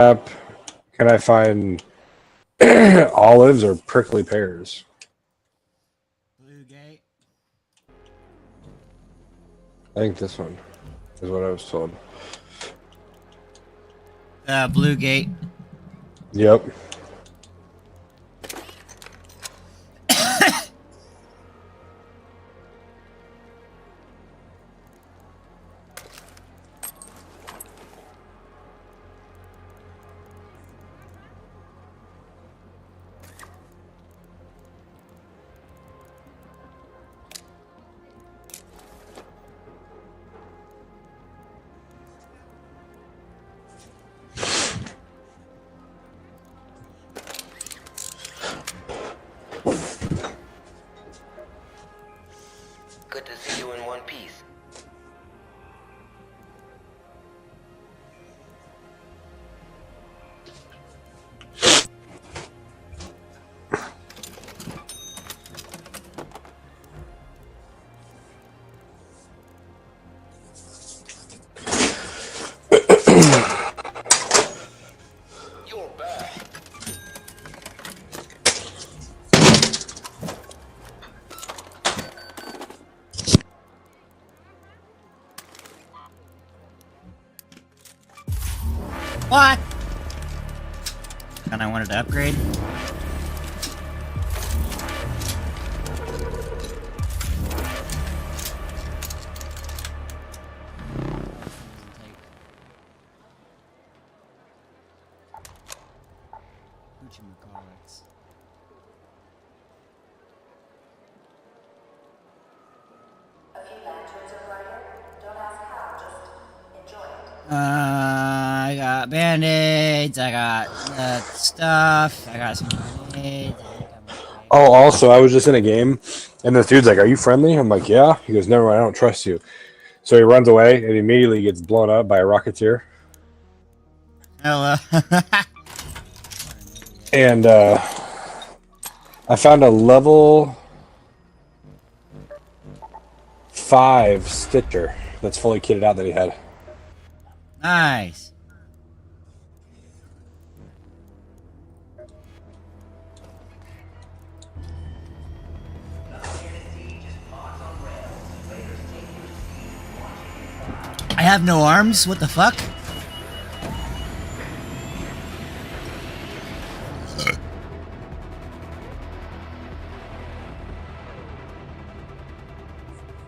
Can I find olives or prickly pears? Blue gate. I think this one is what I was told. Blue gate. Yep. Good to see you in one piece. You're back. What? And I wanted to upgrade. Whatchamacallits. A few lanterns are lighted. Don't ask how, just enjoy it. I got band-aids, I got stuff, I got some grenades. Oh, also, I was just in a game, and this dude's like, "Are you friendly?" I'm like, "Yeah." He goes, "Never mind, I don't trust you." So he runs away, and immediately gets blown up by a rocketeer. Hello. And I found a level 5 Stitcher that's fully kitted out that he had. Nice. I have no arms? What the fuck?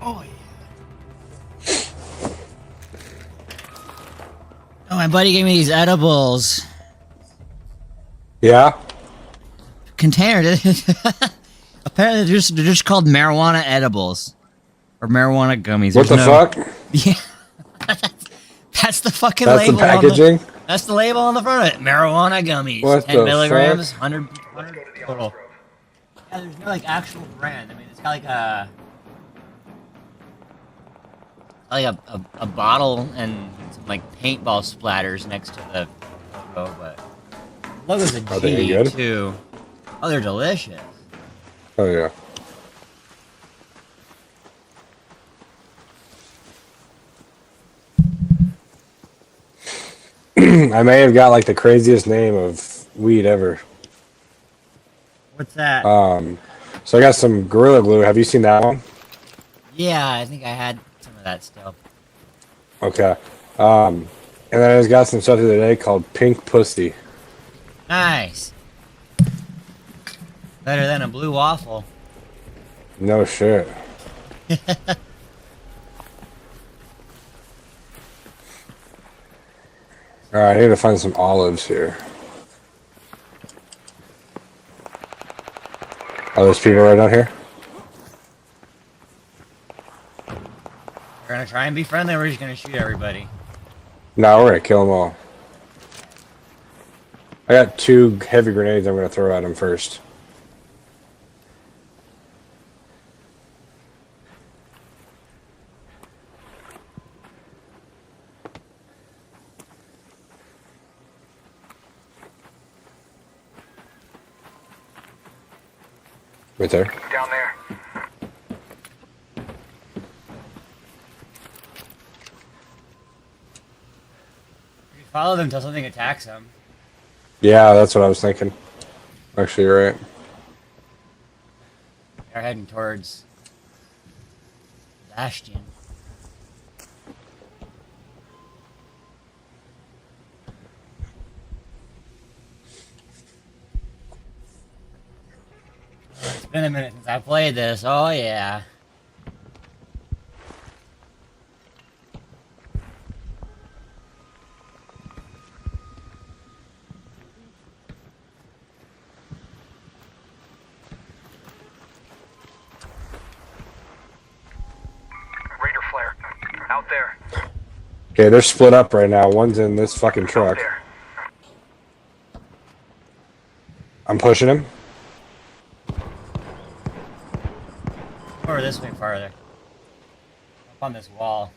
Oh, yeah. Oh, my buddy gave me these edibles. Yeah? Container. Apparently, they're just called marijuana edibles. Or marijuana gummies. What the fuck? Yeah. That's the fucking That's label. the packaging? That's the label on the front of it. Marijuana gummies. What 10 the milligrams, fuck? 100 total. Yeah, there's no like actual brand. I mean, it's got like a bottle and some like paintball splatters next to the logo, but the logo's a Are they G good? too. Oh, they're delicious. Oh, yeah. I may have got like the craziest name of weed ever. What's that? So I got some Gorilla Glue. Have you seen that one? Yeah, I think I had some of that still. Okay. And then I just got some stuff the other day called Pink Pussy. Nice. Better than a blue waffle. No shit. Alright, I need to find some olives here. Oh, there's people right down here? We're gonna try and be friendly, or we're just gonna shoot everybody. No, we're gonna kill them all. I got 2 heavy grenades I'm gonna throw at them first. Right there. Down there. If you follow them until something attacks them. Yeah, that's what I was thinking. Actually, you're right. They're heading towards Bastion. It's been a minute since I played this. Oh yeah. Raider flare. Out there. Okay, they're split up right now. One's in this fucking Out truck. there. I'm pushing him. Over this way farther. Up on this wall.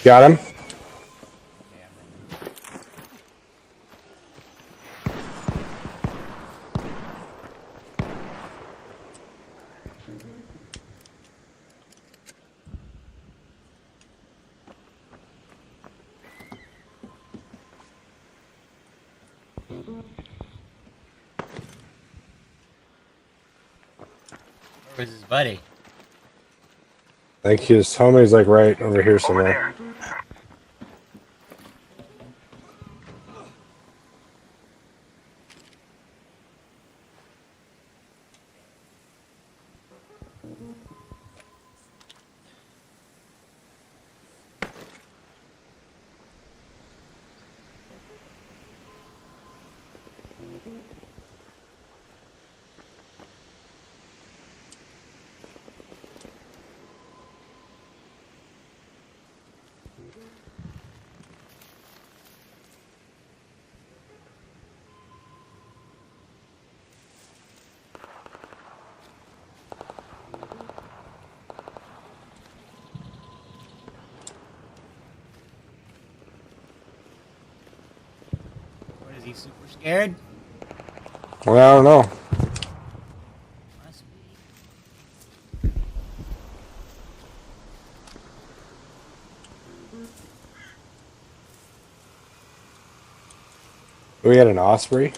Got him. Okay, I'm in. Where was his buddy? I think his homie's like right over here Over somewhere. there. What is he, super scared? Well, I don't know. Must be. We had an Osprey.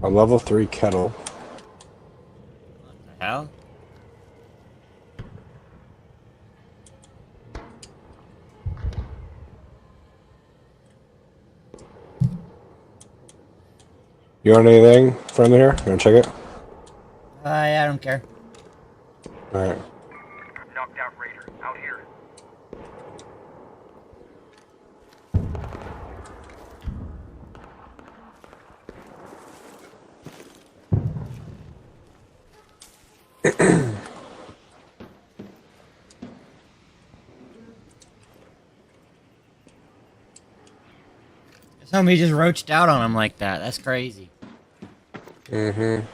A level 3 kettle. What the hell? You want anything from here? You want to check it? Yeah, I don't care. Alright. Knocked out Raider. Out here. Somebody just roached out on him like that. That's crazy. Mm-hmm.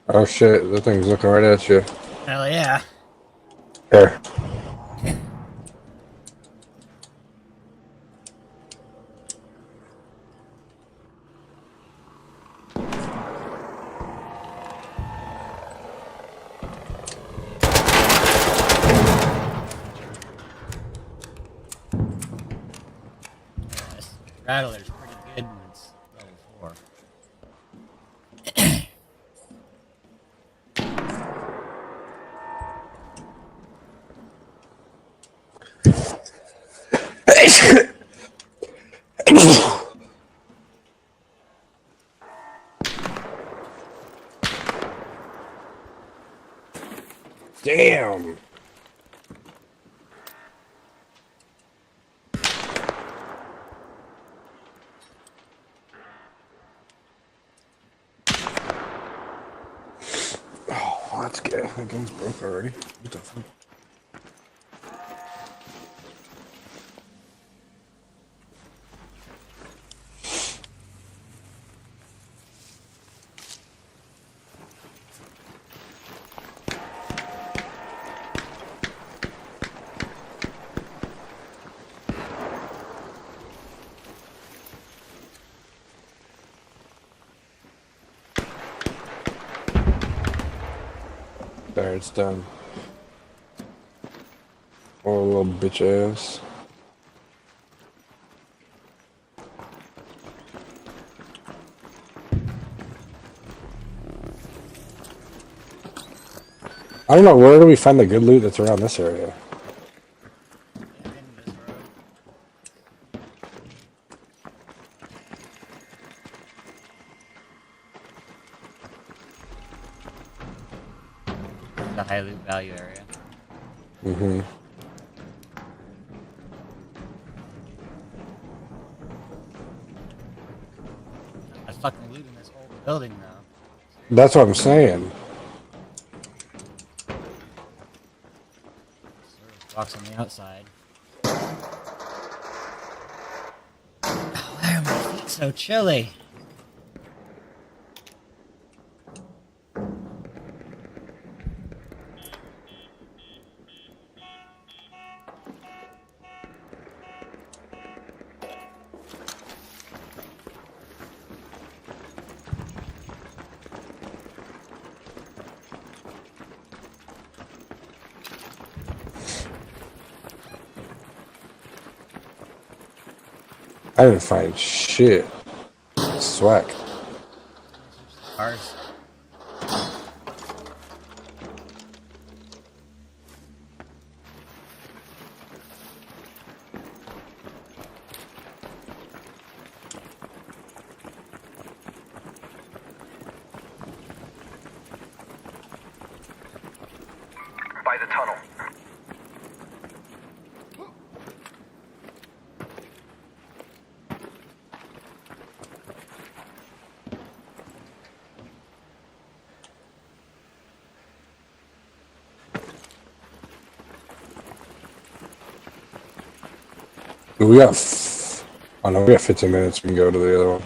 Oh shit, that thing's looking right at you. Hell yeah. Here. This Rattler's pretty good when it's level 4. Damn. Oh, that's good. That gun's broke already. What the fuck? There, it's done. Oh, little bitch ass. I don't know, where do we find the good loot that's around this area? The high loot value area. Mm-hmm. I fucking looting this whole building though. That's what I'm saying. Box on the outside. Oh, why are my feet so chilly? I didn't find shit. Swag. Cars. By the tunnel. We got. Oh no, we got 15 minutes. We can go to the other one.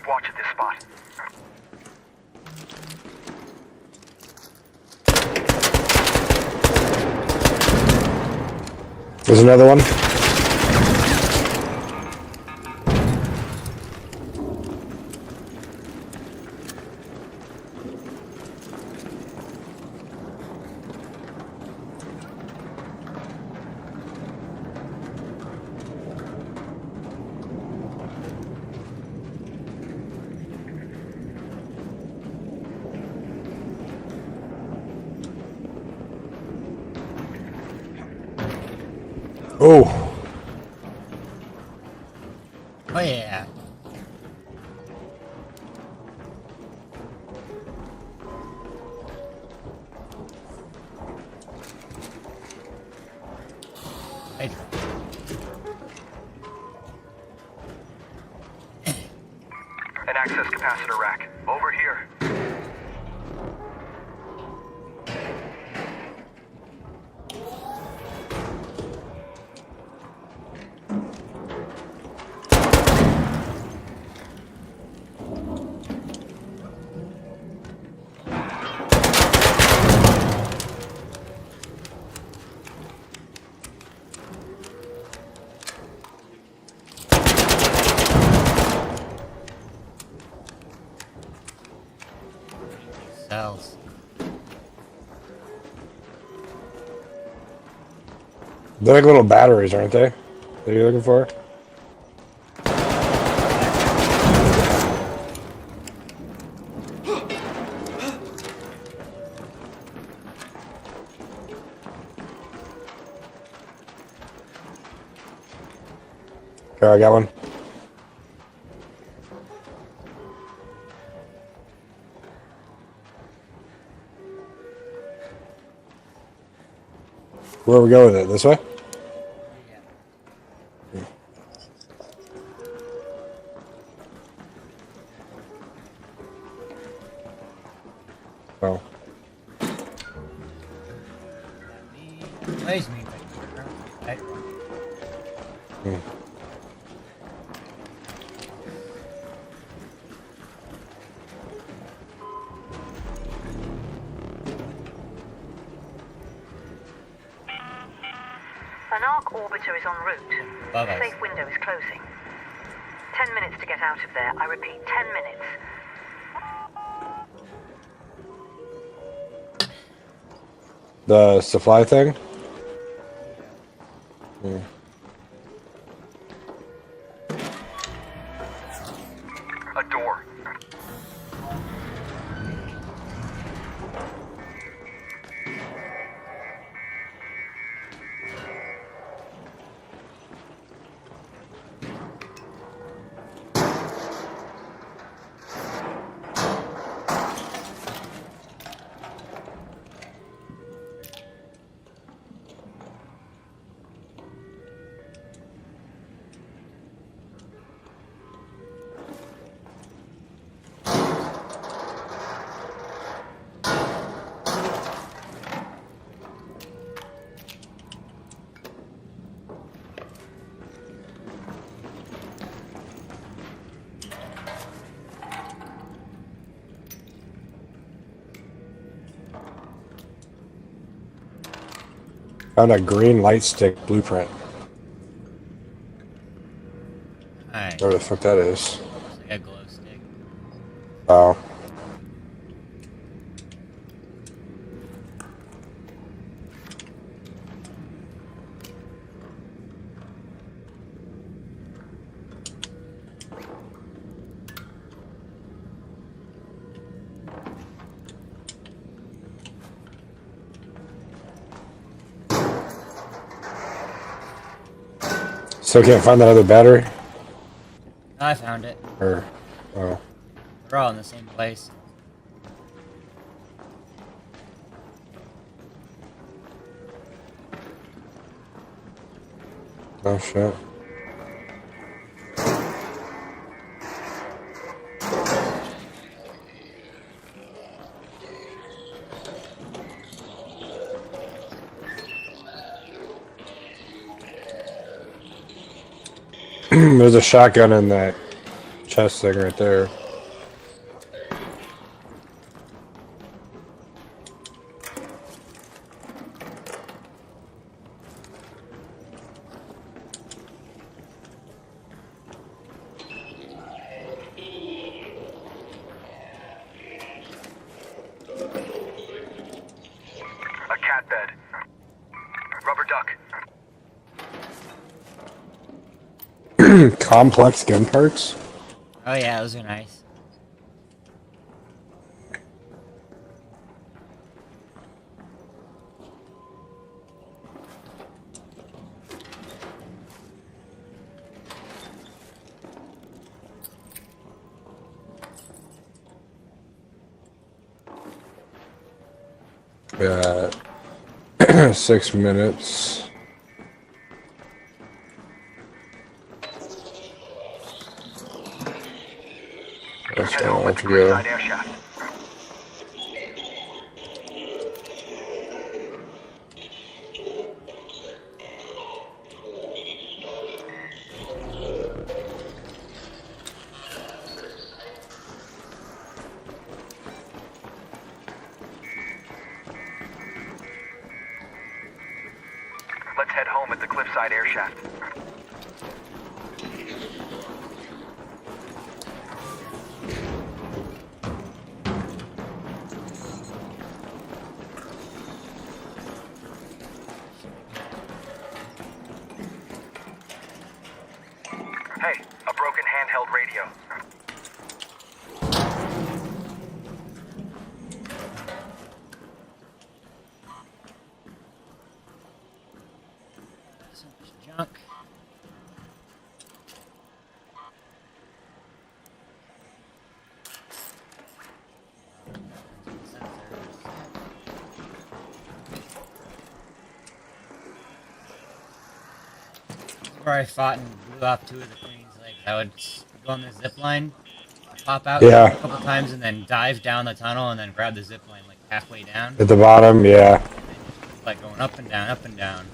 Keep watch at this spot. There's another one. Oh, Oh yeah. Hey, An access capacitor rack. Over here. cells. they're like little batteries, aren't they? That you're looking for? Okay, I got one. Where we go with it? This way? Oh. Plays me right. Hmm. An arc orbiter is en route. Above The us. safe window is closing. 10 minutes to get out of there. I repeat, 10 minutes. The supply thing? Hmm. A door. Found a green light stick blueprint. Alright. Where the fuck that is? It's like a glow stick. Oh. So can't find that other battery? I found it. Or, oh. We're all in the same place. Oh shit. There's a shotgun in that chest thing right there. A cat bed. Rubber duck. Complex gun parts. Oh yeah, those are nice. Yeah. 6 minutes. That's Head where I home have with to the go. cliffside air shaft. Let's head home at the cliffside air shaft. Hey, a broken handheld radio. So much junk. Where I fought and blew off 2 of the things. Like I would go on the zip line, pop out Yeah. a couple times, and then dive down the tunnel, and then grab the zip line like halfway down, At the bottom, yeah. and then just keep, like going up and down, up and down.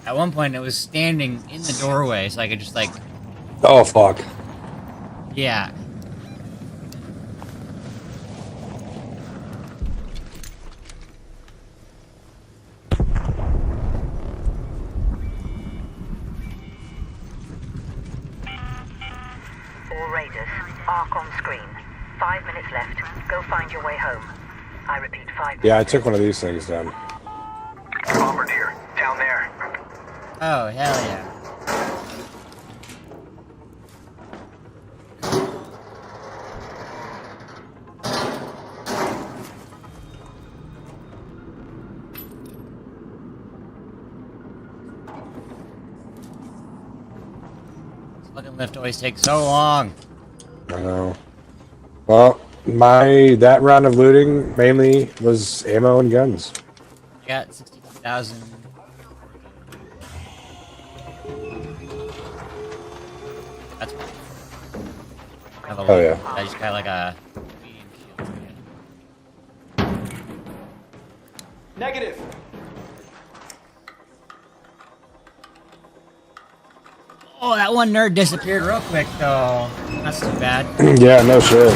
At one point, it was standing in the doorway, so I could just like, Oh, fuck. yeah. All raiders, arc on screen. 5 minutes left. Go find your way home. I repeat, 5 minutes. Yeah, I took one of these things down. Bombardier, down there. Oh hell yeah. This fucking lift always takes so long. I know. Well, that round of looting mainly was ammo and guns. I got 62,000. That's fine. I have a Oh, lot. yeah. I just got like a medium shield. Negative. Oh, that one nerd disappeared real quick though. That's too bad. Yeah, no shit.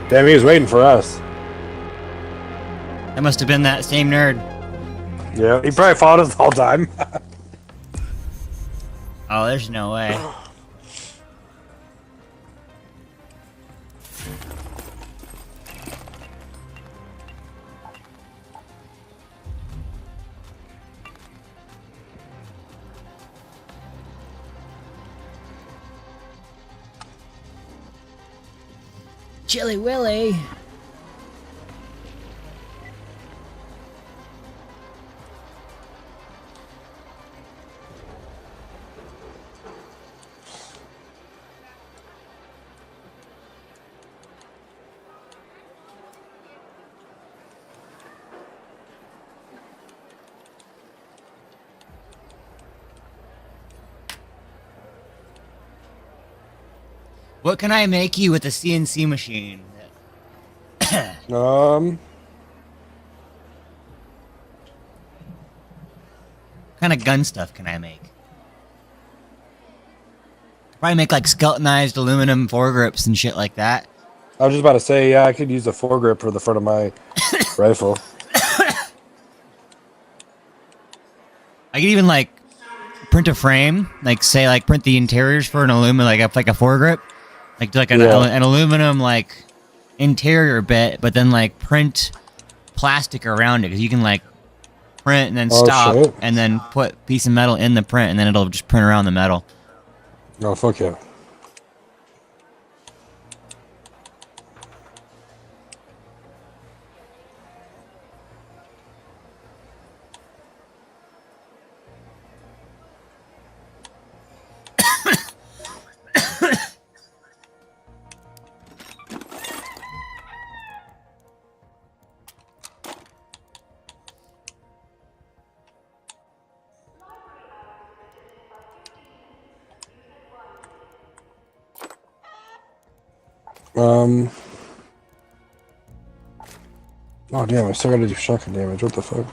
Damn, he was waiting for us. That must have been that same nerd. Yeah, he probably followed us the whole time. Oh, there's no way. Chilly Willy. What can I make you with a CNC machine? Um, What kind of gun stuff can I make? Probably make like skeletonized aluminum foregrips and shit like that. I was just about to say, yeah, I could use a foregrip for the front of my rifle. I could even like print a frame, like say like print the interiors for an aluminum, like a foregrip, like do like an aluminum like interior bit, but then like print plastic around it because you can like print and then stop shit. and then put a piece of metal in the print and then it'll just print around the metal. No, fuck yeah. Oh damn! I still gotta do shotgun damage. What the fuck?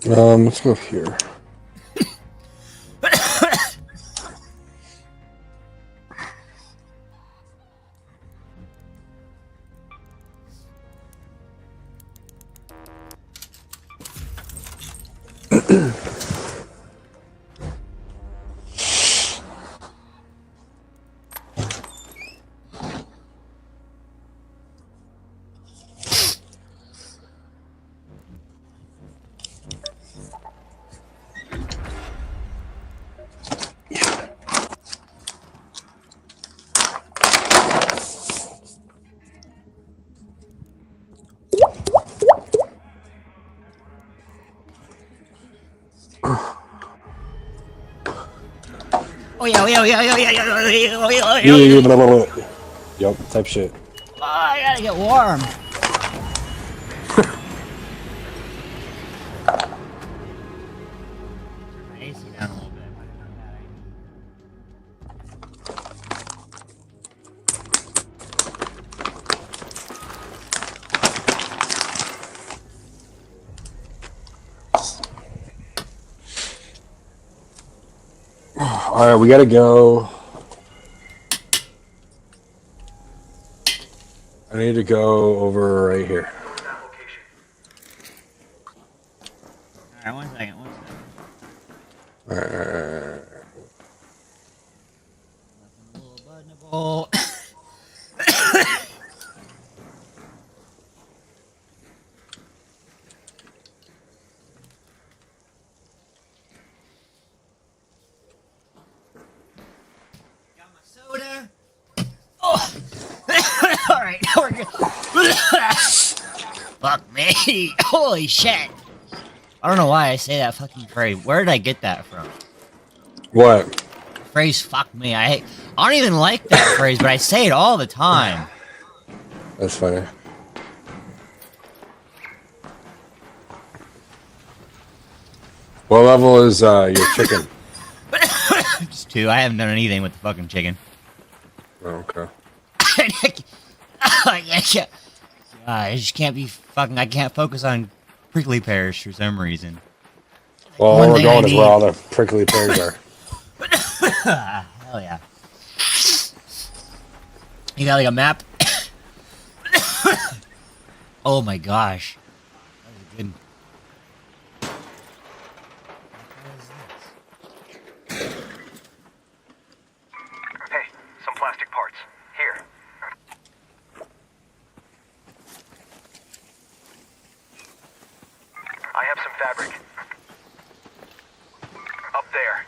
Let's go here. Yup, type shit. Oh, I gotta get warm. AC down a little bit. All right, we gotta go. I need to go over right here. Alright, one second. All right. A little buttonable. Got my soda. Oh! Alright, now we're good. Fuck me. Holy shit. I don't know why I say that fucking phrase. Where did I get that from? What? Phrase fuck me. I don't even like that phrase, but I say it all the time. That's funny. What level is your chicken? Just 2. I haven't done anything with the fucking chicken. Oh, okay. I just can't be fucking. I can't focus on prickly pears for some reason. Well, One where we're thing I going is need- where all the prickly pears are. Hell yeah. You got like a map? Oh my gosh. That was good. Hey, some plastic parts. Here. I have some fabric. Up there.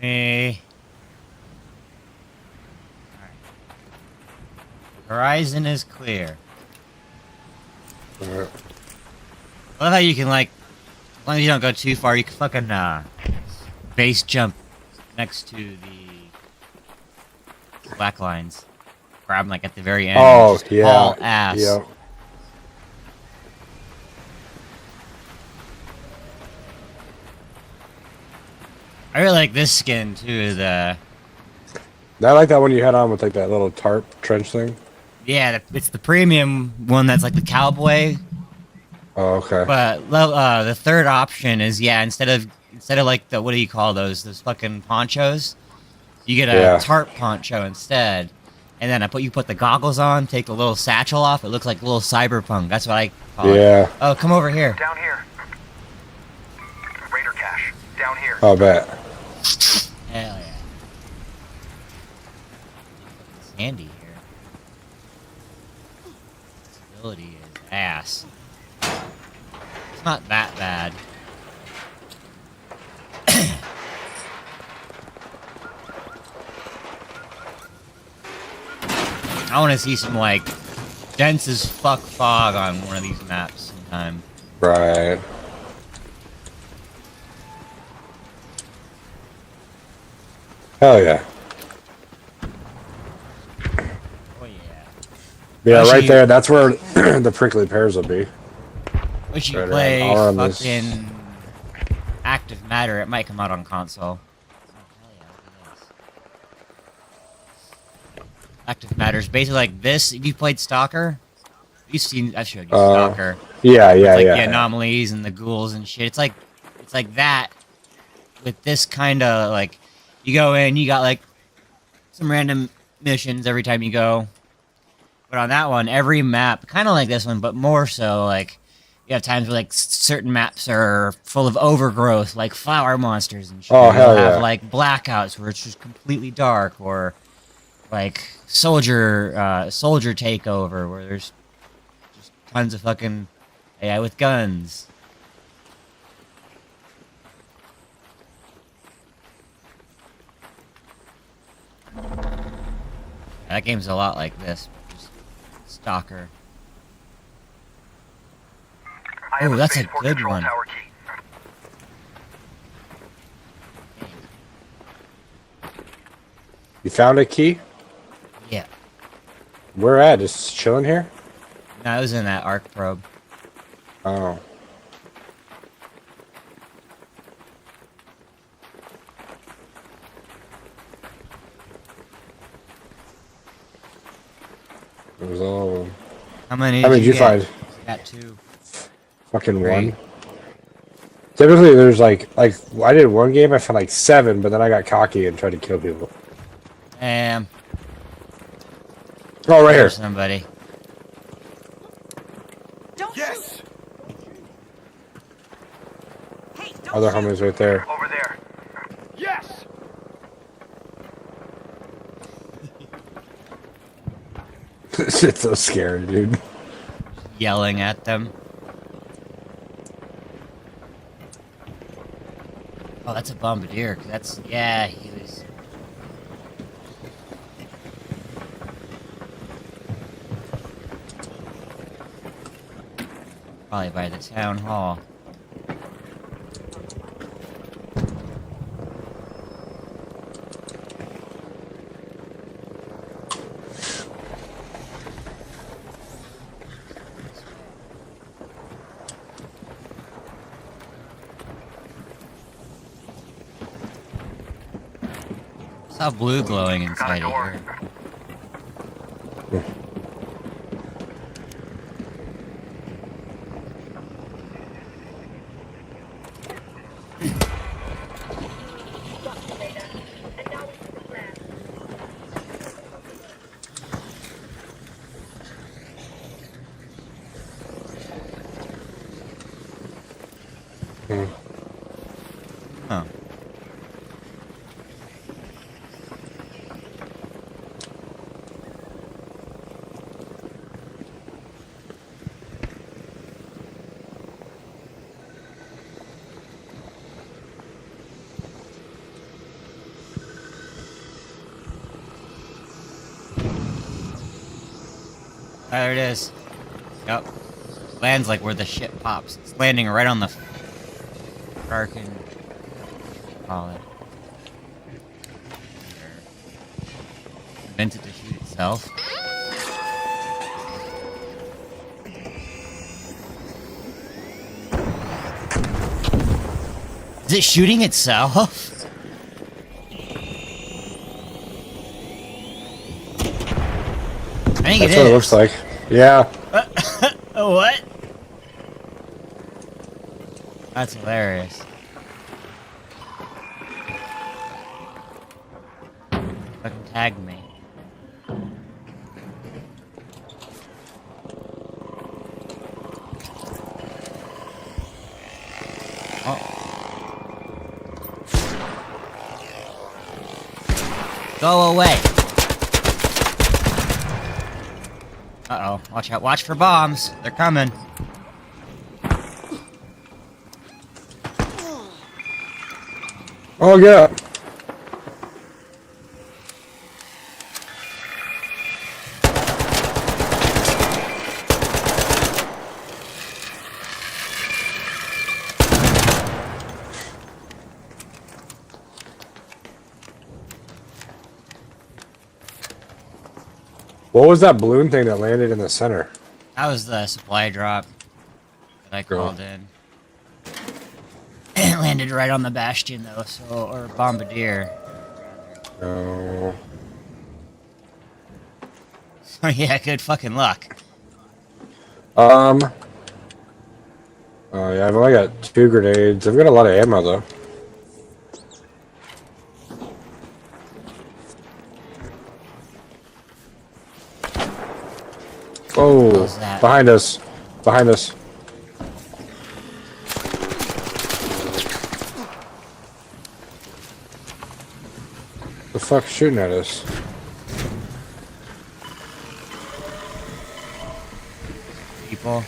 me. Alright. Horizon is clear. Alright. I love how you can, like, as long as you don't go too far, you can fucking, base jump next to the black lines. Grab them, like, at the very end. Oh, Just yeah. haul ass. Yep. I really like this skin, too, the... I like that one you had on with like that little tarp trench thing. Yeah, it's the premium one that's like the cowboy. Oh, okay. But the third option is, yeah, instead of like the, what do you call those fucking ponchos, you get a Yeah. tarp poncho instead, and then you put the goggles on, take the little satchel off. It looks like a little cyberpunk. That's what I call it. Yeah. Oh, come over here. Down here. Raider cache. Down here. I'll bet. Hell yeah. It's handy here. Stability is ass. It's not that bad. I want to see some, like, dense as fuck fog on one of these maps sometime. Right. Hell yeah. Oh yeah. Yeah, Actually- right there. That's where the prickly pears will be. Wish you Right play around all on this. fucking Active Matter. It might come out on console. Oh, hell yeah, look at this. Active Matter is basically like this. If you played Stalker, I showed you Stalker. Yeah, It's yeah, like yeah. the anomalies and the ghouls and shit. It's like that with this kind of, like, you go in, you got like some random missions every time you go. But on that one, every map, kind of like this one, but more so, like, you have times where, like, certain maps are full of overgrowth, like flower monsters and shit. Oh, hell You'll have, yeah. like, blackouts where it's just completely dark, or, like, soldier takeover, where there's just tons of fucking AI with guns. That game's a lot like this, just Stalker. I have Oh, that's a spaceport good control one. tower key. You found a key? Yeah. Where at? Just chilling here? No, I was in that arc probe. Oh. It was all of them. How many How many did you get? find? Got 2. Fucking Great. one. Typically, there's like I did one game, I found like 7, but then I got cocky and tried to kill people. Oh, Oh, right here. there's somebody. Yes! Other homies right there. Over there. Yes! This shit's so scary, dude. Yelling at them. Oh, that's a bombardier. 'Cause that's, yeah, he was. Probably by the town hall. I saw blue glowing inside of door. here. Huh. there it is. Yep. Lands like where the ship pops. It's landing right on the darkened. Call it. Meant it to shoot itself. Is it shooting itself? I think That's what it looks like. Yeah. What? That's hilarious. Fucking tag me. Oh. Go away. Uh-oh. Watch out. Watch for bombs. They're coming. Oh, yeah. What was that balloon thing that landed in the center? That was the supply drop that I Cool. called in. It landed right on the bastion, though, so or bombardier. No. Oh yeah, good fucking luck. Oh yeah, I've only got 2 grenades. I've got a lot of ammo though. Oh, What was that? behind us. Behind us. The fuck's shooting at us? People.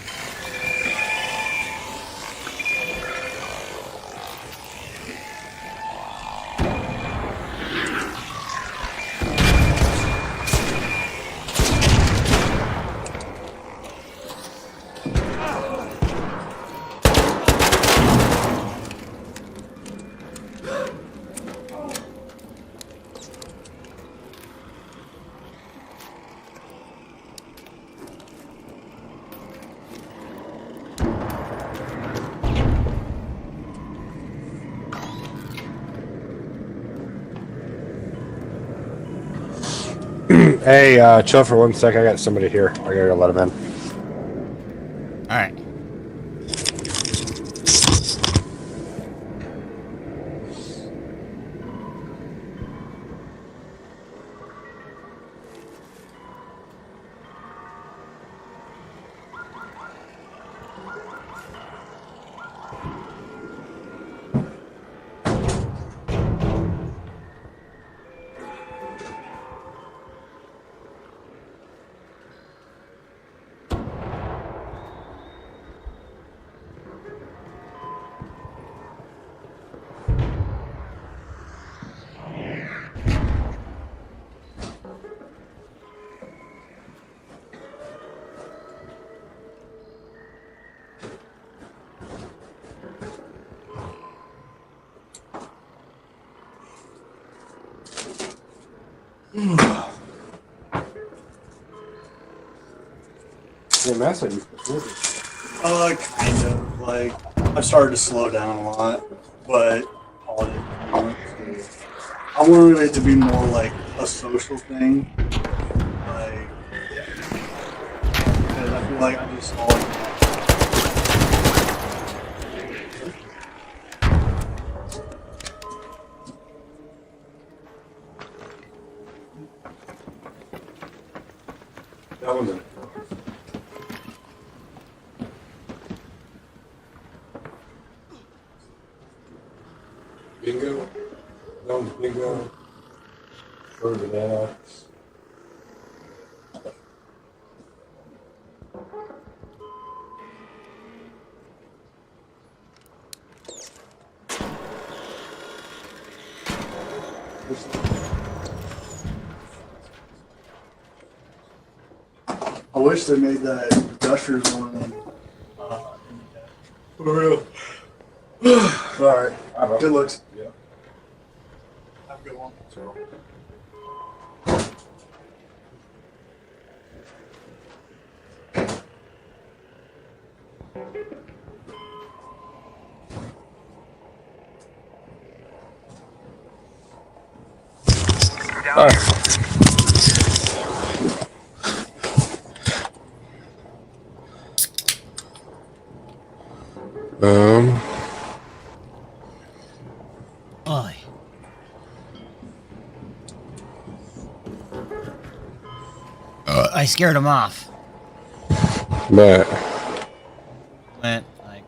Hey, chill for 1 sec. I got somebody here. I gotta go let him in. All right. Yeah, Matt's like, Kind of. Like, I started to slow down a lot, but all it is. I wanted it to be more like a social thing. Like, because I feel like I just saw it. that one's in. Bingo. That one's bingo. Or banana. I wish they made that Gushers one in the deck. For real. Alright. Good looks. Yeah. Have a good one. So. Down here. Oy. I scared him off. But Went like,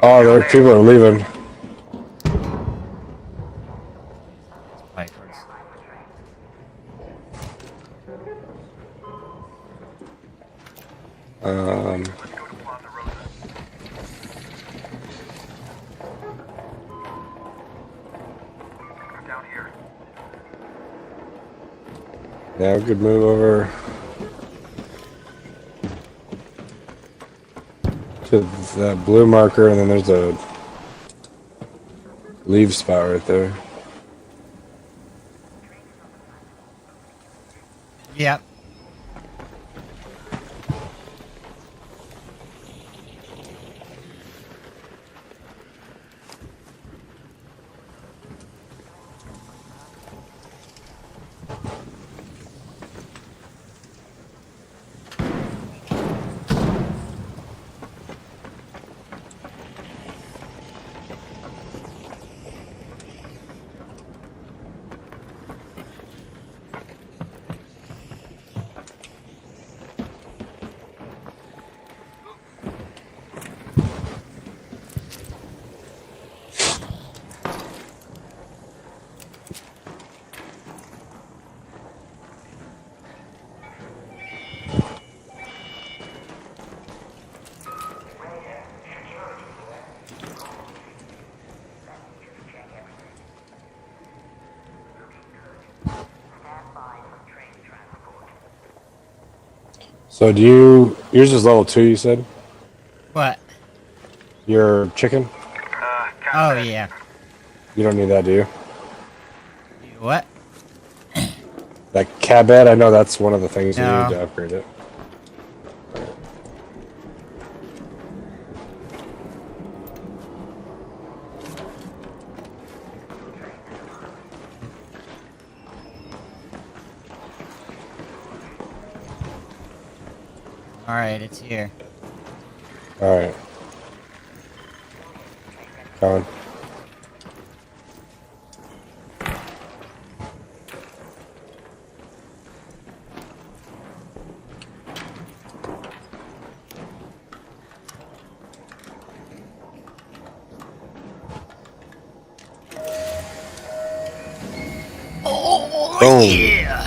oh, there people are leaving. right first. Let's go to Plaza Rosa. Down here. Yeah, we could move over to that blue marker, and then there's a leave spot right there. Yep. So do you? Yours is level 2. You said What? your chicken. Oh yeah. You don't need that, do you? What? That cab bed. I know that's one of the things you No. need to upgrade it. All right, it's here. All right. Coming. Oh Boom. yeah.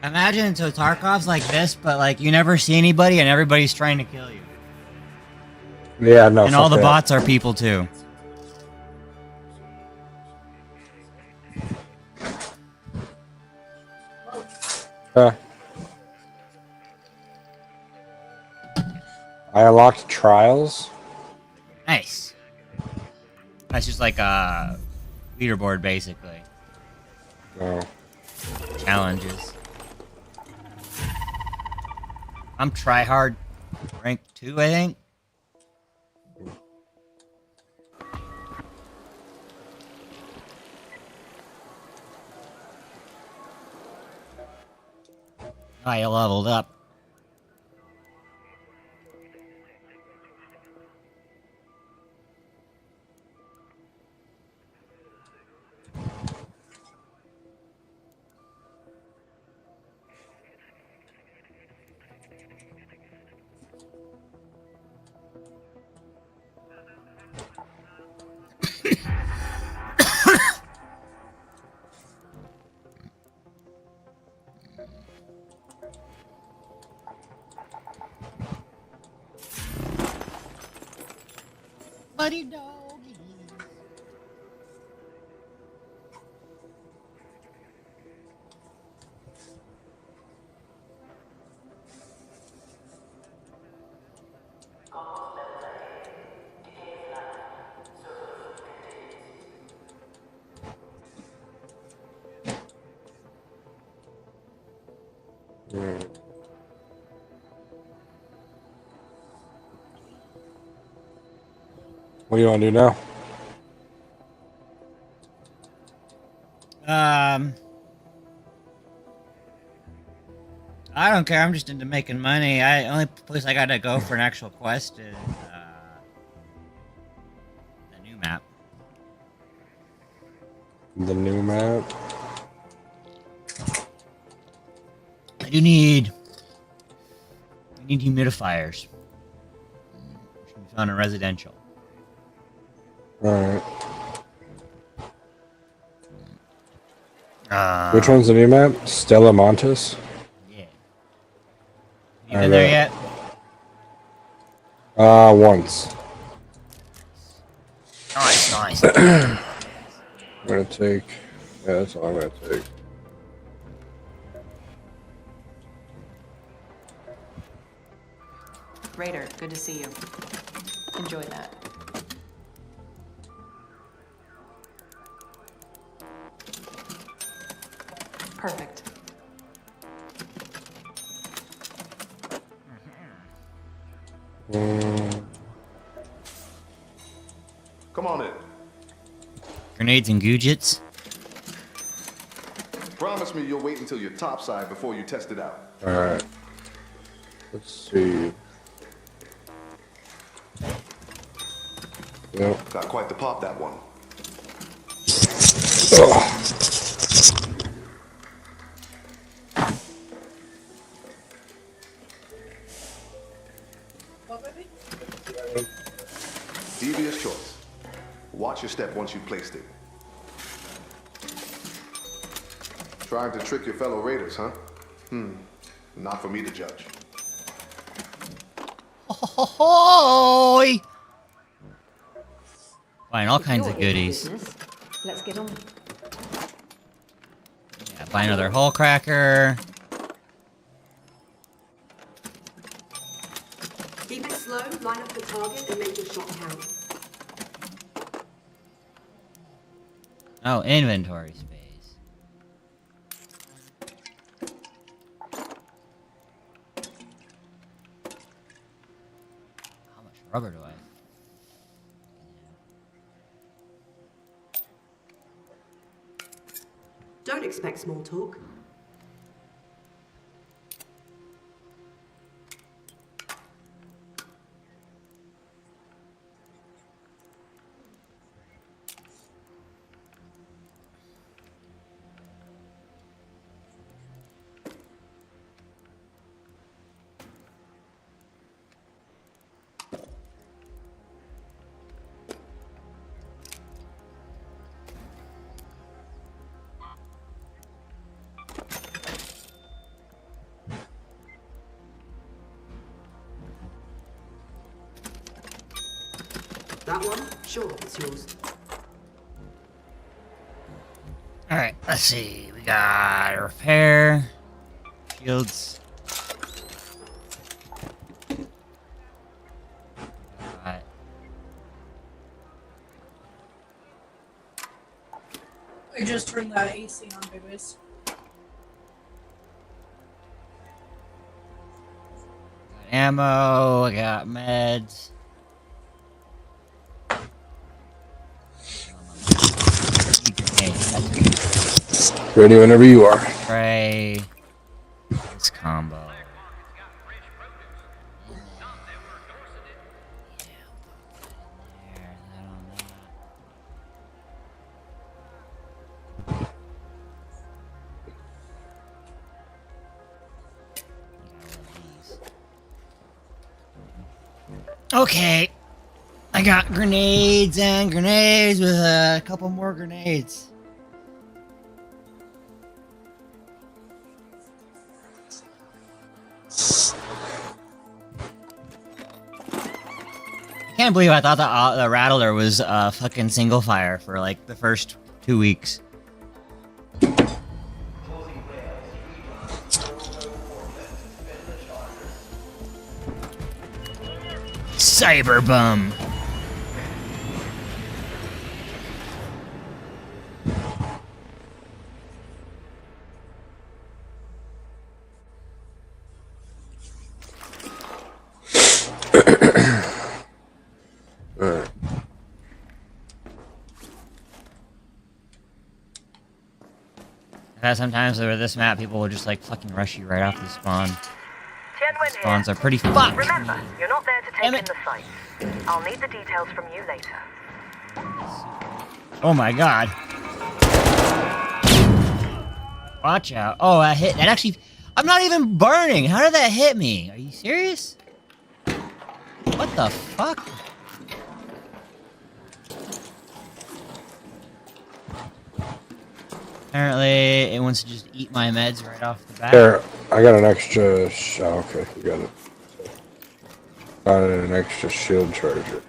Imagine so Tarkov's like this, but like you never see anybody and everybody's trying to kill you. Yeah, no. And all fuck the that. bots are people too. I unlocked trials. Nice. That's just like a leaderboard basically. Oh. Challenges. I'm try hard rank 2, I think. I leveled up. Bloody doggies. What do you want to do now? I don't care. I'm just into making money. Only place I gotta go for an actual quest is the new map. The new map. I do need. We need humidifiers. Which can be found in residential. Alright. Which Uh, one's the new map? Stella Montes? Yeah. You been there yet? Once. Nice. I'm gonna take. Yeah, that's all I'm gonna take. Raider, good to see you. Enjoy that. Perfect. Come on in. Grenades and goojits. Promise me you'll wait until you're topside before you test it out. Alright. Let's see. Yep. Got quite the pop, that one. Devious choice. Watch your step once you've placed it. Trying to trick your fellow raiders, huh? Not for me to judge. Hoy! Buying all kinds of goodies. Let's get on. Yeah, buy another hull cracker. Keep it slow, line up the target, and make your shot count. Oh, inventory space. How much rubber do I have? Don't expect small talk. That one? Sure, it's yours. Alright, let's see. We got repair. Shields. Got I just turned that AC on, babies. ammo. I got meds. Ready whenever you are. Spray. This combo. Okay. I got grenades and grenades with a couple more grenades. Can't believe I thought the Rattler was fucking single fire for like the first 2 weeks. Cyberbum. Alright. Sometimes over this map, people will just like fucking rush you right off the spawn. Tianwen Spawns here. are pretty fucked. Remember, you're not there to take Damn in it. the sights. I'll need the details from you later. Oh my god. Watch out. Oh, that hit. That actually... I'm not even burning. How did that hit me? Are you serious? What the fuck? Apparently, it wants to just eat my meds right off the bat. There, I got an extra. Oh, okay, you got it. Got an extra shield charger.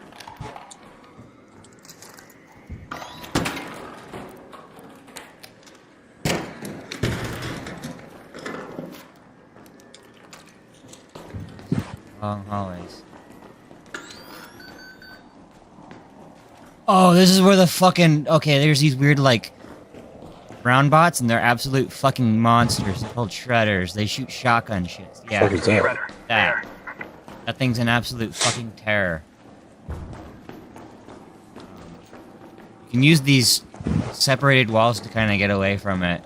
Long hallways. Oh, this is where the fucking... Okay, there's these weird, like... round bots, and they're absolute fucking monsters. They're called shredders. They shoot shotgun shits. Yeah, What is that? that. That thing's an absolute fucking terror. You can use these separated walls to kind of get away from it.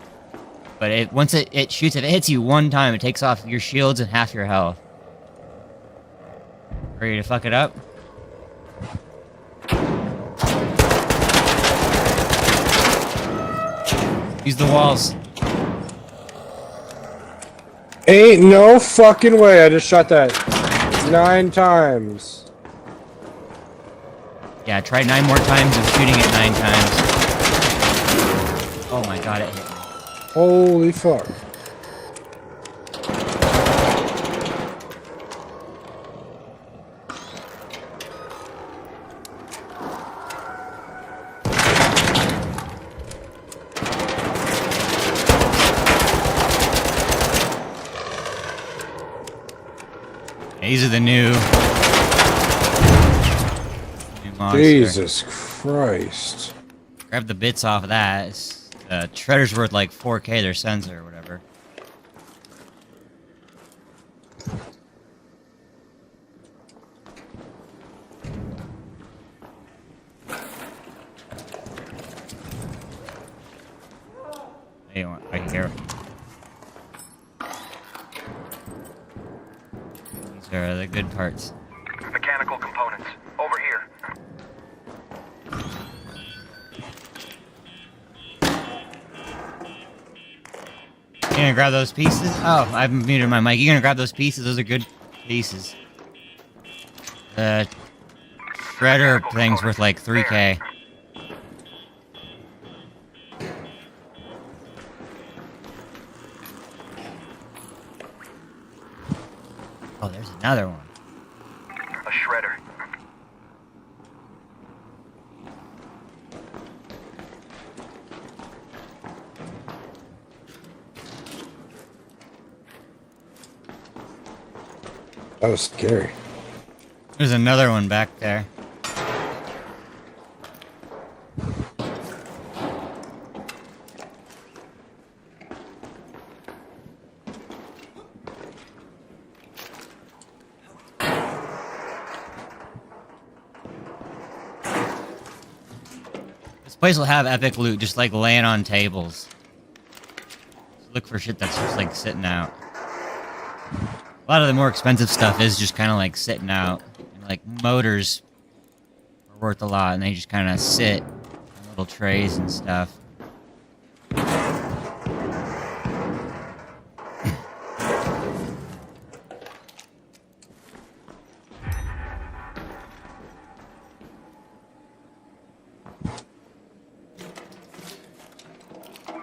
But once it shoots, if it hits you one time, it takes off your shields and half your health. Ready to fuck it up? Use the walls. Ain't no fucking way. I just shot that 9 times. Yeah, try 9 more times of shooting it 9 times. Oh my god, it hit me. Holy fuck. These are the new monster. Jesus Christ. Grab the bits off of that. Shredder's worth like 4K, their sensor or whatever. Hey, right here. These are the good parts. Mechanical components. Over here. You gonna grab those pieces? Oh, I've muted my mic. You gonna grab those pieces? Those are good pieces. The shredder thing's worth like 3K. Oh, there's another one. A shredder. That was scary. There's another one back there. This place will have epic loot just like laying on tables. Just look for shit that's just like sitting out. A lot of the more expensive stuff is just kind of like sitting out. And, like motors are worth a lot, and they just kind of sit in little trays and stuff.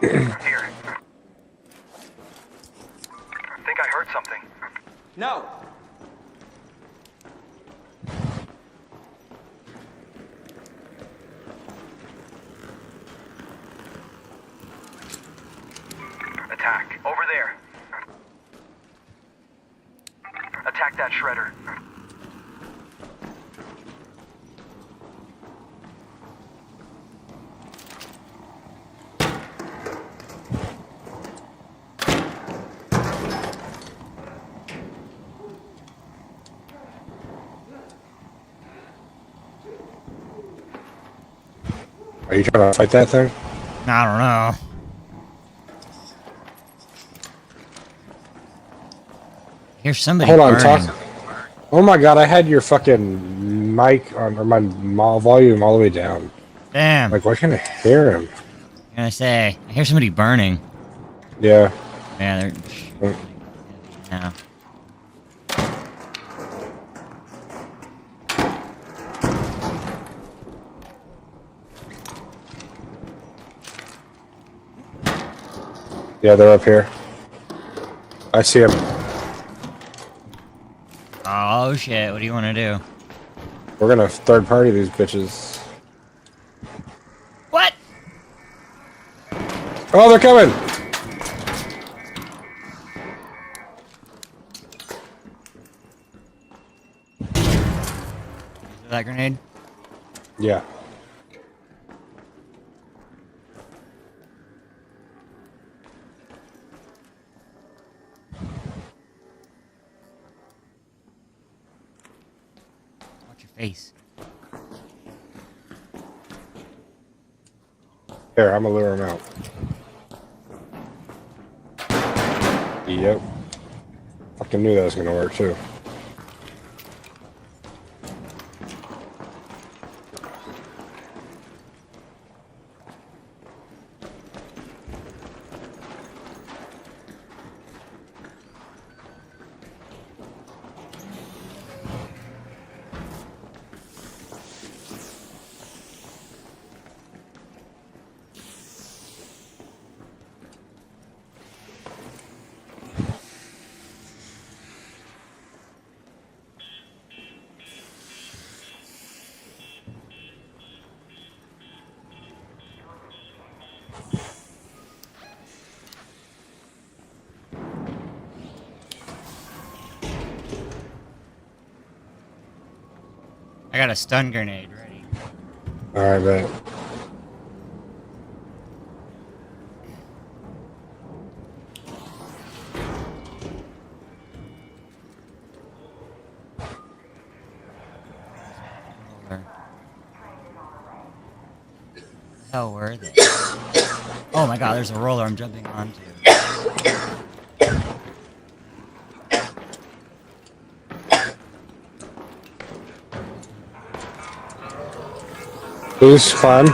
Here. I think I heard something. No. that shredder. Are you trying to fight that thing? I don't know. Here's somebody Hold on, burning. talk. Oh my god, I had your fucking mic on, or my volume all the way down. Damn. Like, why can't I hear him? I'm gonna say, I hear somebody burning. Yeah. Yeah, they're... now. Yeah, they're up here. I see him. Oh shit, what do you want to do? We're gonna third party these bitches. What? Oh, they're coming! That grenade? Yeah. Watch your face. Here, I'm gonna lure him out. Yep. Fucking knew that was gonna work too. I got a stun grenade ready. Alright, bet. Hell, where are they? Oh my god, there's a roller I'm jumping onto. Please climb.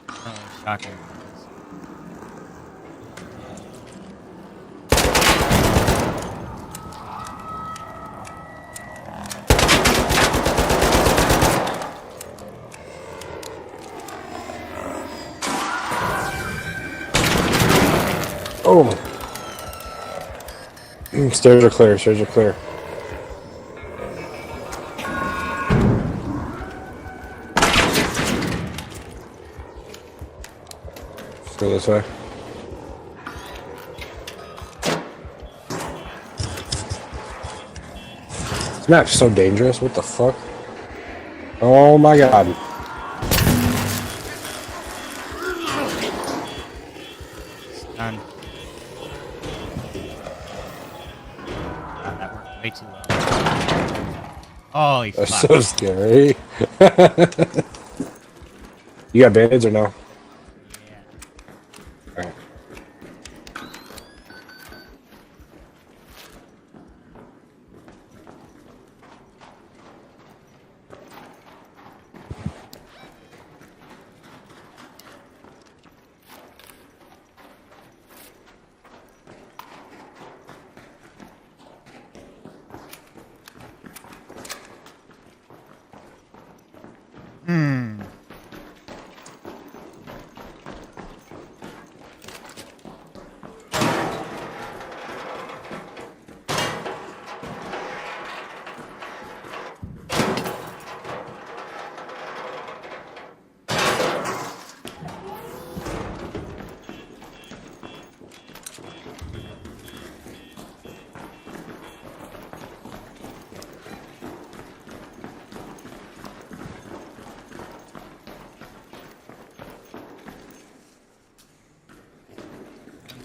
Oh, shocker. Oh. Stairs are clear, stairs are clear. Let's go this way. This map's so dangerous, what the fuck? Oh my god. Stun. That worked way too well. Holy That's fuck. so scary. You got band-aids or no? Yeah. Alright. Hmm.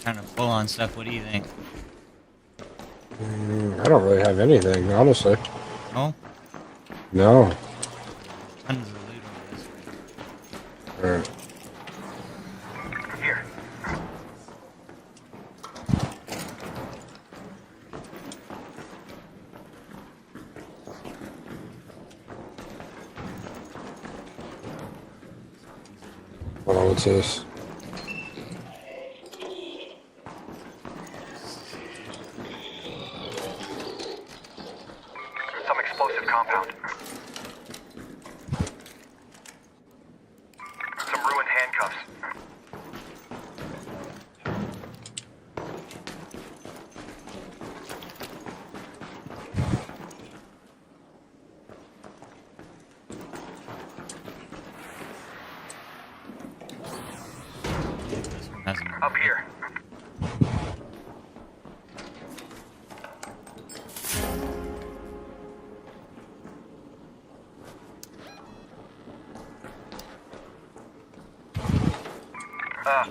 kind of full on stuff. What do you think? I don't really have anything, honestly. No? No. Tons of loot over this way. Alright. Here. Hold on, what's this? Some explosive compound. Some ruined handcuffs. Up here.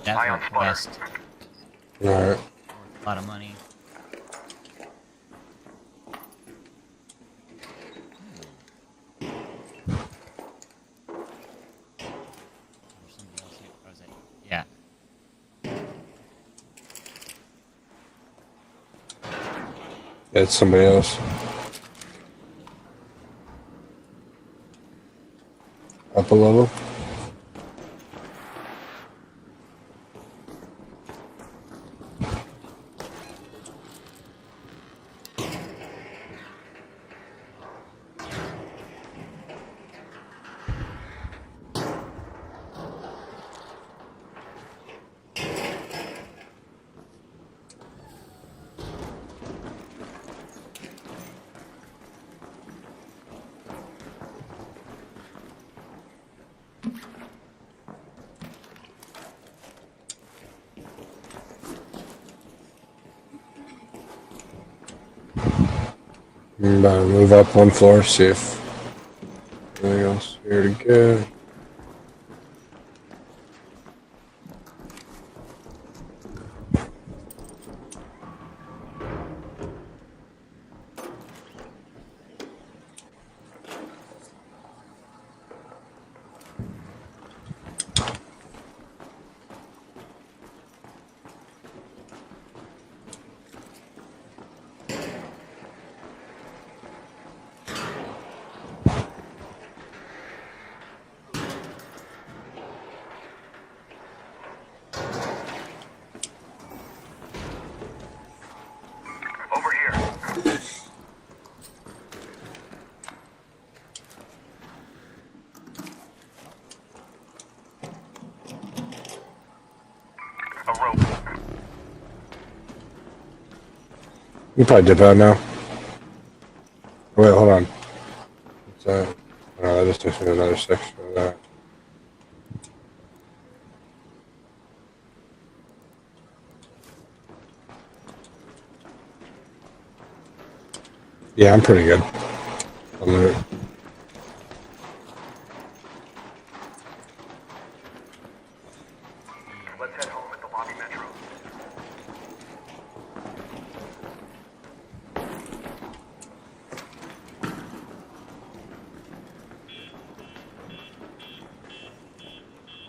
Ion splitter. West. Alright. A lot of money. Yeah. It's somebody else. Up a level. I'm about to move up one floor, see if anything else here to go. Over here. A rope. You can probably dip out now. Wait, hold on. What's that? Oh, that just takes me to another section of that. Yeah, I'm pretty good. I'll move it. Let's head home at the lobby metro.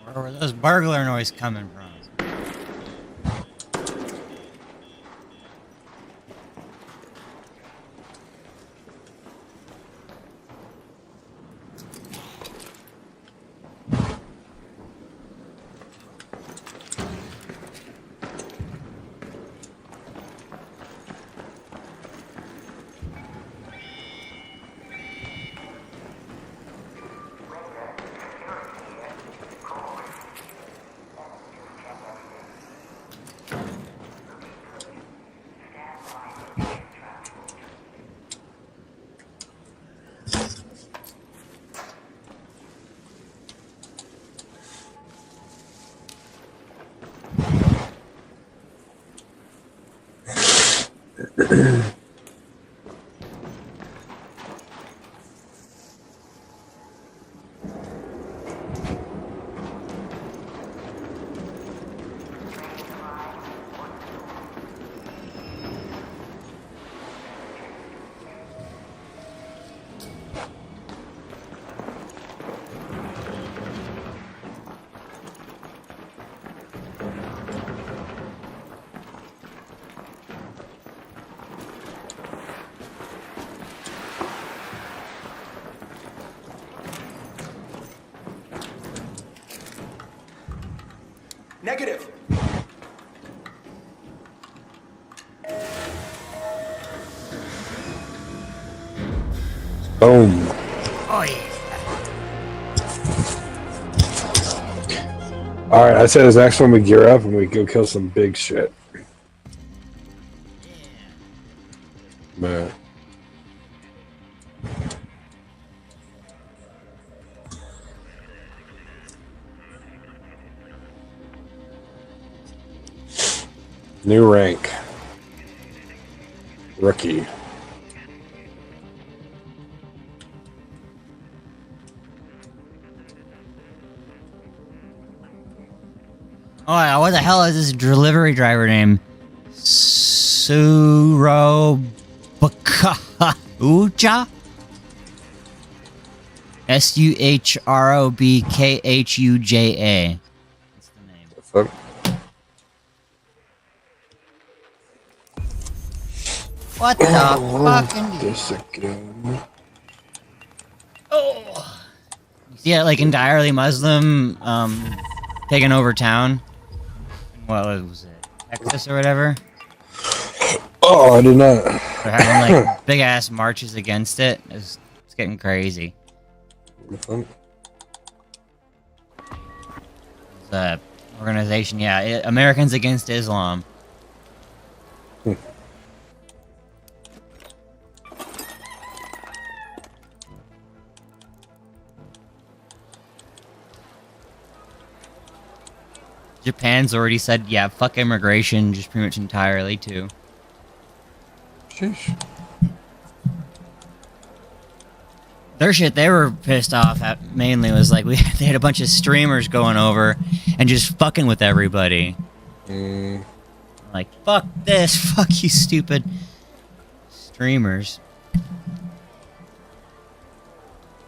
Where were those burglar noise coming from? Negative. Boom. Oh yeah. All right, I said this next one we gear up and we go kill some big shit. Man. New rank. Rookie. Oh, yeah, what the hell is this delivery driver name? Suhrobkhahuja? Suhrobkhuja. That's the name. Fuck. What the fucking? This again. Oh. Yeah, like entirely Muslim, taking over town. What was it? Texas or whatever? Oh, I did not. They're having like big ass marches against it. It's getting crazy. The organization, yeah, Americans Against Islam. Japan's already said, yeah, fuck immigration, just pretty much entirely, too. Sheesh. Their shit they were pissed off at mainly was like, they had a bunch of streamers going over and just fucking with everybody. Like, fuck this, fuck you stupid streamers.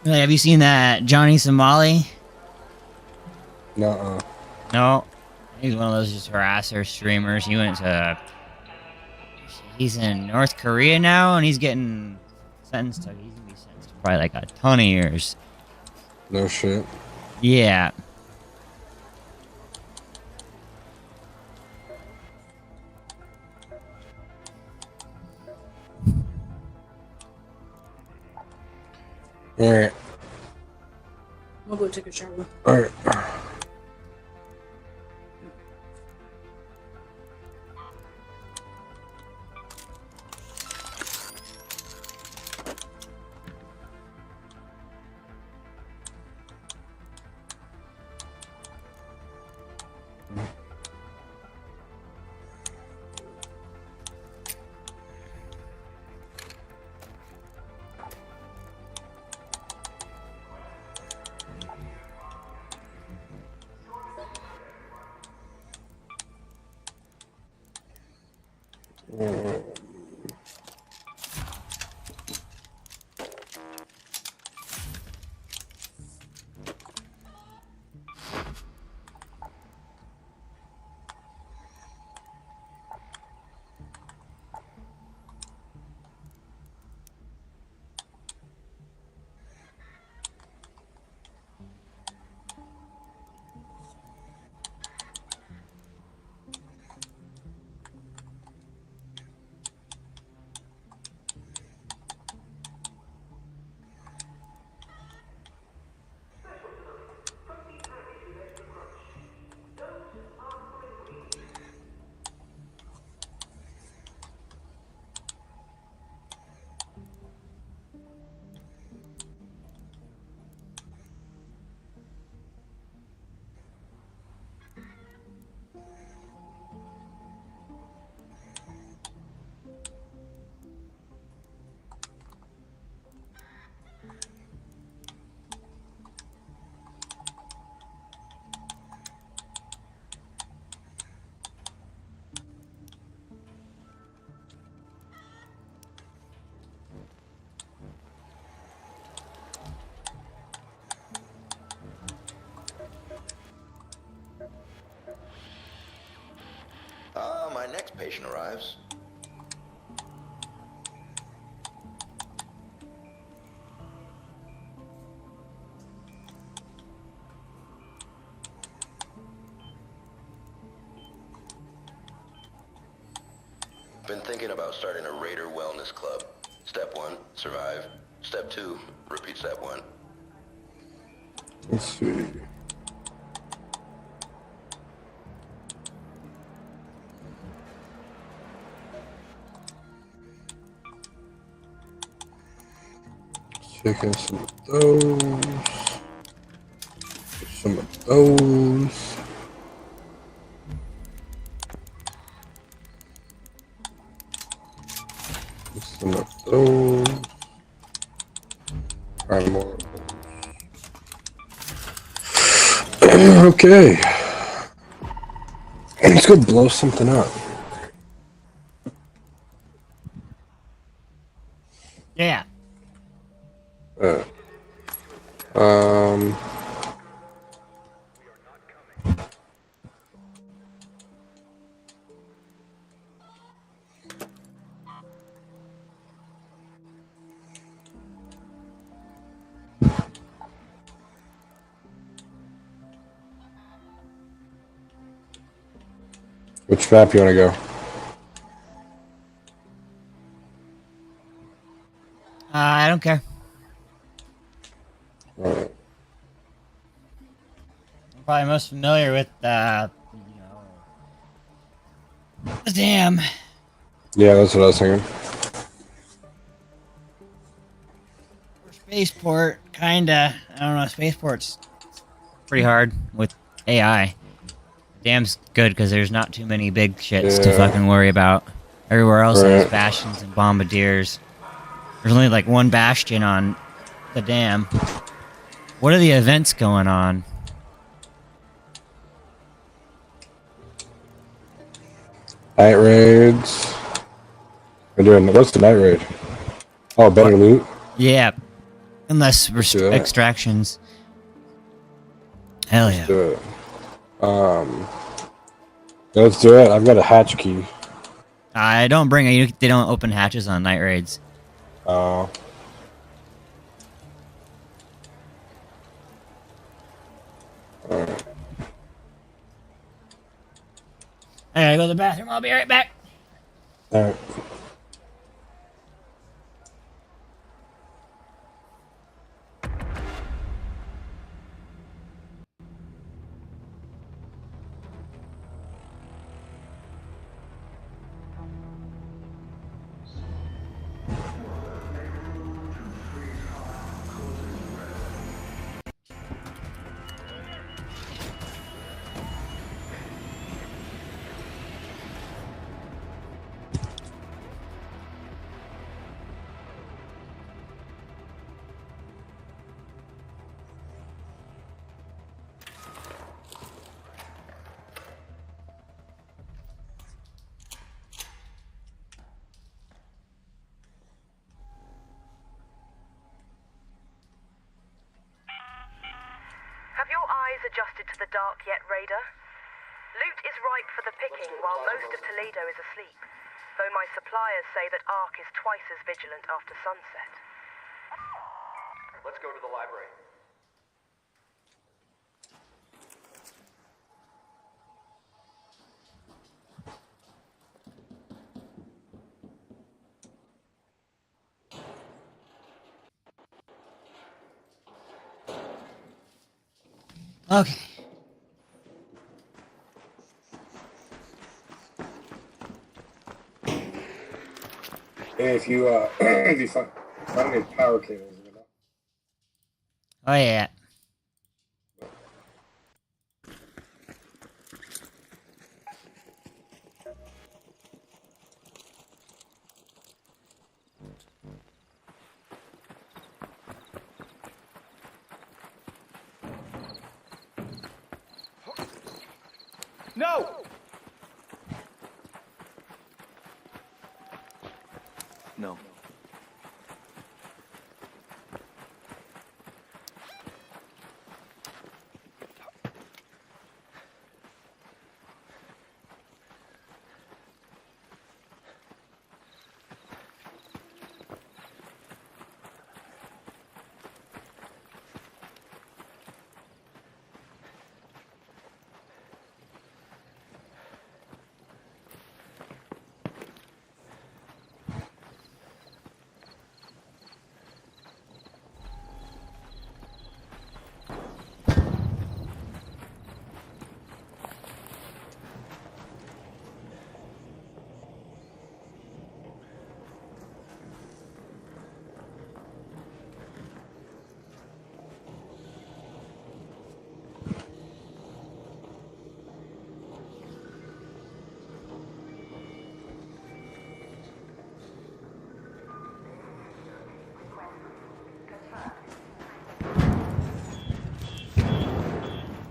Really, have you seen that Johnny Somali? Nuh-uh. No. He's one of those just harasser streamers. He went to... He's in North Korea now, and he's getting sentenced to... He's gonna be sentenced to probably like a ton of years. No shit. Yeah. Alright. I'll go take a shower. Alright. next patient arrives. Been thinking about starting a Raider Wellness Club. Step 1, survive. Step 2, repeat step 1. Let's see. Check out some of those. Some of those. Some of those. Try more. Okay. Let's go blow something up. Yeah. Um. Which map you want to go? I don't care. Alright. I'm probably most familiar with the dam. Yeah, that's what I was thinking. Or spaceport, kinda. I don't know. Spaceport's pretty hard with AI. Dam's good because there's not too many big shits to fucking worry about. Everywhere else has bastions and bombardiers. There's only like one bastion on the dam. What are the events going on? Night raids. We're doing. What's the night raid? Oh, better loot. Yeah, unless extractions. Hell yeah. Let's do it. Let's do it. I've got a hatch key. I don't bring it. They don't open hatches on night raids. Oh. Alright. I gotta go to the bathroom. I'll be right back. Alright. Have your eyes adjusted to the dark yet, Raider? Loot is ripe for the picking while most of Toledo is asleep, though my suppliers say that Ark is twice as vigilant after sunset. Let's go to the library. Okay. Hey, if you if you find any power cables, you know. Oh yeah. No! No.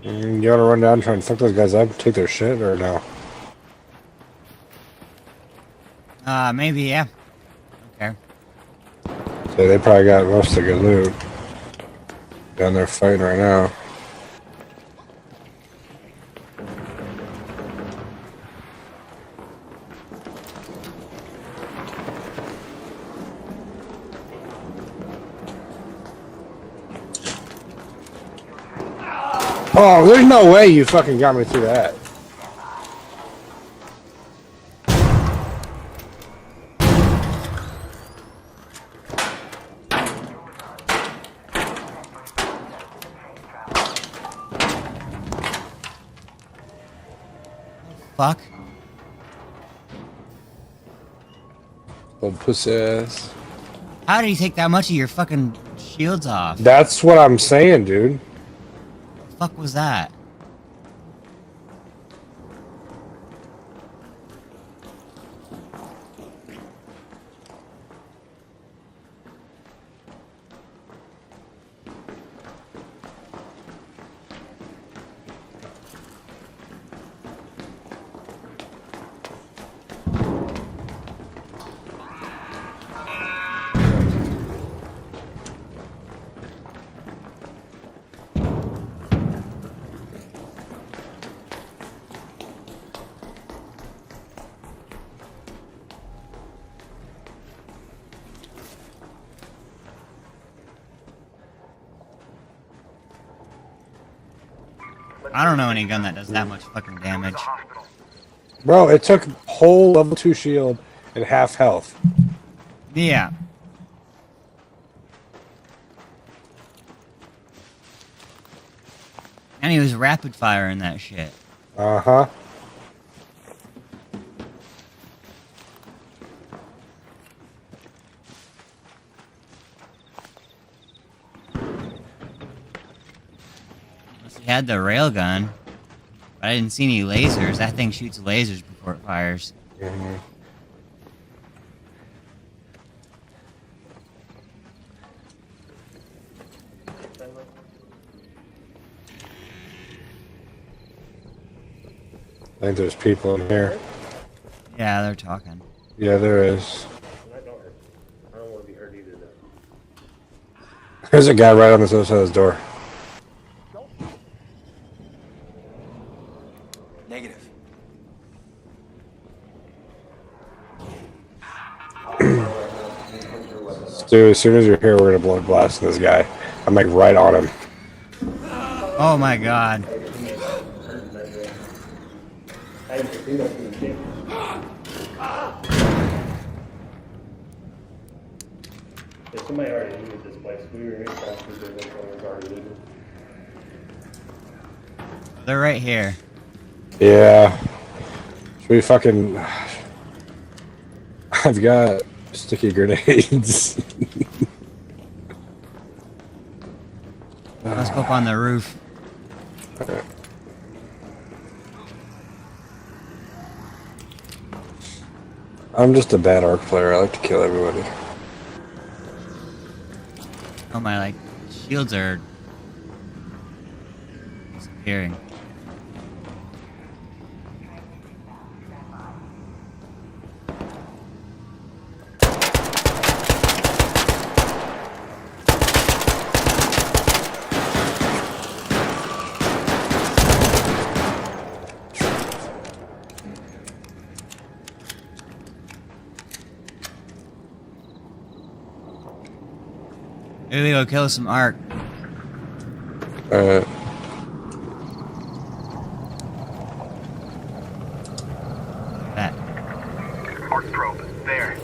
You wanna run down and try and fuck those guys up, take their shit, or no? Maybe, yeah. Okay. So they probably got most of the good loot. Down there fighting right now. Oh, there's no way you fucking got me through that. Fuck. Little pussy ass. How did he take that much of your fucking shields off? That's what I'm saying, dude. The fuck was that? I don't know any gun that does that much fucking damage. Bro, it took whole level 2 shield and half health. Yeah. And he was rapid firing that shit. Uh-huh. He had the railgun, but I didn't see any lasers. That thing shoots lasers before it fires. Mm-hmm. I think there's people in here. Yeah, they're talking. Yeah, there is. There's a guy right on this other side of this door. Negative. Dude, as soon as you're here, we're gonna blood blast this guy. I'm like right on him. Oh my god. Somebody already looted this place. We were here after the one was already looted. They're right here. Yeah. Should we fucking... I've got sticky grenades. Let's go up on the roof. Okay. I'm just a bad arc player. I like to kill everybody. Oh my, like, shields are disappearing. Maybe we go kill some arc. Alright. That. Arc probe, there.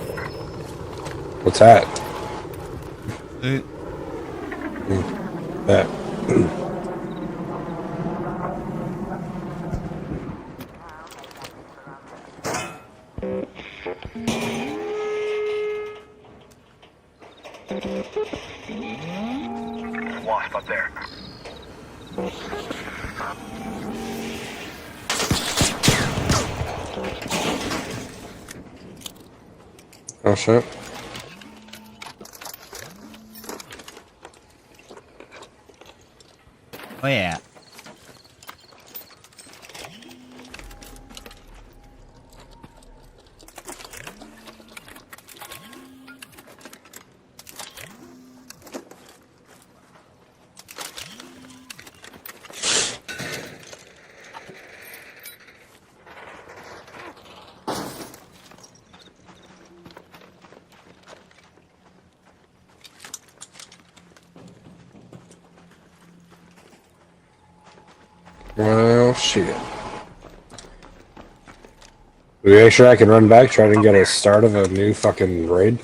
What's that? Loot. That. Wasp up there. Oh shit. Oh yeah. Well, shit. We make sure I can run back, try to get a start of a new fucking raid.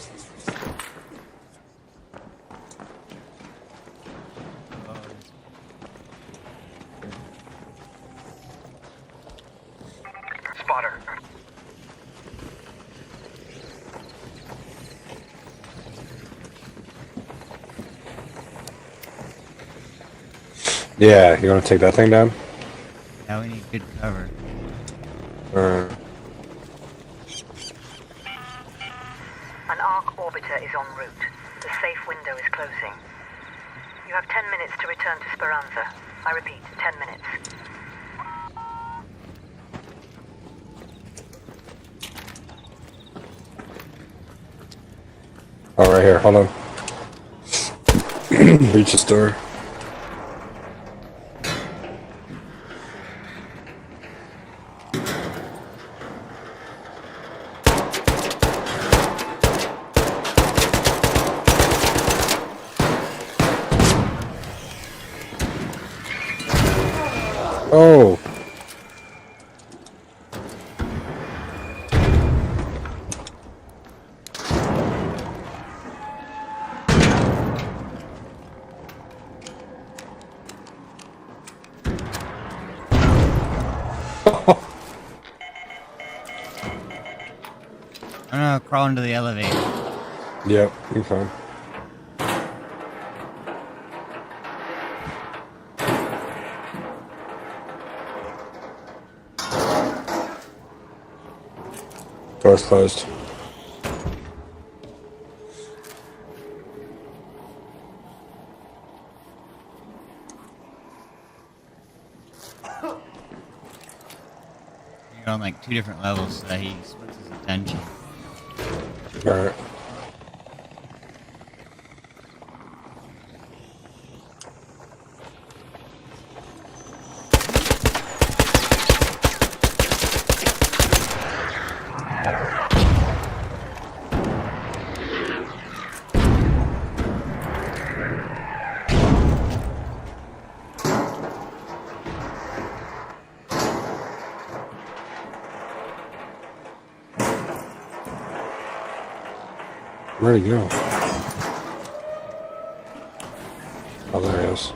Spotter. Yeah, you want to take that thing down? Now we need good cover. An ARC orbiter is en route. The safe window is closing. You have 10 minutes to return to Speranza. I repeat, 10 minutes. Oh, right here. Hold on. Reach this door. Oh. I'm gonna crawl into the elevator. Yep, you're fine. Door's closed. You're on like 2 different levels so that he splits his attention. Alright. Where'd he go? Oh, there he is.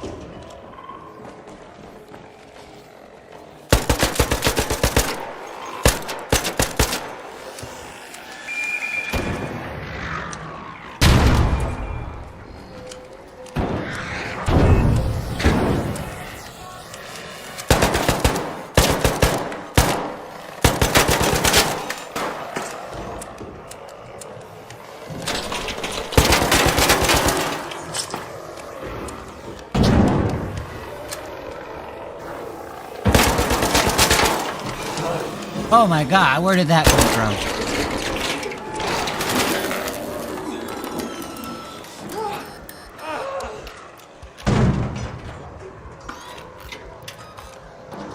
Oh my god, where did that come from?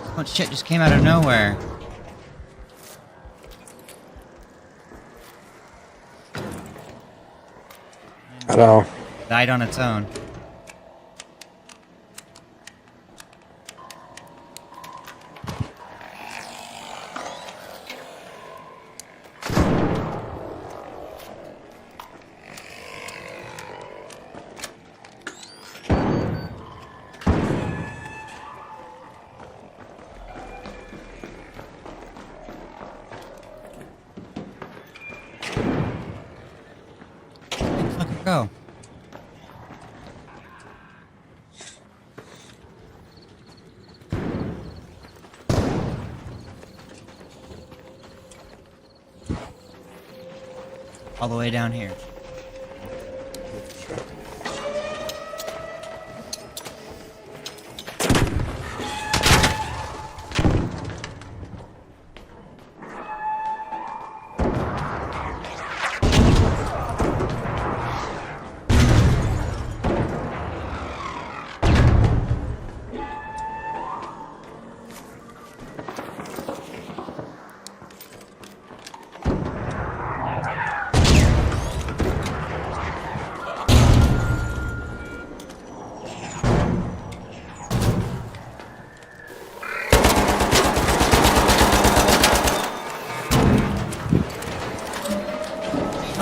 So much shit just came out of nowhere. I know. Died on its own. Look it go. All the way down here.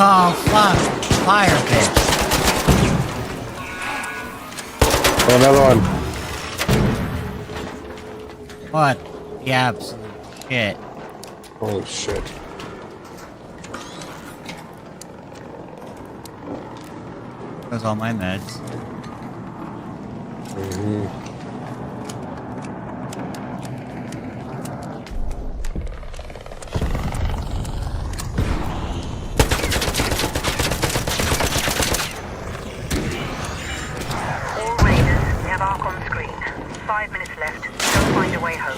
Oh, fuck. Fire bitch. Oh, another one. What the absolute shit. Holy shit. Goes all my meds. All raiders, we have Ark on screen. 5 minutes left. Don't find a way home.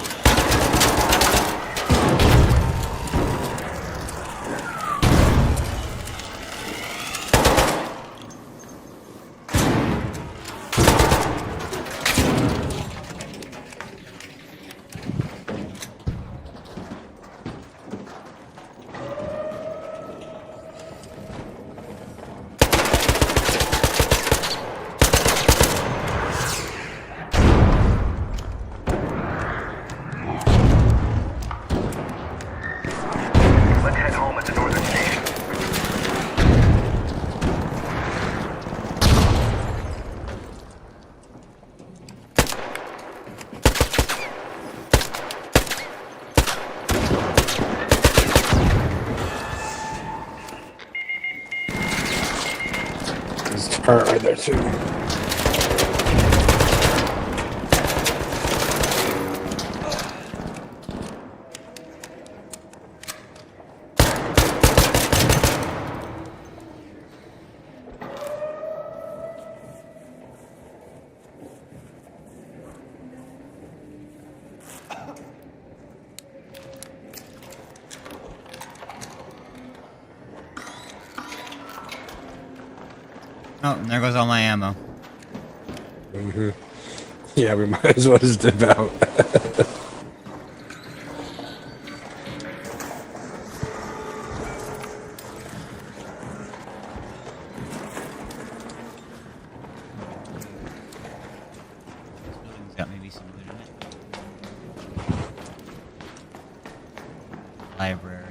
Let's head home at the northern station. There's a turret right there too. Oh, and there goes all my ammo. Yeah, we might as well just dip out. This building's got maybe some loot in it. Library.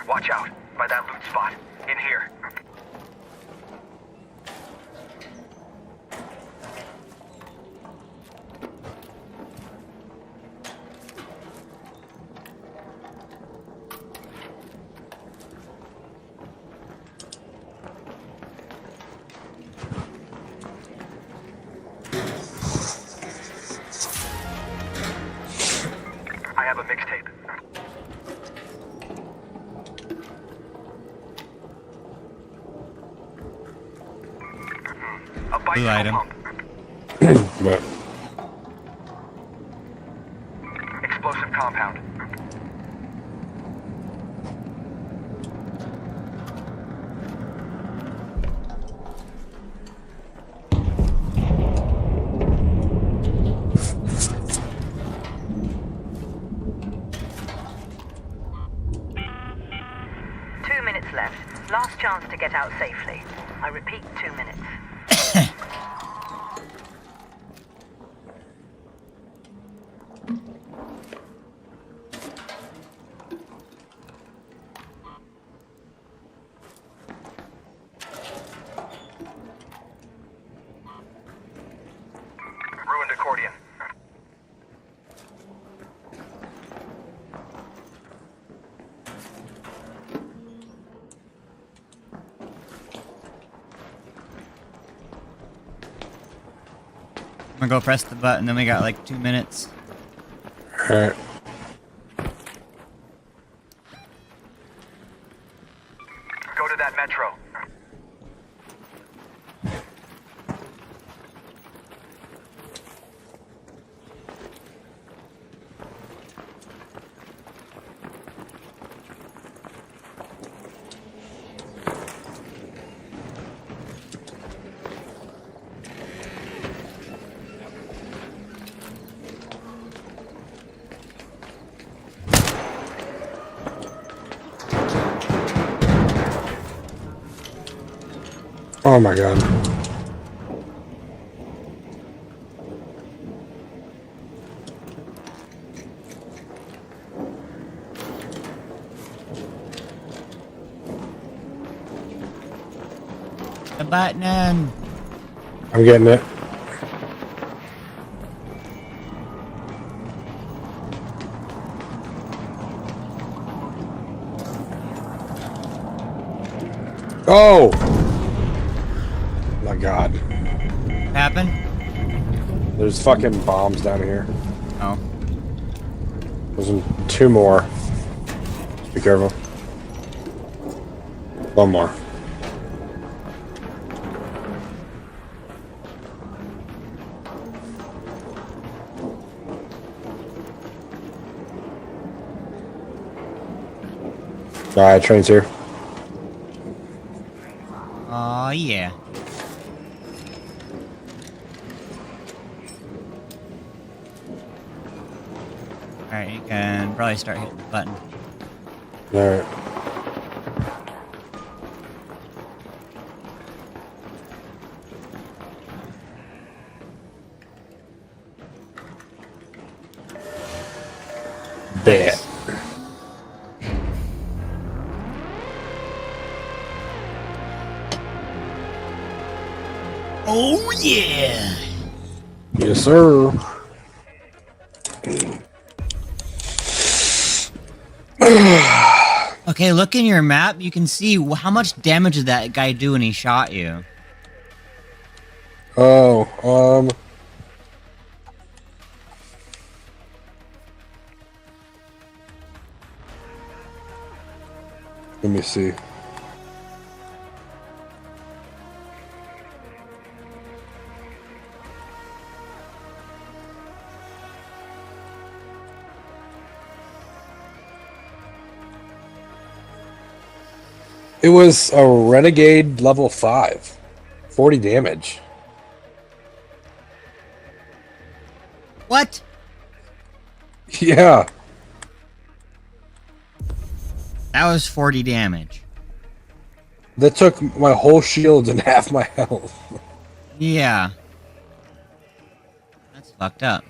Watch out. By that loot spot. In here. I have a mixtape. A Blue item. pump. But Explosive compound. Left. Last chance to get out safely. I repeat, 2 minutes. Ruined accordion. I'm gonna go press the button, then we got like 2 minutes. alright. Go to that metro. Oh my god. the button in. I'm getting it. Oh! My God. What happened? There's fucking bombs down here. Oh. There's 2 more. Just be careful. 1 more. Alright, train's here. Oh yeah. Alright, you can probably start hitting the button. Alright. Bet. Oh yeah! Yes, sir. Okay, look in your map. You can see how much damage did that guy do when he shot you. Oh, let me see. It was a Renegade level 5. 40 damage. What? Yeah. That was 40 damage. That took my whole shield and half my health. Yeah. That's fucked up.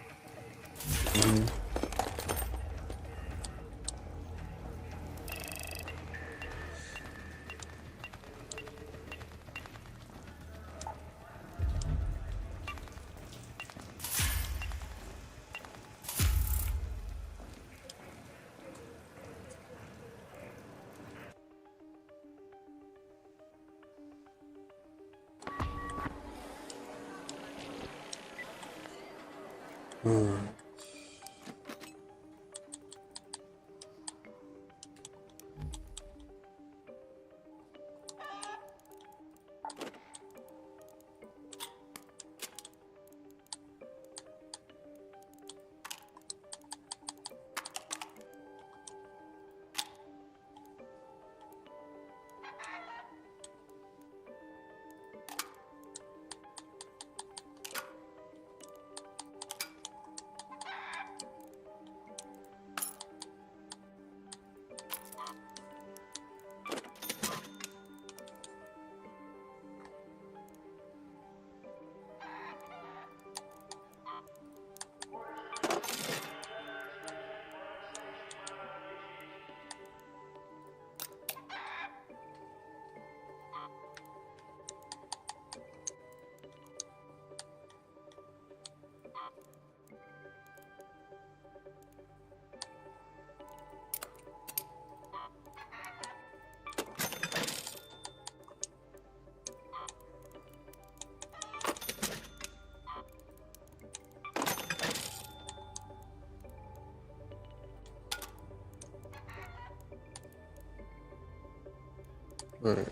Right.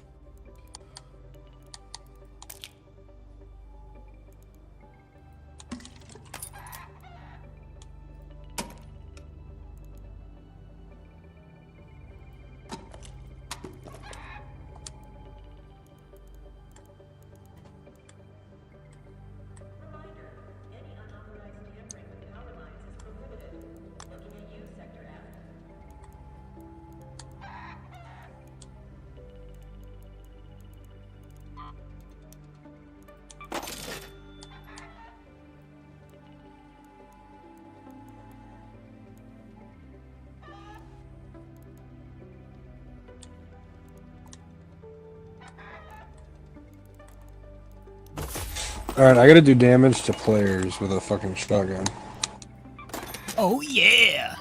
Alright, I gotta do damage to players with a fucking shotgun. Oh yeah.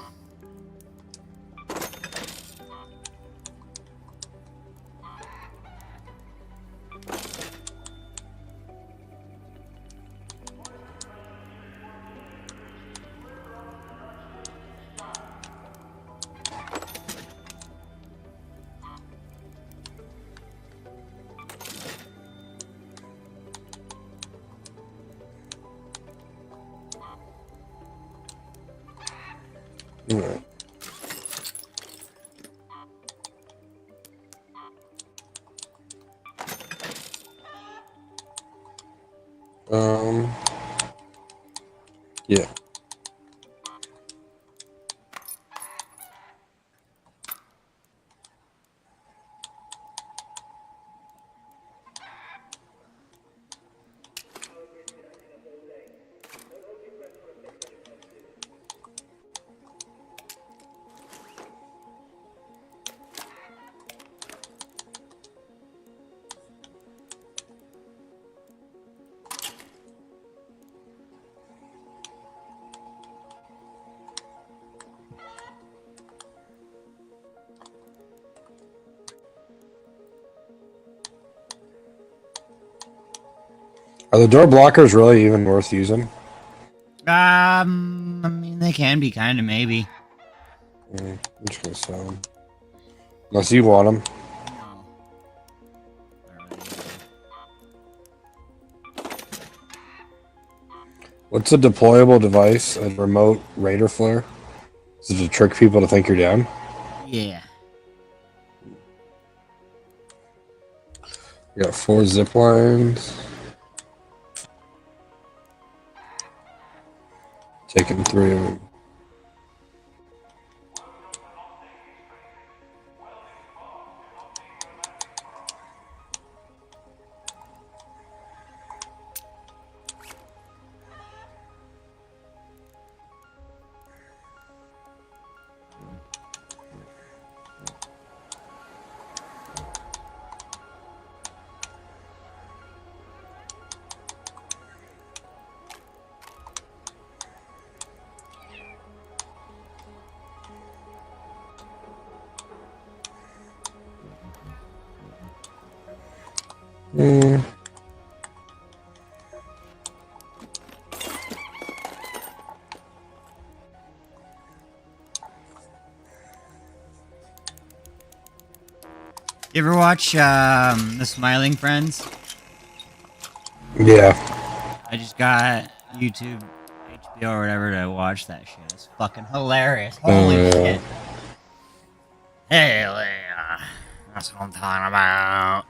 Alright. Yeah. Are the door blockers really even worth using? I mean, they can be kind of maybe. I'm just gonna sell them. Unless you want them. No. What's a deployable device? A remote raider flare? Is it to trick people to think you're down? Yeah. You got 4 zip lines. Taking 3 of them. You ever watch The Smiling Friends? Yeah. I just got YouTube, HBO, or whatever to watch that shit. It's fucking hilarious. Holy shit. Hell yeah. That's what I'm talking about.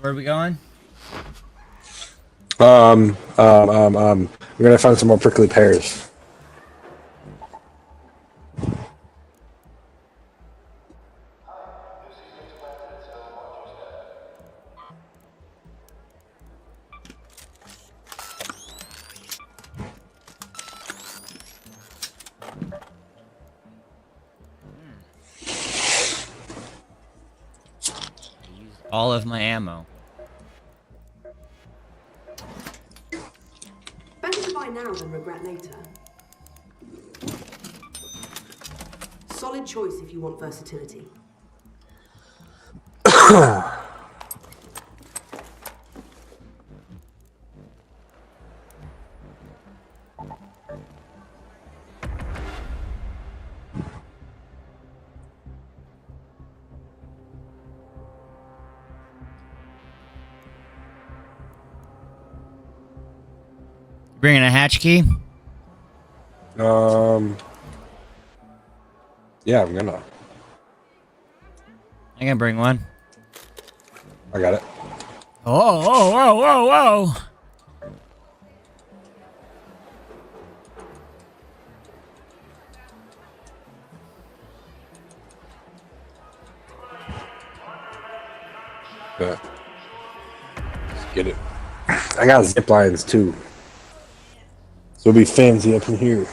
Where are we going? We're gonna find some more prickly pears. All of my ammo. Better to buy now than regret later. Solid choice if you want versatility. Bringing a hatch key? Yeah, I'm gonna. I can bring one. I got it. Oh, whoa, whoa, whoa, whoa. But let's get it. I got zip lines too. So it'll be fancy up in here.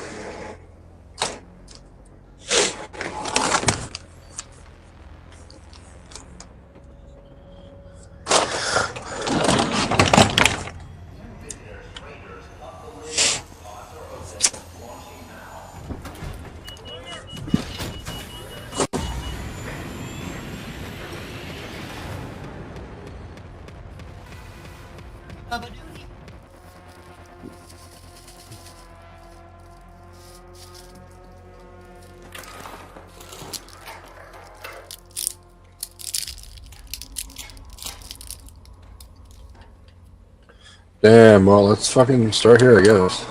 Damn, well, let's fucking start here, I guess.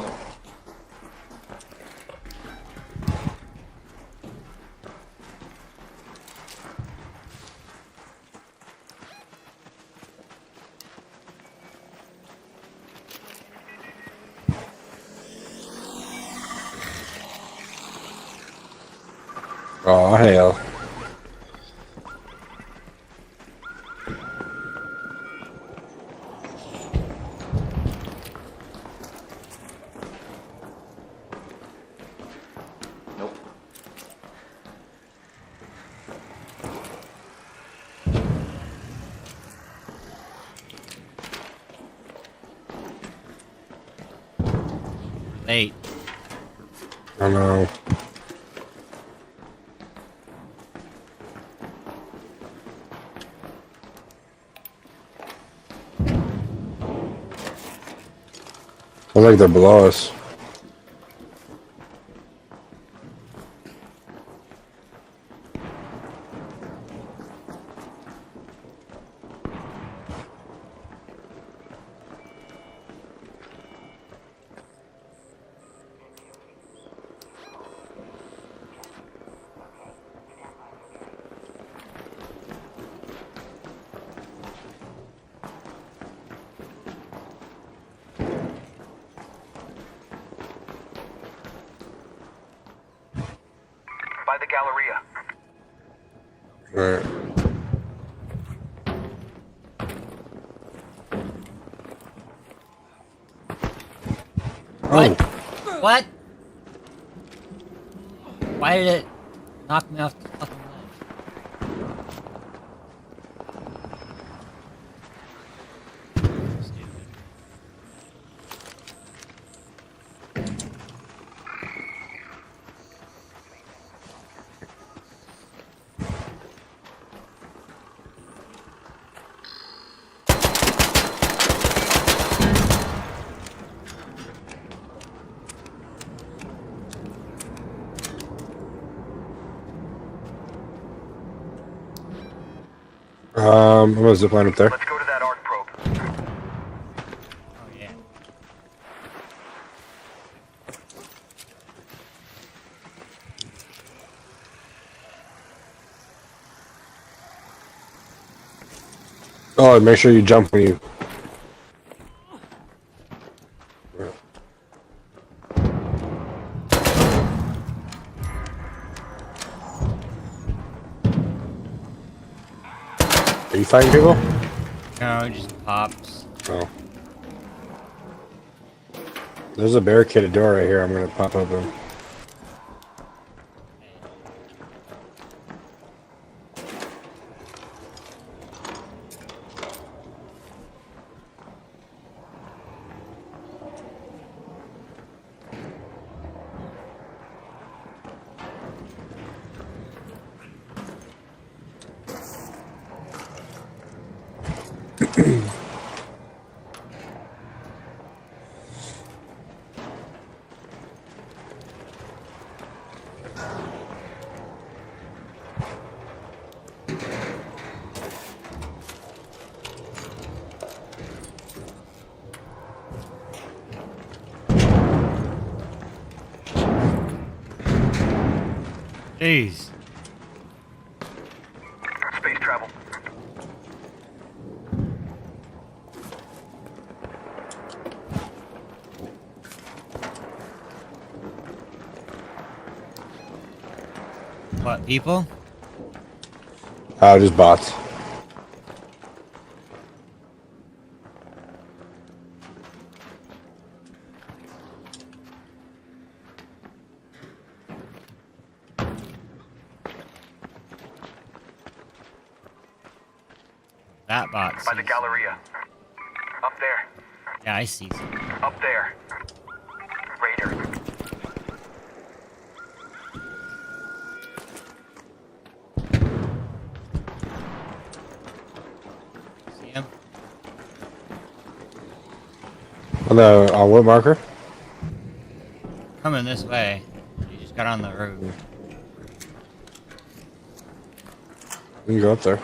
Oh, hell. Late. I know. I like they're below us. By the Galleria. Alright. What? What? Why did it knock me off the fucking I'm gonna zipline up there. Let's go to that arc probe. Oh yeah. Oh, and make sure you jump when you. Are you fighting people? No, it just pops. Oh. There's a barricaded door right here. I'm gonna pop open. Jeez. Space travel. What, people? Just bots. that box. By the Galleria. Up there. Yeah, I see. Up there. Raider. See him? On what marker? Coming this way. He just got on the road. You can go up there.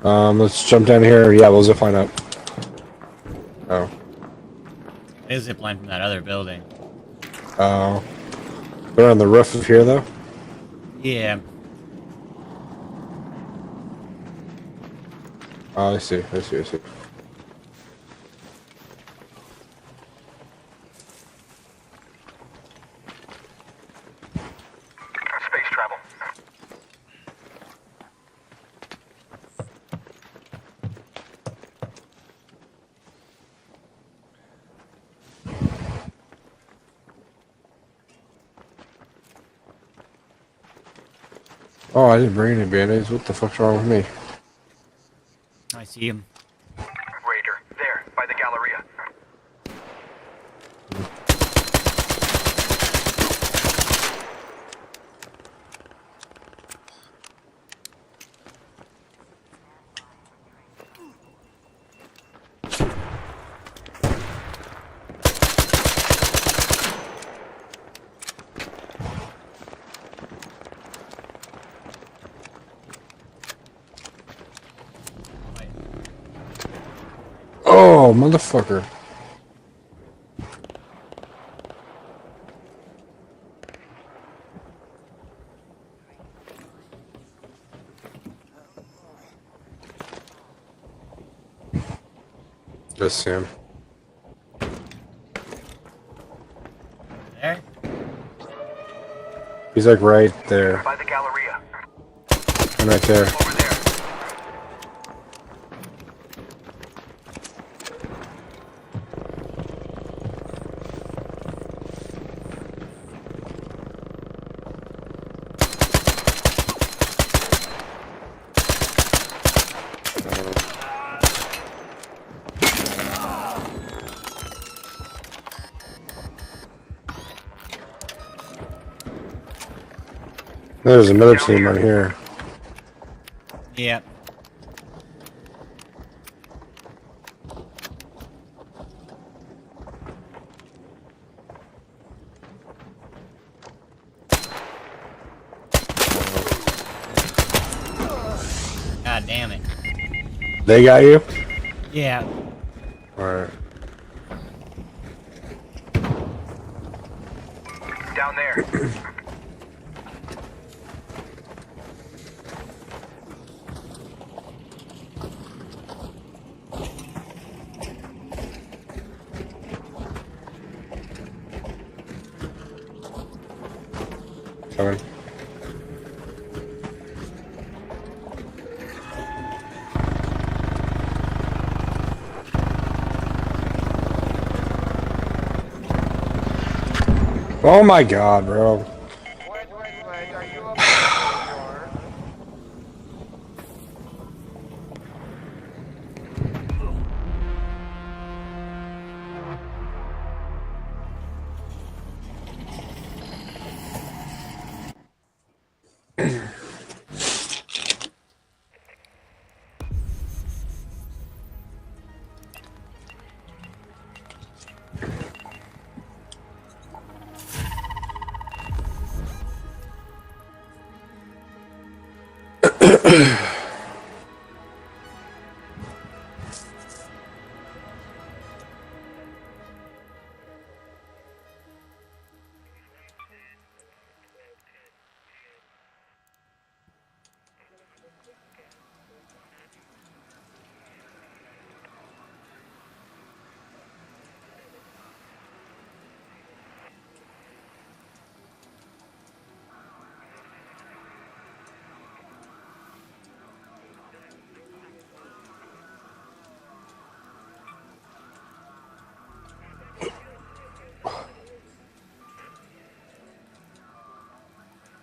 Level. Let's jump down here. Yeah, we'll zip line up. Oh. It is zip line from that other building. Oh. They're on the roof of here, though? Yeah. Oh, I see. I see. Space travel. Oh, I didn't bring any band-aids. What the fuck's wrong with me? I see him. Raider. There. By the Galleria. Oh, motherfucker. Just see him. There? He's like right there. By the Galleria. And right there. Over there. There's another team right here. Yep. God damn it. They got you? Yeah. Alright. Down there. Coming. Oh my god, bro.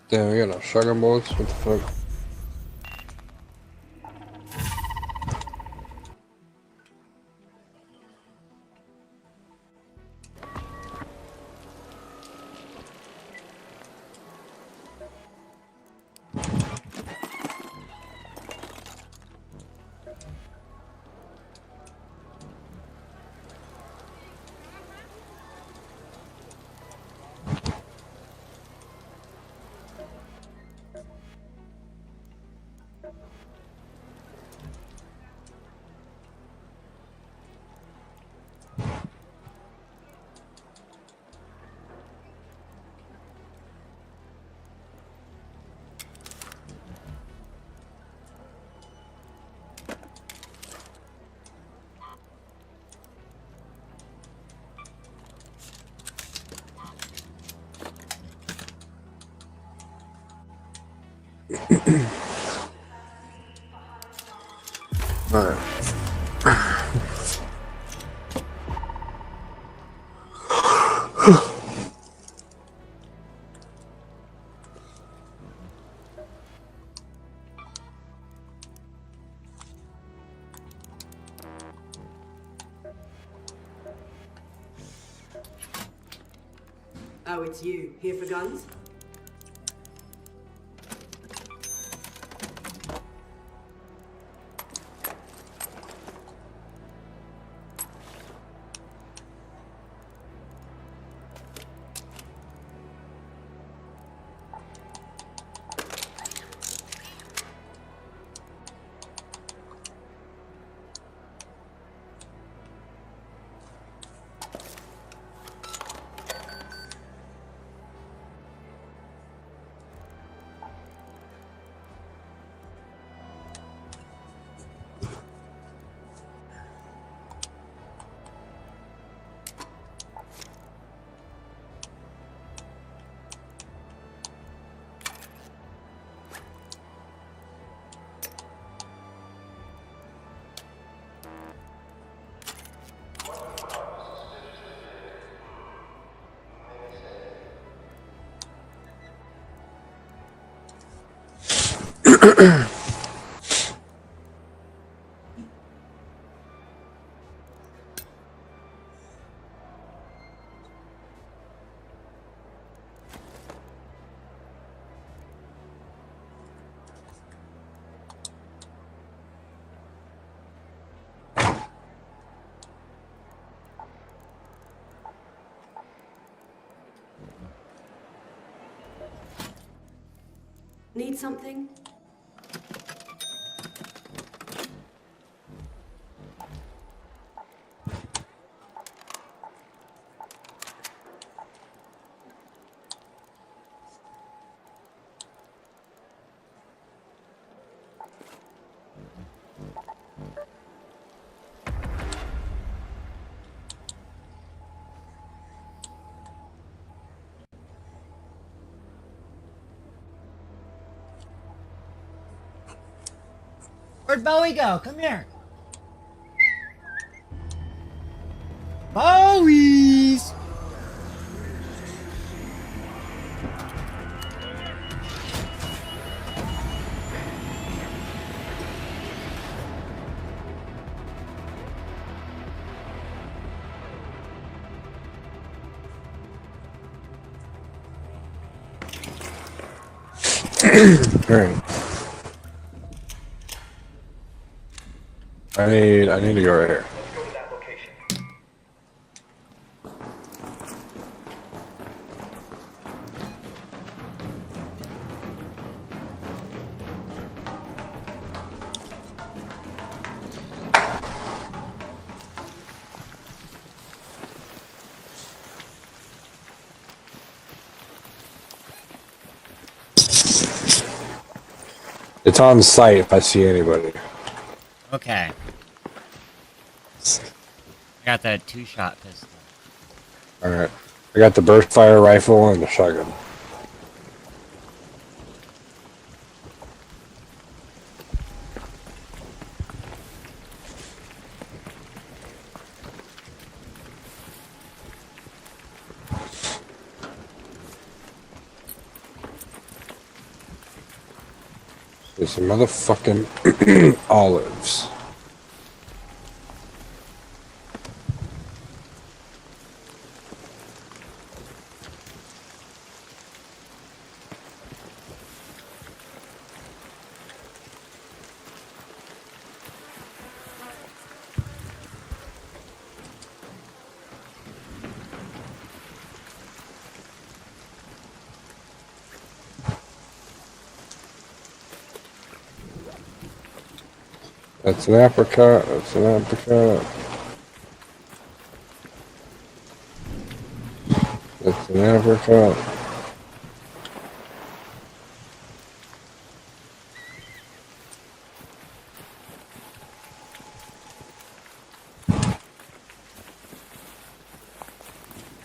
Damn, we got no shotgun bullets. What the fuck? Alright. Oh, it's you. Here for guns? Need something? Where'd Bowie go? Come here. Bowie's. Alright. I need to go right here. It's on site if I see anybody. Okay. I got that 2-shot pistol. Alright. I got the burst fire rifle and the shotgun. There's some motherfucking olives. That's an apricot. That's an apricot. That's an apricot.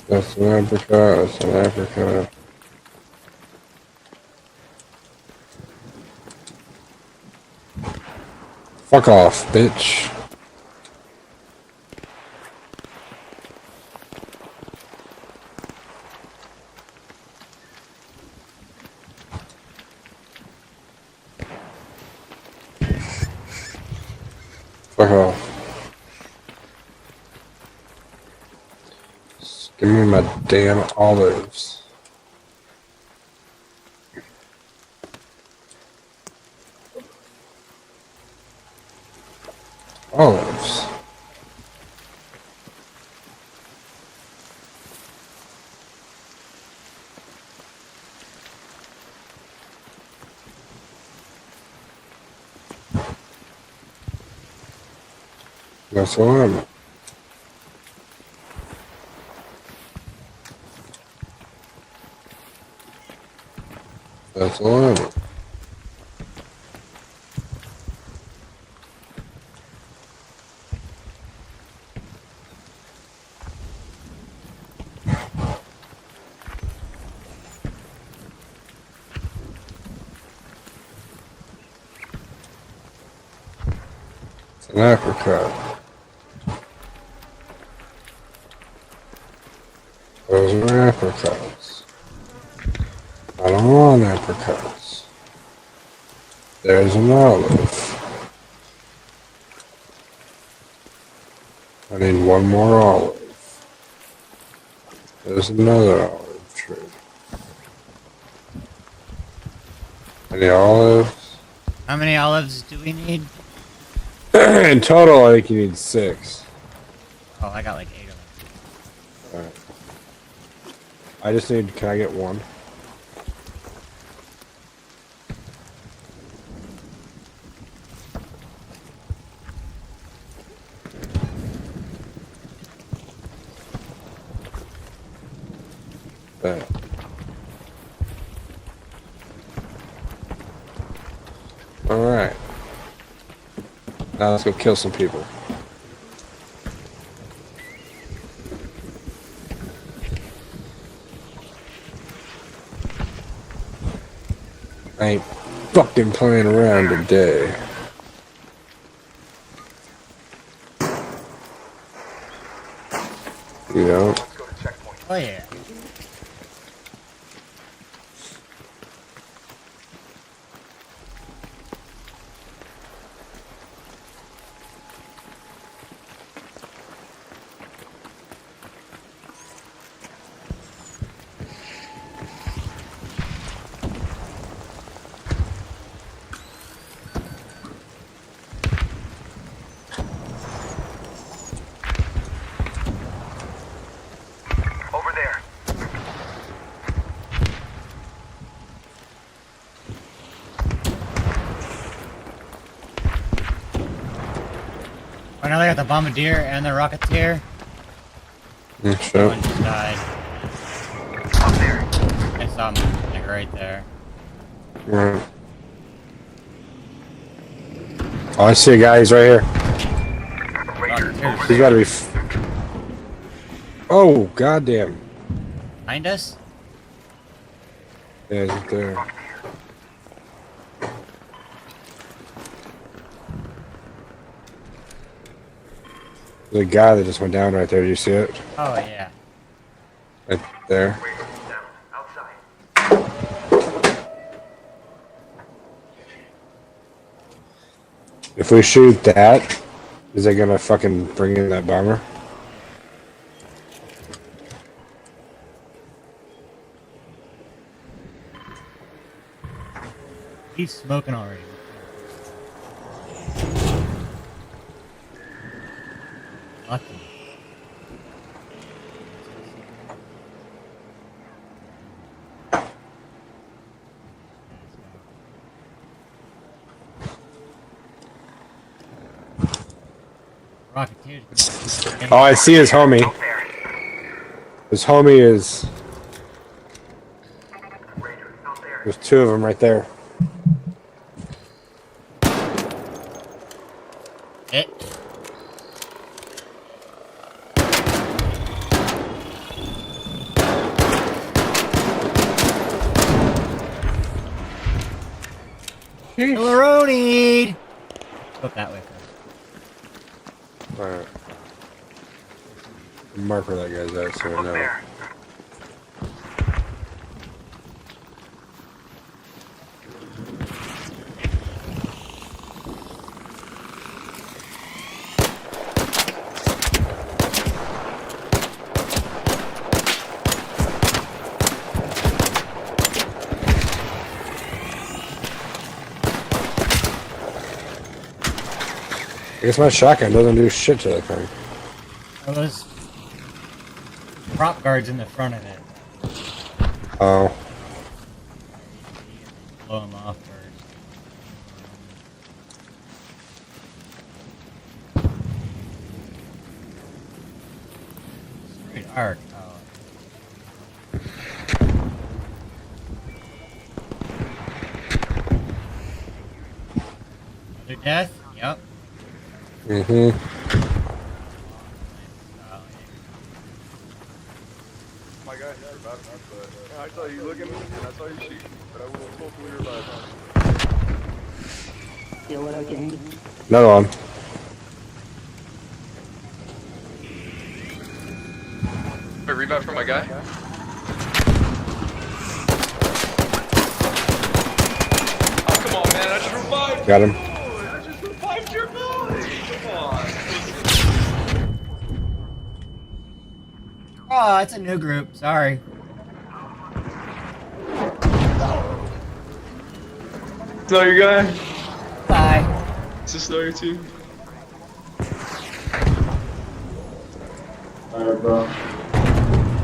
That's an apricot. That's an apricot. Fuck off, bitch. Fuck off. Just give me my damn olives. Olives. That's all I'm. That's all I'm. It's an apricot. Those are apricots. I don't want apricots. There's an olive. I need one more olive. There's another olive tree. Any olives? How many olives do we need? In total, I think you need 6. Oh, I got like 8 of them. Alright. I just need, can I get 1? There. Alright. Now let's go kill some people. I ain't fucking playing around today. You know? Oh yeah. Over there. Oh, now they got the bombardier and the rocketeer. Sure. One just died. Up there. I saw him like right there. Right. Oh, I see a guy. He's right here. He's got to be. Oh, goddamn. Behind us? Yeah, he's there. There's a guy that just went down right there. Did you see it? Oh yeah. Right there. If we shoot that, is it gonna fucking bring in that bomber? He's smoking already. Lucky. Rocketeers. Oh, I see his homie. His homie is... There's two of them right there. It. Hillaroni! Go that way first. Alright. Mark where that guy's at so I know. I guess my shotgun doesn't do shit to that thing. Well, those prop guards in the front of it. Oh. Blow them off first. It's pretty dark. Another death? Yep. Mm-hmm. My guy, I saw you looking and I saw you shooting, but I will hopefully revive him. Another one. Wait, revive for my guy? Oh, come on, man, I just revived. Got him. I just revived your boy. Come on. Oh, it's a new group. Sorry. Snow your guy? Bye. Is this Snow your team? Alright, bro.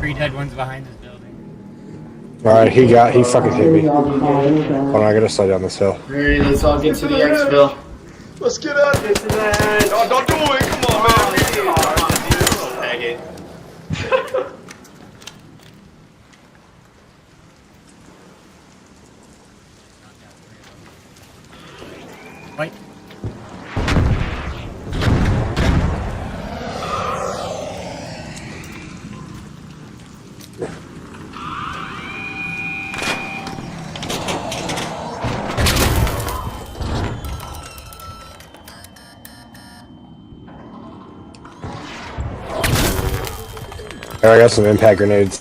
3 dead ones behind this building. Alright, he fucking hit me. Hold on, I gotta slide down this hill. Alright, let's all get to the exfil. Let's get out of this. No, don't do it. Come on, man. Wait. Alright, I got some impact grenades.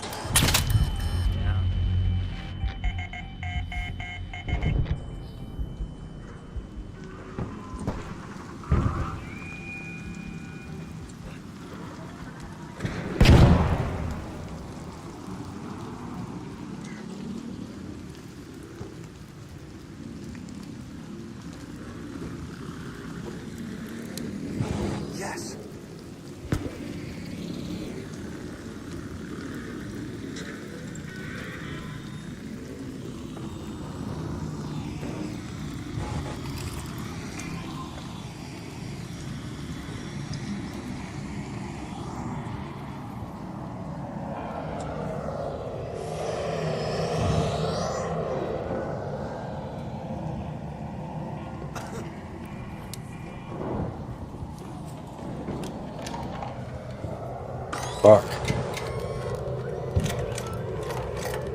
Yes. Fuck.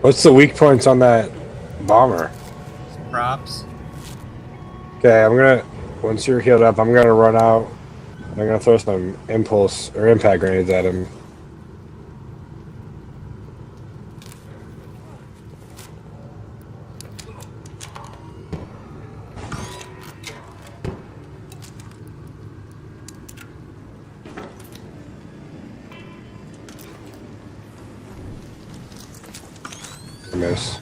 What's the weak points on that bomber? Props. Okay, I'm gonna... Once you're healed up, I'm gonna run out. I'm gonna throw some impulse or impact grenades at him. I miss.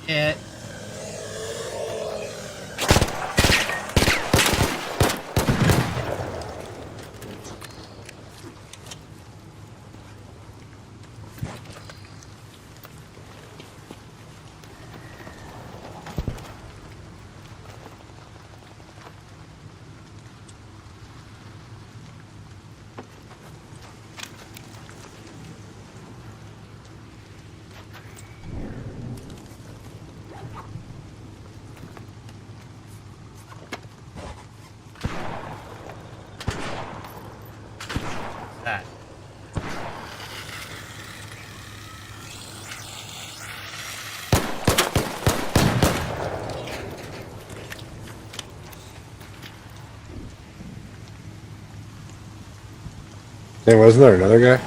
Yeah. That. Hey, wasn't there another guy?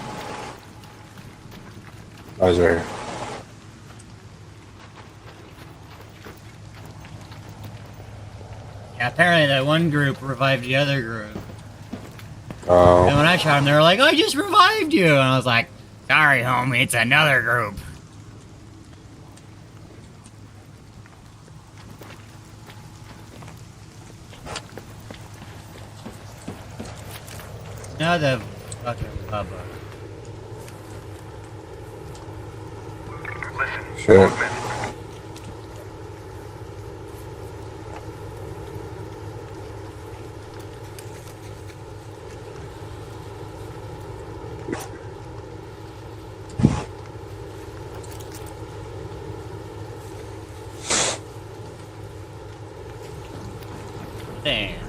I was right here. Yeah, apparently that one group revived the other group. Oh. And when I shot them, they were like, I just revived you! And I was like, sorry, homie, it's another group. Another fucking Bubba. Listen, Shit. movement. Damn.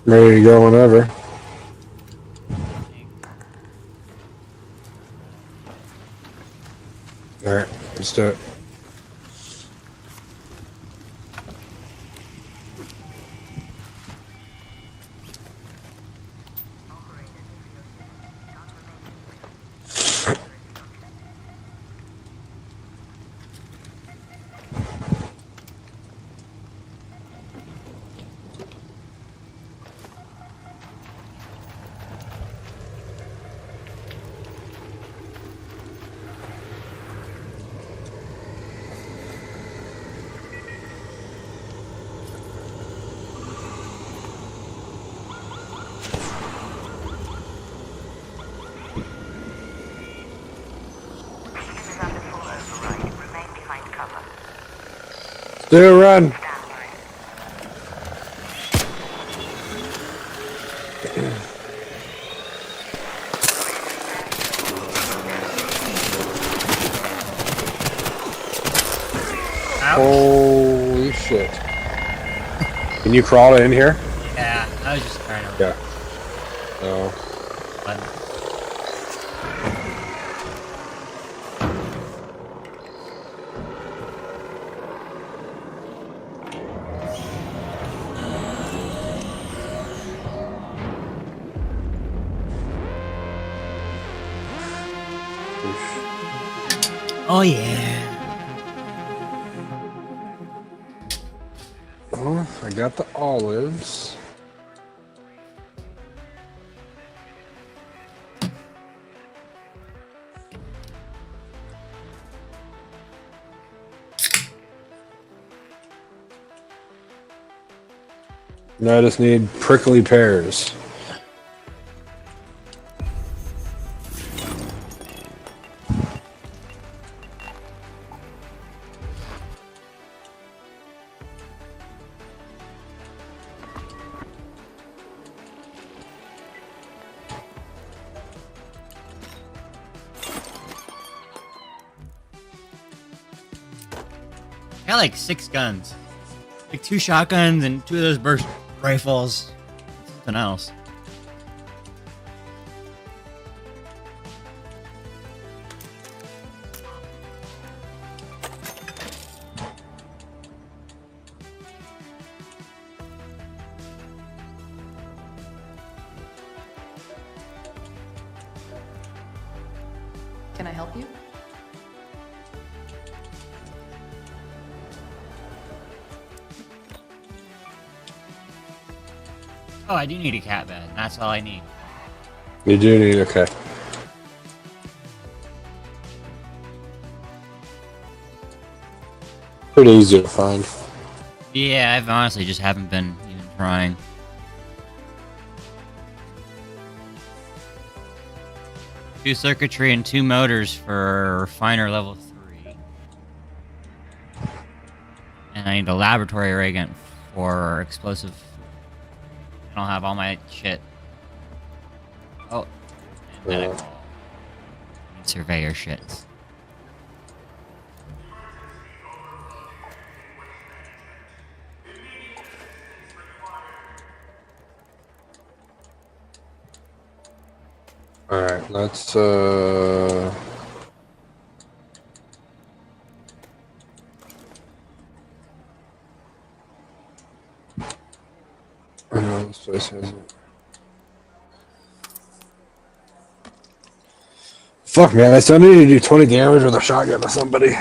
Ready to go whenever. Alright, let's do it. Do run. Holy shit. Can you crawl in here? Yeah, I was just trying to. Yeah. Oh. Oh yeah. Well, I got the olives. Now I just need prickly pears. got like 6 guns. Like 2 shotguns and 2 of those burst rifles. Something else. Can I help you? Oh, I do need a cat bed. That's all I need. You do need, okay. Pretty easy to find. Yeah, I've honestly just haven't been even trying. Two circuitry and 2 motors for refiner level 3. And I need a laboratory reagent for explosive. I don't have all my shit. Oh. And medical. Need surveyor shits. Alright, let's I know this place has it. Fuck, man, I still need to do 20 damage with a shotgun to somebody.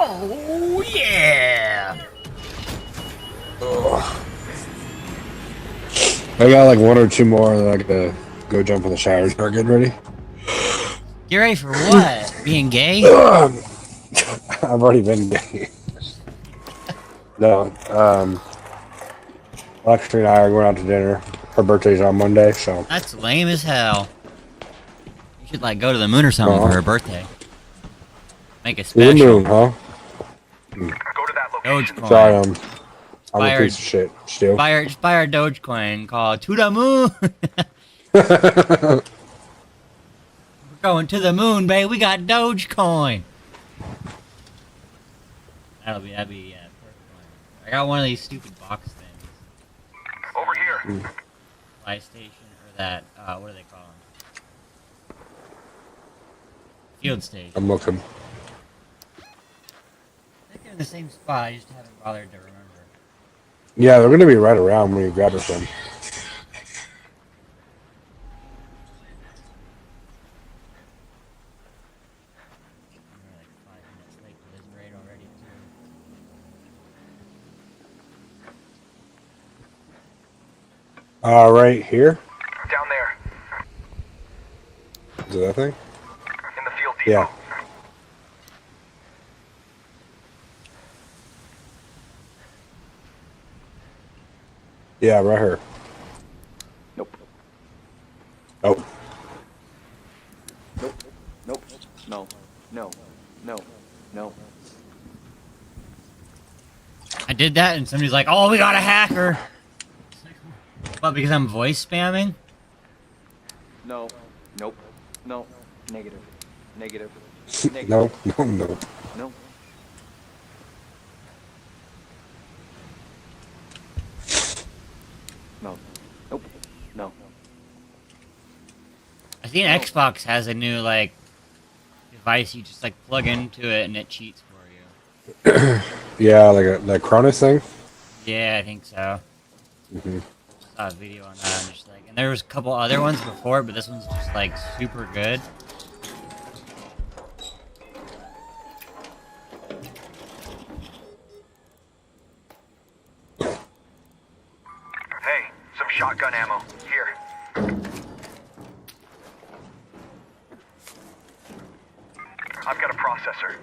Oh, yeah! Ugh. I got like 1 or 2 more that I gotta go jump in the shower and start getting ready. Get ready for what? Being gay? I've already been gay. No, Lexi and I are going out to dinner. Her birthday's on Monday, so. That's lame as hell. You should like go to the moon or something for her birthday. Make it special. The moon, huh? Go to that location. Dogecoin. Sorry, I'm a piece of shit, Stu. Buy our Dogecoin called To the Moon. We're going to the moon, babe. We got Dogecoin. That'd be yeah, perfect. I got one of these stupid box things. Over here. Fly station or that what do they call them? Field station. I'm looking. I think they're in the same spot. I just haven't bothered to remember. Yeah, they're gonna be right around when you grab us from. Right here. Down there. Is it that thing? In the field depot. Yeah. Yeah, right here. Nope. Oh. Nope. Nope. No. No. No. No. I did that and somebody's like, "Oh, we got a hacker." What, because I'm voice spamming? No. Nope. No. Negative. Negative. Negative. No, no, no. No. No. Nope. No. I think Xbox has a new like device you just like plug into it and it cheats for you. Yeah, like that Cronus thing. Yeah, I think so. Mm-hmm. Saw a video on that. And just like, and there was a couple other ones before, but this one's just like super good. Hey, some shotgun ammo. Here. I've got a processor.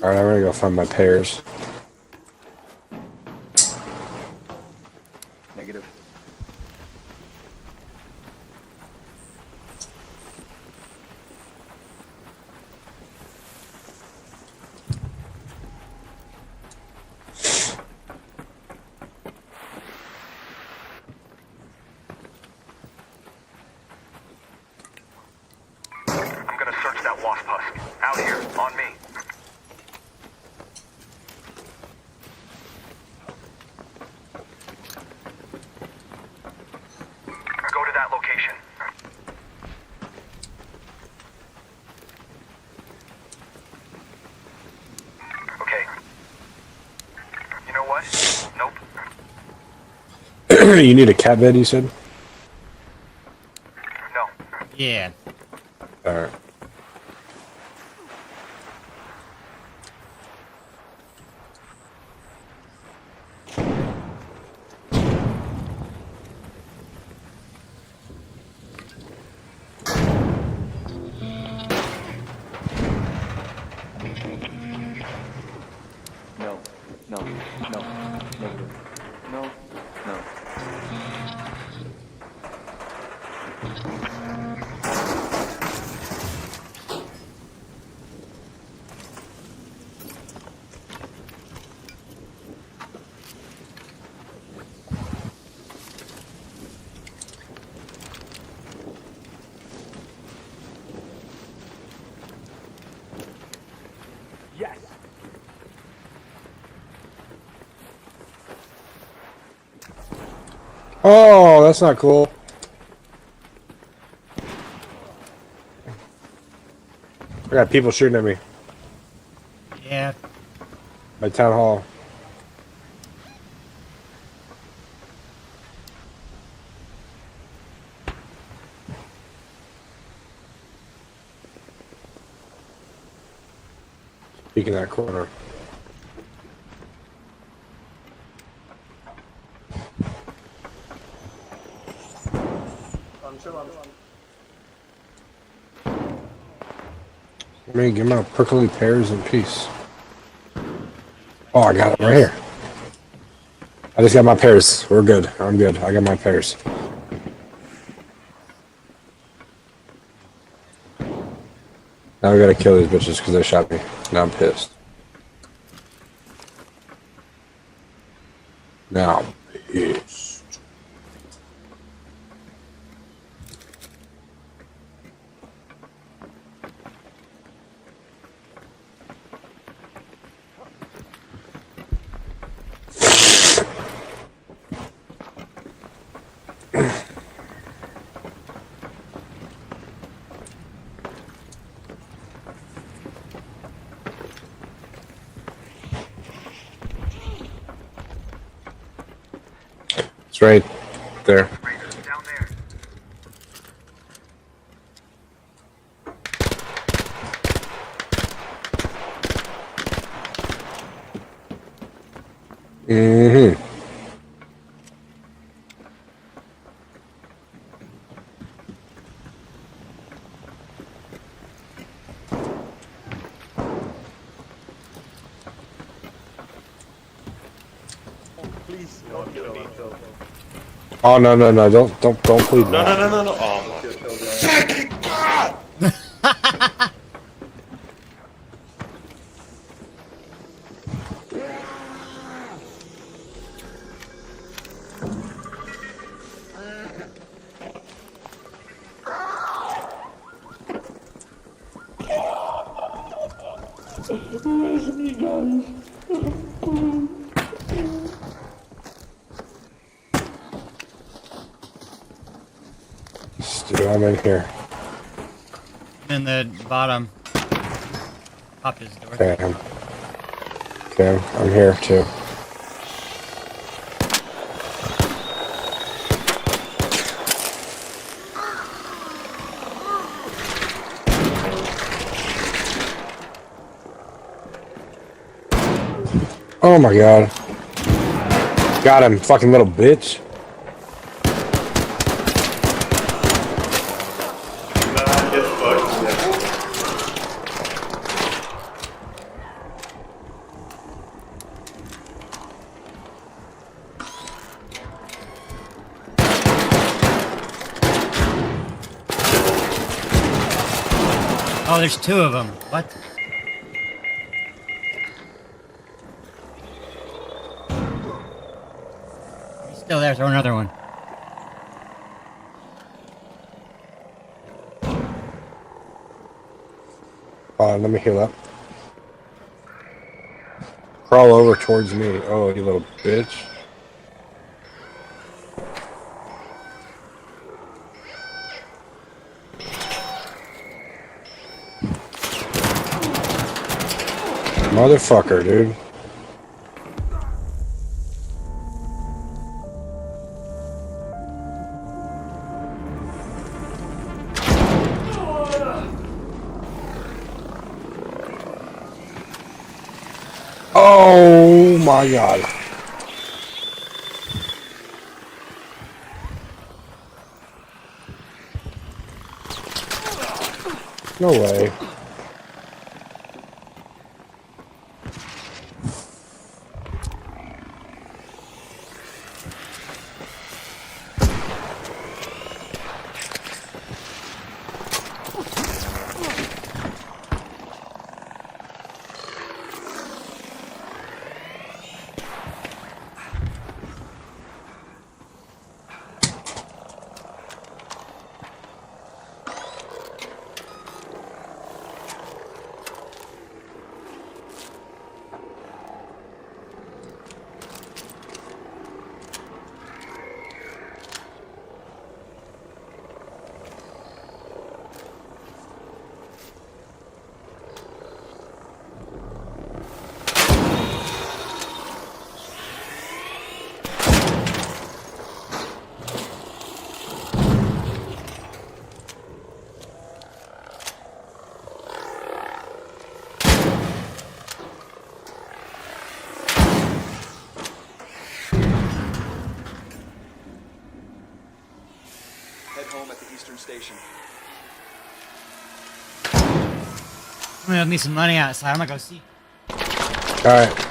Alright, I'm gonna go find my pairs. Negative. I'm gonna search that wasp husk. Out here, on me. Go to that location. Okay. You know what? Nope. You need a cat bed, you said? No. Yeah. Alright. No. No. No. Negative. No. No. Yes. Oh, that's not cool. I got people shooting at me Yeah. by town hall. Peeking that corner. Let me give my prickly pears in peace. Oh, I got it right here. I just got my pears. We're good. I'm good. I got my pears. Now we gotta kill these bitches because they shot me. Now I'm pissed. Now I'm pissed. It's right there. Down there. Mm-hmm. Please don't kill me. Oh no no no! Don't plead. No no no no no! Oh my fucking god! Dude, I'm in here. In the bottom. Pop his door. Okay, I'm here too. Oh my god. Got him, fucking little bitch. Oh, there's two of them. What? He's still there. Throw another one. Let me heal up. Crawl over towards me. Oh, you little bitch. Motherfucker, dude. Oh my god. No way. Head home at the Eastern Station. I'm gonna need some money outside. I'm gonna go see. Alright.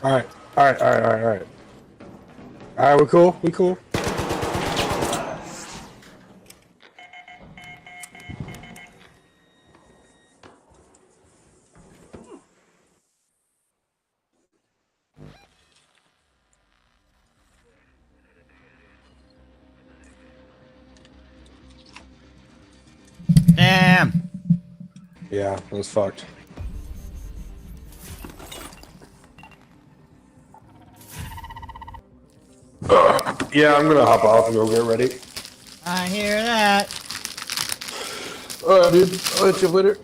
All right, all right, all right, all right, all right. All right, we cool. We cool. Damn. Yeah, it was fucked. Yeah, I'm gonna hop off and go get ready. I hear that. Alright, dude. I'll hit you later.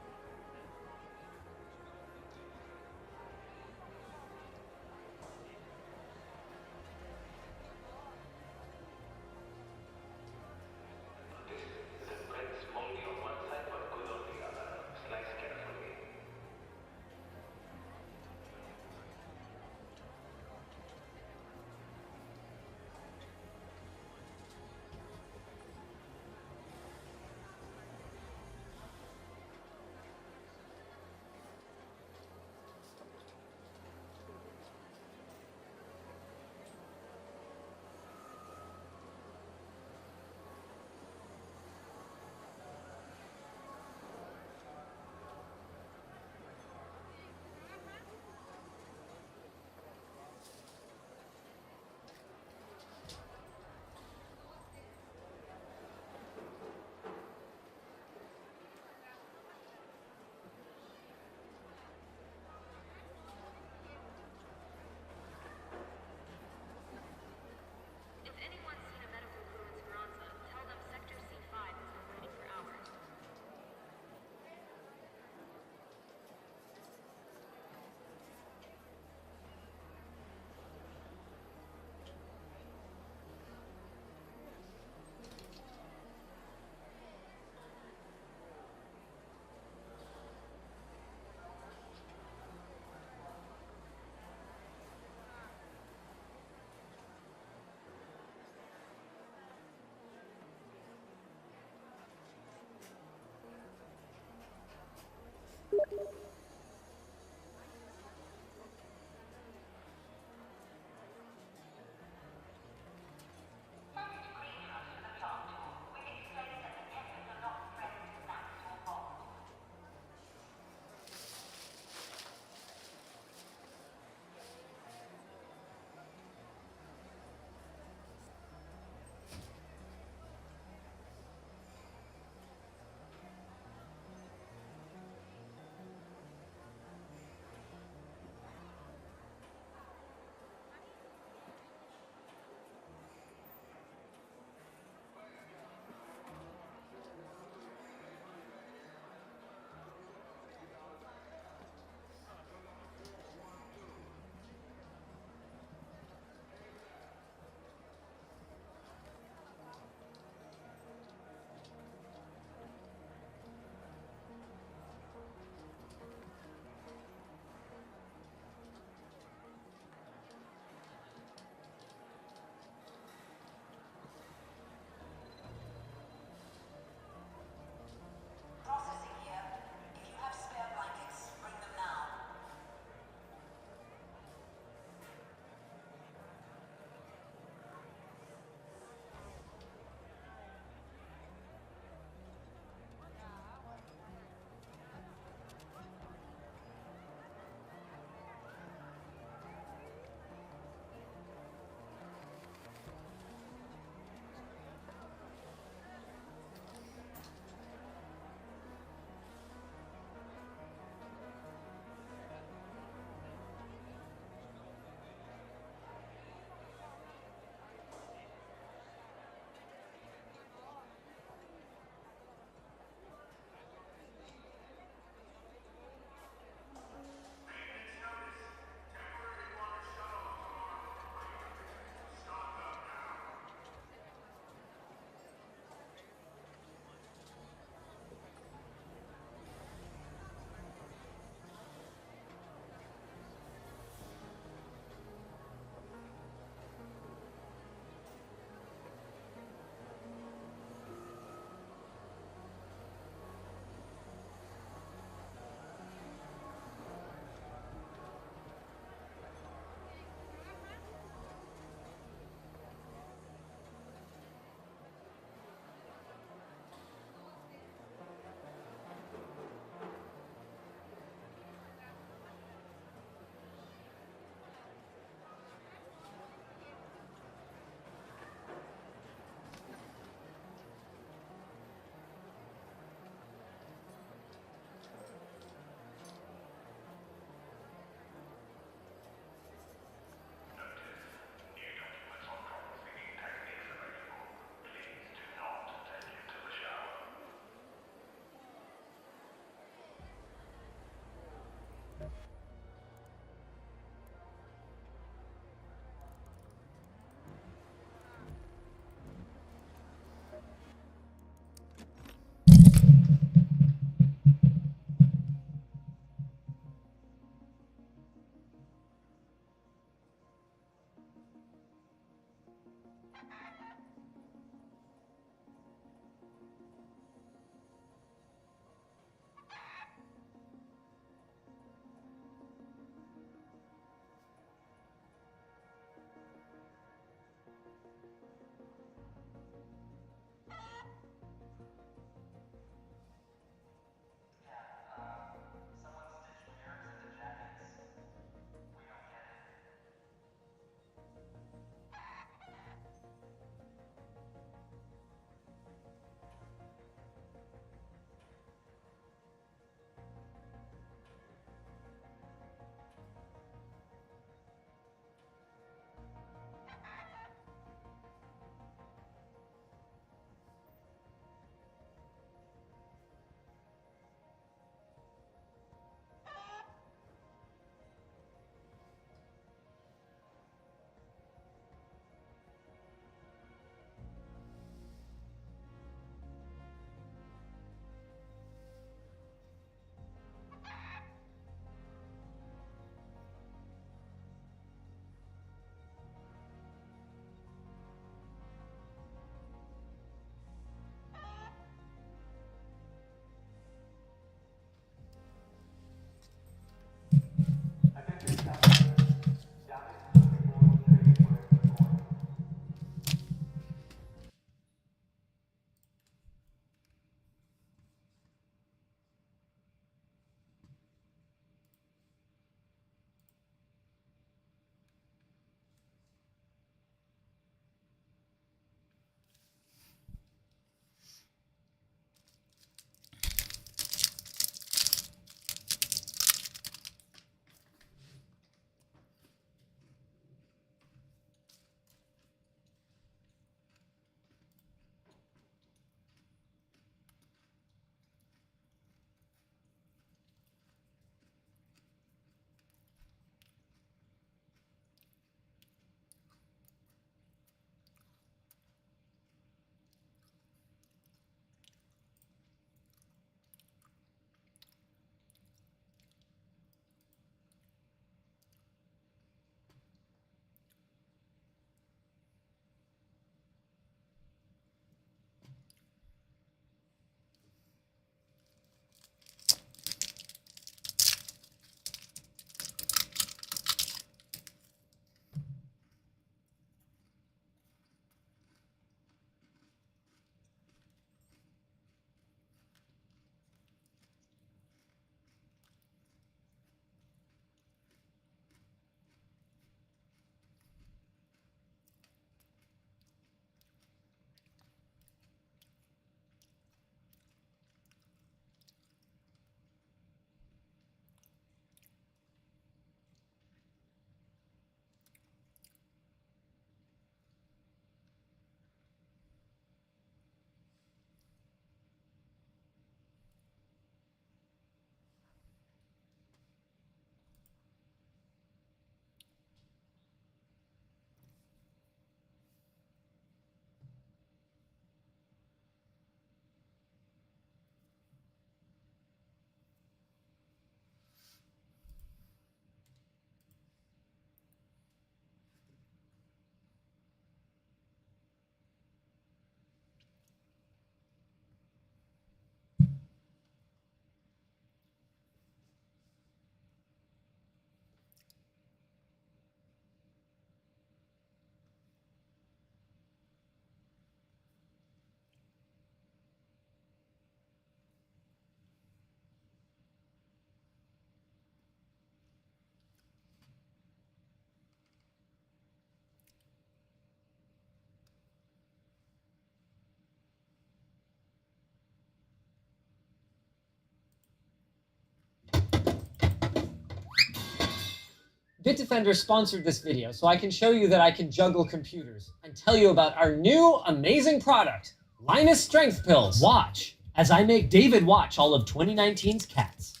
Bitdefender sponsored this video so I can show you that I can juggle computers and tell you about our new amazing product, Linus Strength Pills. Watch as I make David watch all of 2019's Cats.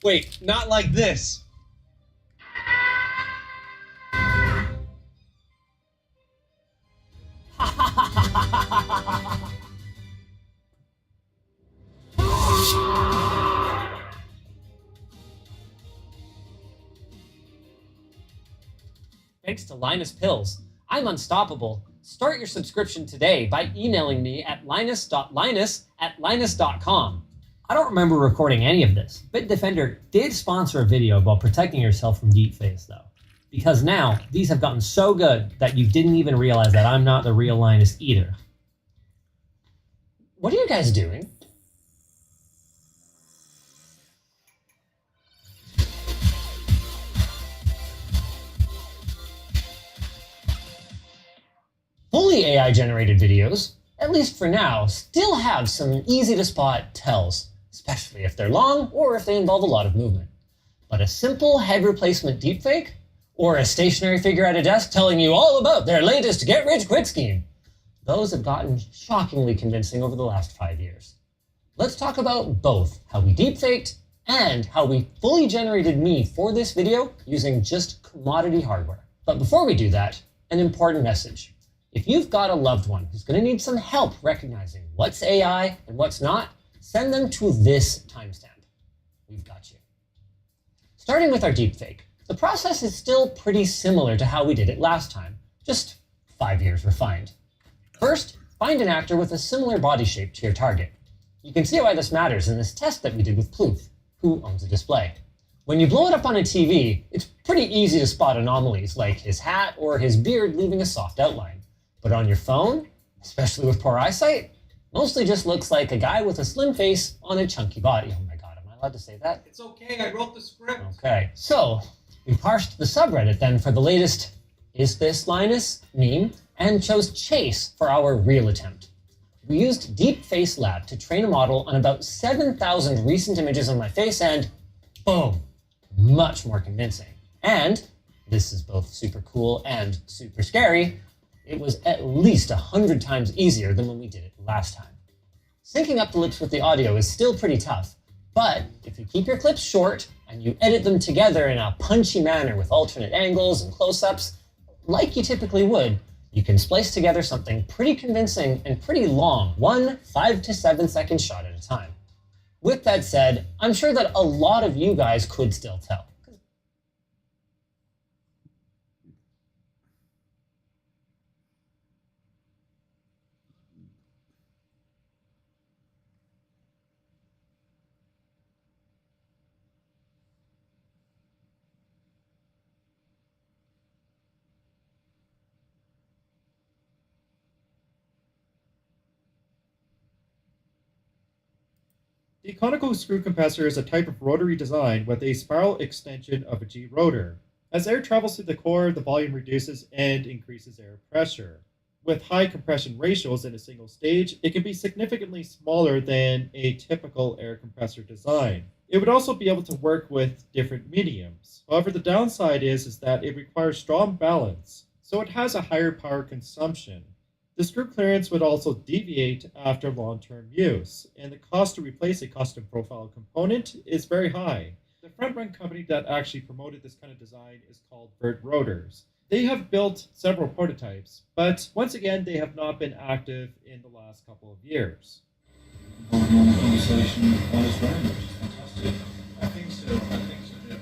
Wait, not like this. Thanks to Linus Pills, I'm unstoppable. Start your subscription today by emailing me at linus.linus@linus.com. I don't remember recording any of this. Bitdefender did sponsor a video about protecting yourself from deepfakes, though. Because now, these have gotten so good that you didn't even realize that I'm not the real Linus either. What are you guys doing? Fully AI-generated videos, at least for now, still have some easy-to-spot tells, especially if they're long or if they involve a lot of movement. But a simple head replacement deepfake, or a stationary figure at a desk telling you all about their latest get-rich-quick scheme, those have gotten shockingly convincing over the last 5 years. Let's talk about both how we deepfaked and how we fully generated me for this video using just commodity hardware. But before we do that, an important message. If you've got a loved one who's going to need some help recognizing what's AI and what's not, send them to this timestamp. We've got you. Starting with our deepfake, the process is still pretty similar to how we did it last time, just 5 years refined. First, find an actor with a similar body shape to your target. You can see why this matters in this test that we did with Pluth, who owns a display. When you blow it up on a TV, it's pretty easy to spot anomalies like his hat or his beard leaving a soft outline. But on your phone, especially with poor eyesight, mostly just looks like a guy with a slim face on a chunky body. Oh my god, am I allowed to say that? It's okay, I wrote the script. Okay, so we parsed the subreddit then for the latest "Is this Linus?" meme and chose Chase for our real attempt. We used Deep Face Lab to train a model on about 7,000 recent images of my face and boom, much more convincing. And, this is both super cool and super scary, it was at least 100 times easier than when we did it last time. Syncing up the lips with the audio is still pretty tough, but if you keep your clips short and you edit them together in a punchy manner with alternate angles and close-ups, like you typically would, you can splice together something pretty convincing and pretty long, one 5 to 7 second shot at a time. With that said, I'm sure that a lot of you guys could still tell. The conical screw compressor is a type of rotary design with a spiral extension of a G rotor. As air travels through the core, the volume reduces and increases air pressure. With high compression ratios in a single stage, it can be significantly smaller than a typical air compressor design. It would also be able to work with different mediums. However, the downside is that it requires strong balance, so it has a higher power consumption. The screw clearance would also deviate after long-term use, and the cost to replace a custom profile component is very high. The front-run company that actually promoted this kind of design is called Vert Rotors. They have built several prototypes, but once again, they have not been active in the last couple of years. Conversation while it's running, which is fantastic. I think so, yeah.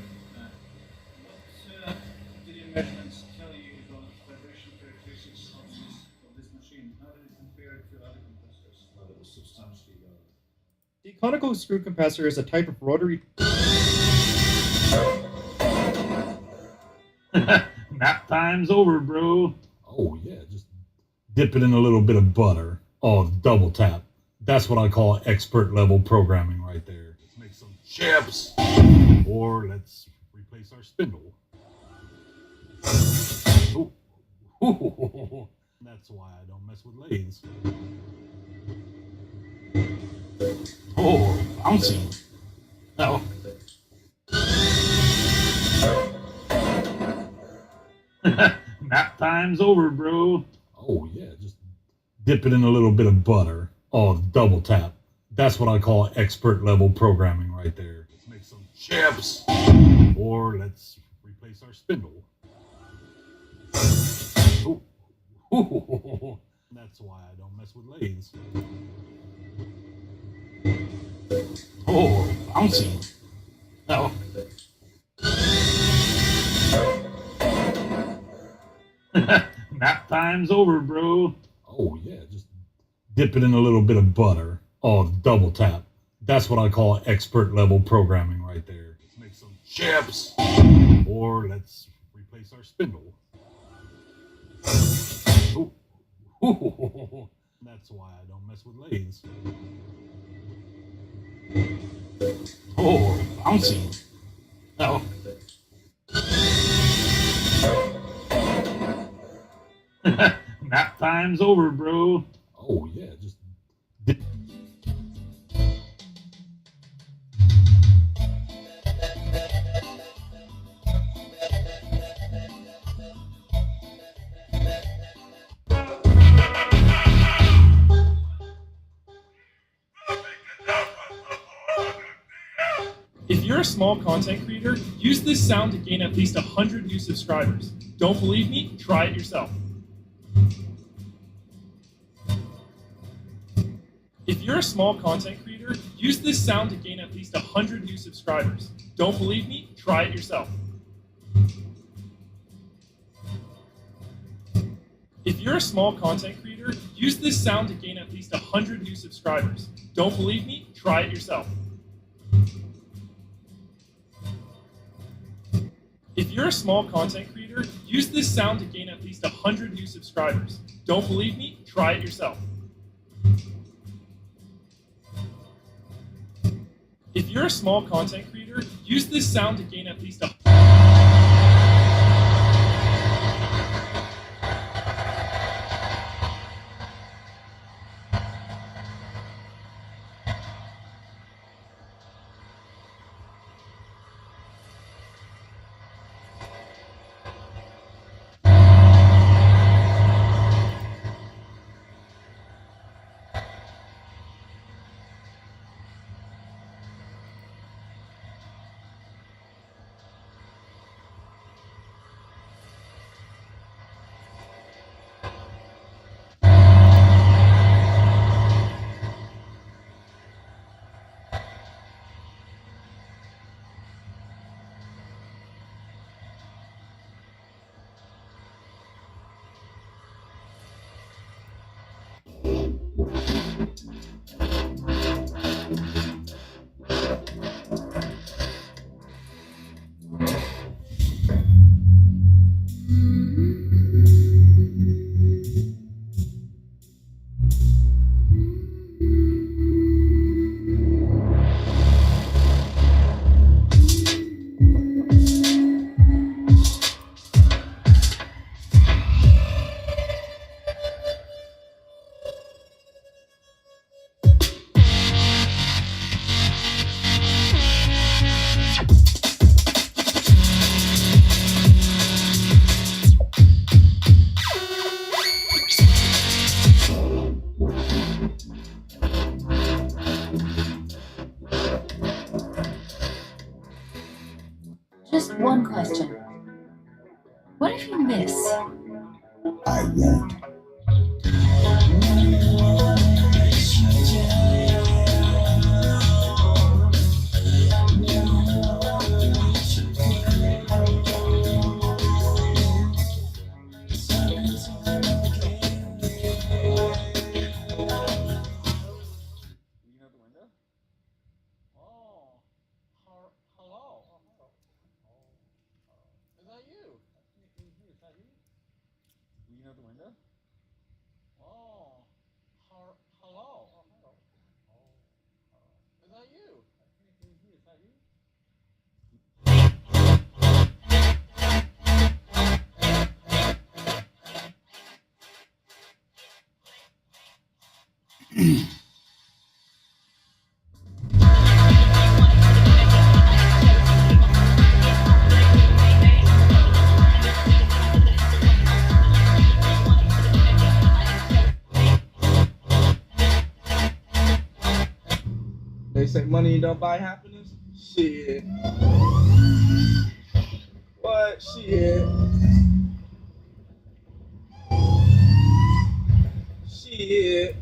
What did your measurements tell you about vibration characteristics of this machine? How did it compare to other compressors? Well, it was substantially lower. The conical screw compressor is a type of rotary... Nap time's over, bro. Oh, yeah, just dip it in a little bit of butter. Oh, double tap. That's what I call expert level programming right there. Let's make some chips. Or let's replace our spindle. Ooh. That's why I don't mess with lathes. Oh, bouncy. Oh. Nap time's over, bro. Oh, yeah, just dip it in a little bit of butter. Oh, double tap. That's what I call expert level programming right there. Let's make some chips. Or let's replace our spindle. Ooh. That's why I don't mess with lathes. Oh, bouncy. Oh. Nap time's over, bro. Oh, yeah, just dip it in a little bit of butter. Oh, double tap. That's what I call expert level programming right there. Let's make some chips. Or let's replace our spindle. Ooh. That's why I don't mess with lathes. Oh, bouncy. Oh. Nap time's over, bro. Oh, yeah, just dip. If you're a small content creator, use this sound to gain at least 100 new subscribers. Don't believe me? Try it yourself. If you're a small content creator, use this sound to gain at least 100 new subscribers. Don't believe me? Try it yourself. If you're a small content creator, use this sound to gain at least 100 new subscribers. Don't believe me? Try it yourself. If you're a small content creator, use this sound to gain at least 100 new subscribers. Don't believe me? Try it yourself. If you're a small content creator, use this sound to gain at least Just one question. What if you miss? I won't. They say money don't buy happiness. Shit. What? Shit. Shit.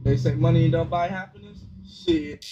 They say money don't buy happiness. Shit.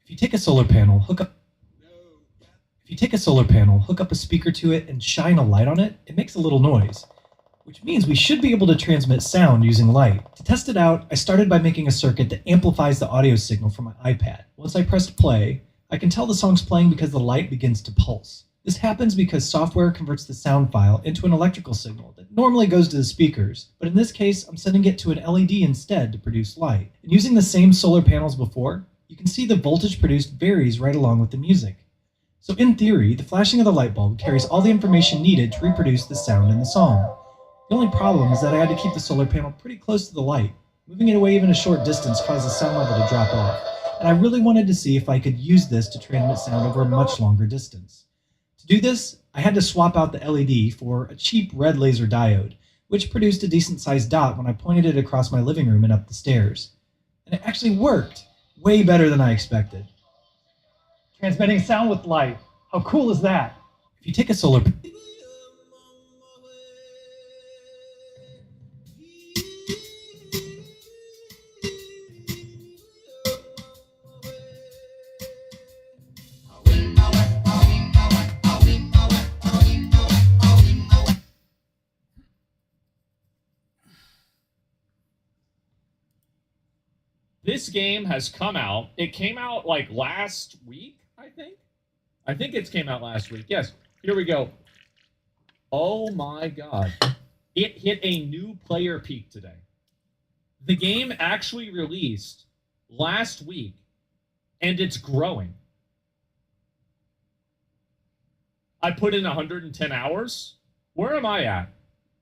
If you take a solar panel, hook up a speaker to it, and shine a light on it, it makes a little noise, which means we should be able to transmit sound using light. To test it out, I started by making a circuit that amplifies the audio signal from my iPad. Once I pressed play, I can tell the song's playing because the light begins to pulse. This happens because software converts the sound file into an electrical signal that normally goes to the speakers, but in this case, I'm sending it to an LED instead to produce light. And using the same solar panels before, you can see the voltage produced varies right along with the music. So in theory, the flashing of the light bulb carries all the information needed to reproduce the sound in the song. The only problem is that I had to keep the solar panel pretty close to the light. Moving it away even a short distance caused the sound level to drop off, and I really wanted to see if I could use this to transmit sound over a much longer distance. To do this, I had to swap out the LED for a cheap red laser diode, which produced a decent-sized dot when I pointed it across my living room and up the stairs. And it actually worked! Way better than I expected. Transmitting sound with light. How cool is that? If you take a solar... This game has come out. It came out like last week, I think. I think it came out last week. Yes. Here we go. Oh my god. It hit a new player peak today. The game actually released last week, and it's growing. I put in 110 hours. Where am I at?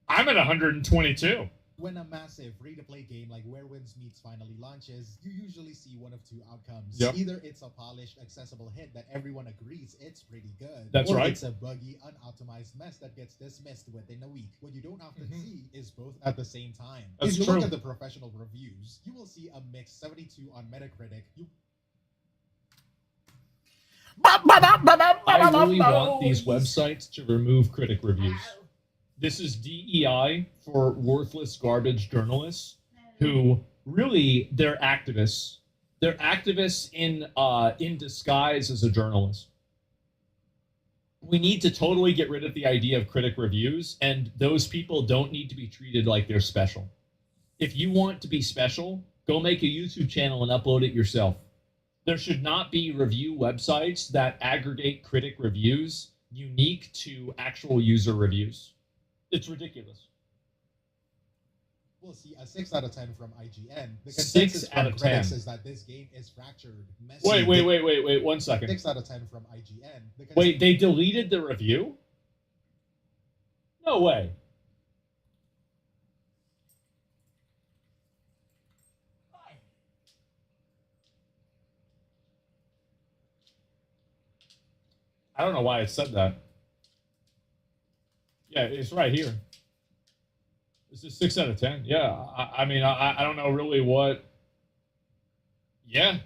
I'm at 122. When a massive free-to-play game like Where Winds Meets finally launches, you usually see one of two outcomes. Yep. Either it's a polished, accessible hit that everyone agrees it's pretty good, That's or right. it's a buggy, unoptimized mess that gets dismissed within a week. What you don't often see is both at the same time. That's if you true. look at the professional reviews, you will see a mixed 72 on Metacritic. I really want these websites to remove critic reviews. This is DEI for worthless garbage journalists who really, they're activists. They're activists in disguise as a journalist. We need to totally get rid of the idea of critic reviews, and those people don't need to be treated like they're special. If you want to be special, go make a YouTube channel and upload it yourself. There should not be review websites that aggregate critic reviews unique to actual user reviews. It's ridiculous. We'll see a 6 out of 10 from IGN. The 6 consensus out from of critics 10. is that this game is fractured, messy. Wait, 1 second. 6 out of 10 from IGN. Wait, they deleted the review? No way. I don't know why it said that. Yeah, it's right here. This is 6 out of 10. Yeah, I mean, I don't know really what. Yeah.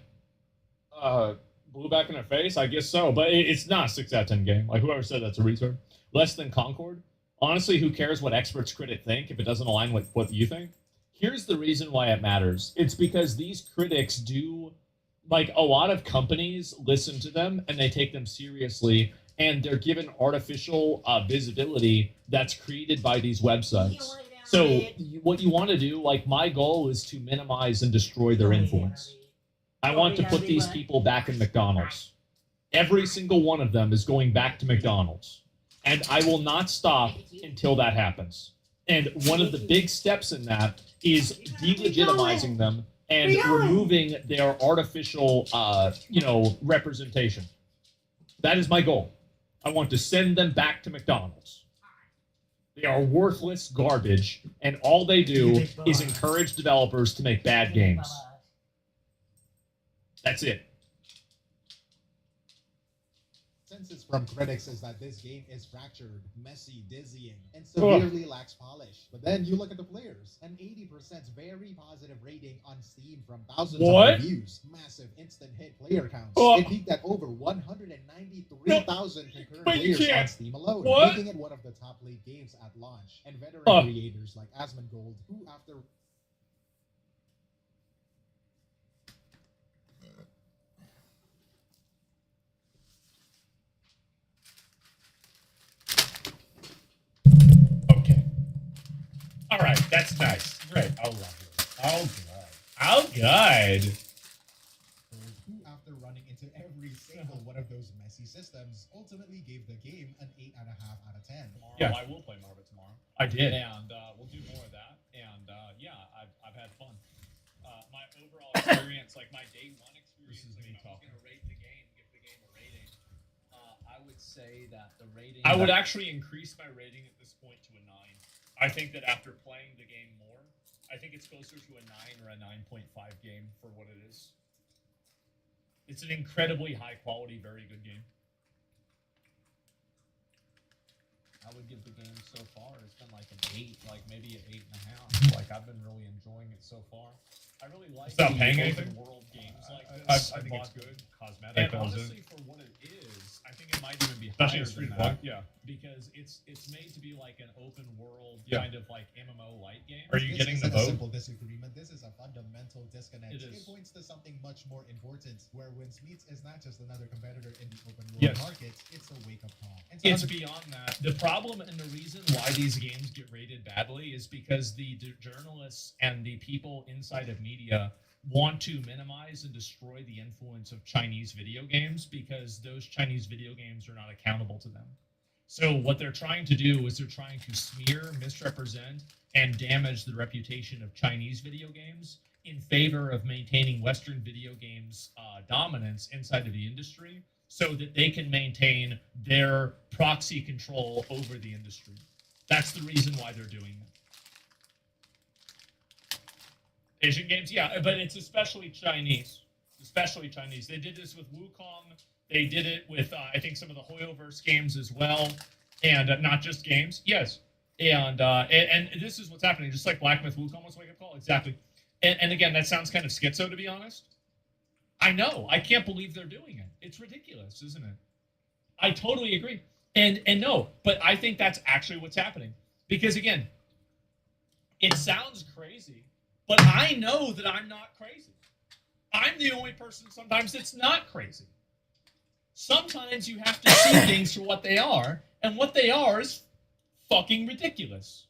Blew back in her face? I guess so. But it's not a 6 out of 10 game. Like, whoever said that's a retard. Less than Concord? Honestly, who cares what experts critic think if it doesn't align with what you think? Here's the reason why it matters. It's because these critics do, like, a lot of companies listen to them and they take them seriously, and they're given artificial visibility that's created by these websites. So what you want to do, like my goal is to minimize and destroy their influence. I want to put these people back in McDonald's. Every single one of them is going back to McDonald's. And I will not stop until that happens. And one of the big steps in that is delegitimizing them and removing their artificial, representation. That is my goal. I want to send them back to McDonald's. They are worthless garbage, and all they do is encourage developers to make bad games. That's it. Consensus from critics is that this game is fractured, messy, dizzying, and severely lacks polish. But then you look at the players, an 80% very positive rating on Steam from thousands of reviews, massive instant hit player counts. It peaked at over 193,000 concurrent players on Steam alone, making it one of the top league games at launch. And veteran creators like Asmongold, who after All right, that's nice. Great. Oh, lovely. Oh, good. Oh, good. Who, after running into every single one of those messy systems, ultimately gave the game an 8.5 out of 10. Yeah, I will play more of it tomorrow. I did, and we'll do more of that. And yeah, I've had fun. My overall experience, like my day one experience, is me talking. I'm gonna rate the game, give the game a rating. I would say that the rating. I would actually increase my rating at this point to a 9. I think that after playing the game more, I think it's closer to a 9 or a 9.5 game for what it is. It's an incredibly high quality, very good game. I would give the game so far, it's been like an 8, like maybe an 8.5. Like I've been really enjoying it so far. I really like Stop the paying open anything? world games like this. I think it's good. Cosmetic. And honestly, for what it is, I think it might even be higher than that. Yeah. Because it's made to be like an open world kind of like MMO light game. Are you getting the This isn't a vote? simple disagreement. This is a fundamental disconnect. It It is. points to something much more important, where Winsmeets is not just another competitor in the open world market, it's a wake-up call. And It's beyond that. The problem and the reason why these games get rated badly is because the journalists and the people inside of media want to minimize and destroy the influence of Chinese video games because those Chinese video games are not accountable to them. So what they're trying to do is they're trying to smear, misrepresent, and damage the reputation of Chinese video games in favor of maintaining Western video games dominance inside of the industry so that they can maintain their proxy control over the industry. That's the reason why they're doing that. Asian games, yeah, but it's especially Chinese. Especially Chinese. They did this with Wukong. They did it with, I think, some of the Hoyoverse games as well. And not just games. Yes. And this is what's happening. Just like Black Myth Wukong was a wake-up call. Exactly. And again, that sounds kind of schizo, to be honest. I know. I can't believe they're doing it. It's ridiculous, isn't it? I totally agree. And no, but I think that's actually what's happening. Because, again, it sounds crazy, but I know that I'm not crazy. I'm the only person sometimes that's not crazy. Sometimes you have to see things for what they are, and what they are is fucking ridiculous.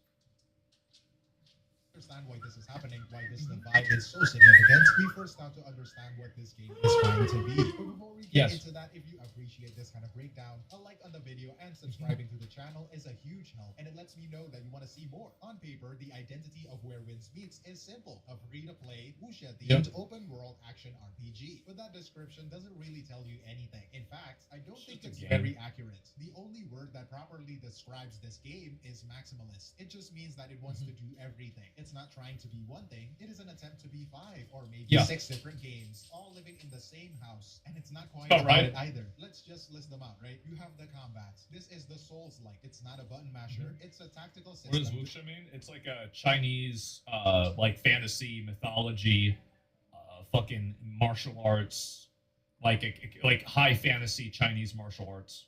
Understand why this is happening, why this divide is so significant, we first have to understand what this game is trying to be. But before we get into that, if you appreciate this kind of breakdown, a like on the video and subscribing to the channel is a huge help, and it lets me know that you want to see more. On paper, the identity of Where Winds Meets is simple: a free-to-play, wuxia-themed, open-world action RPG. But that description doesn't really tell you anything. In fact, I don't think it's very accurate. The only word that properly describes this game is maximalist. It just means that it wants to do everything. It's not trying to be one thing. It is an attempt to be 5 or maybe 6 different games, all living in the same house. And it's not quite about it either. Let's just list them out, right? You have the combat. This is the Souls-like. It's not a button masher. It's a tactical system. What does wuxia mean? It's like a Chinese, like fantasy, mythology, fucking martial arts, like high fantasy Chinese martial arts.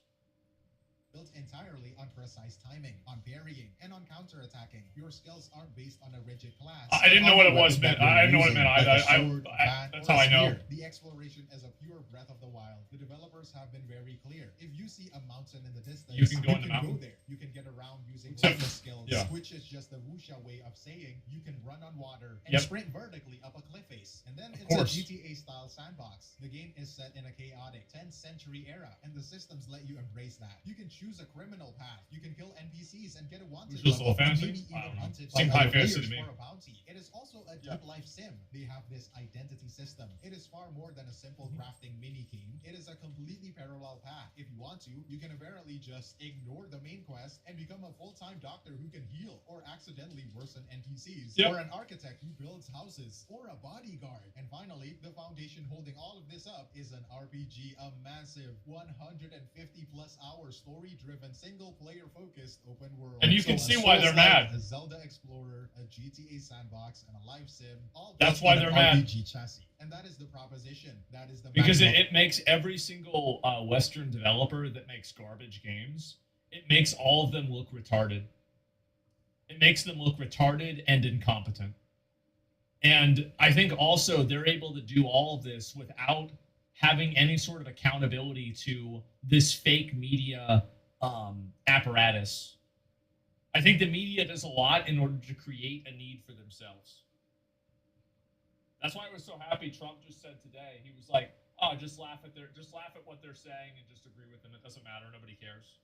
Built entirely on precise timing, on parrying, and on counterattacking. Your skills aren't based on a rigid class. I didn't know what it was, man. I didn't know what it meant. That's how I know. The The exploration is a pure breath of the wild. The developers have been very clear. If you see a mountain in the distance, You can go in the mountain. go there. You can get around using Except- wellness skills, yeah. which is just the wuxia way of saying you can run on water and Yep. sprint vertically up a cliff face. And then it's course. a GTA-style sandbox. The game is set in a chaotic 10th century era, and the systems let you embrace that. You can choose a criminal path. You can kill NPCs and get a wanted Which is level, low fantasy? and maybe I even don't know. hunted Seemed by high other fantasy players to me. for a bounty. It is also a deep life sim. They have this identity system. It is far more than a simple crafting mini game. It is a completely parallel path. If you want to, you can apparently just ignore the main quest and become a full-time doctor who can heal or accidentally worsen NPCs, Yep. or an architect who builds houses, or a bodyguard. And finally, the foundation holding all of this up is an RPG, a massive 150 plus hour story-driven, single-player focused open world. And you can a see why they're Souls-like, mad. A Zelda Explorer, a GTA sandbox, and a live sim. All That's built why on they're an mad. RPG chassis. And that is the proposition. That is the Because maximum- it makes every single Western developer that makes garbage games, it makes all of them look retarded. It makes them look retarded and incompetent. And I think also they're able to do all of this without having any sort of accountability to this fake media apparatus. I think the media does a lot in order to create a need for themselves. That's why I was so happy Trump just said today, he was like, oh, just laugh at what they're saying and just agree with them. It doesn't matter. Nobody cares.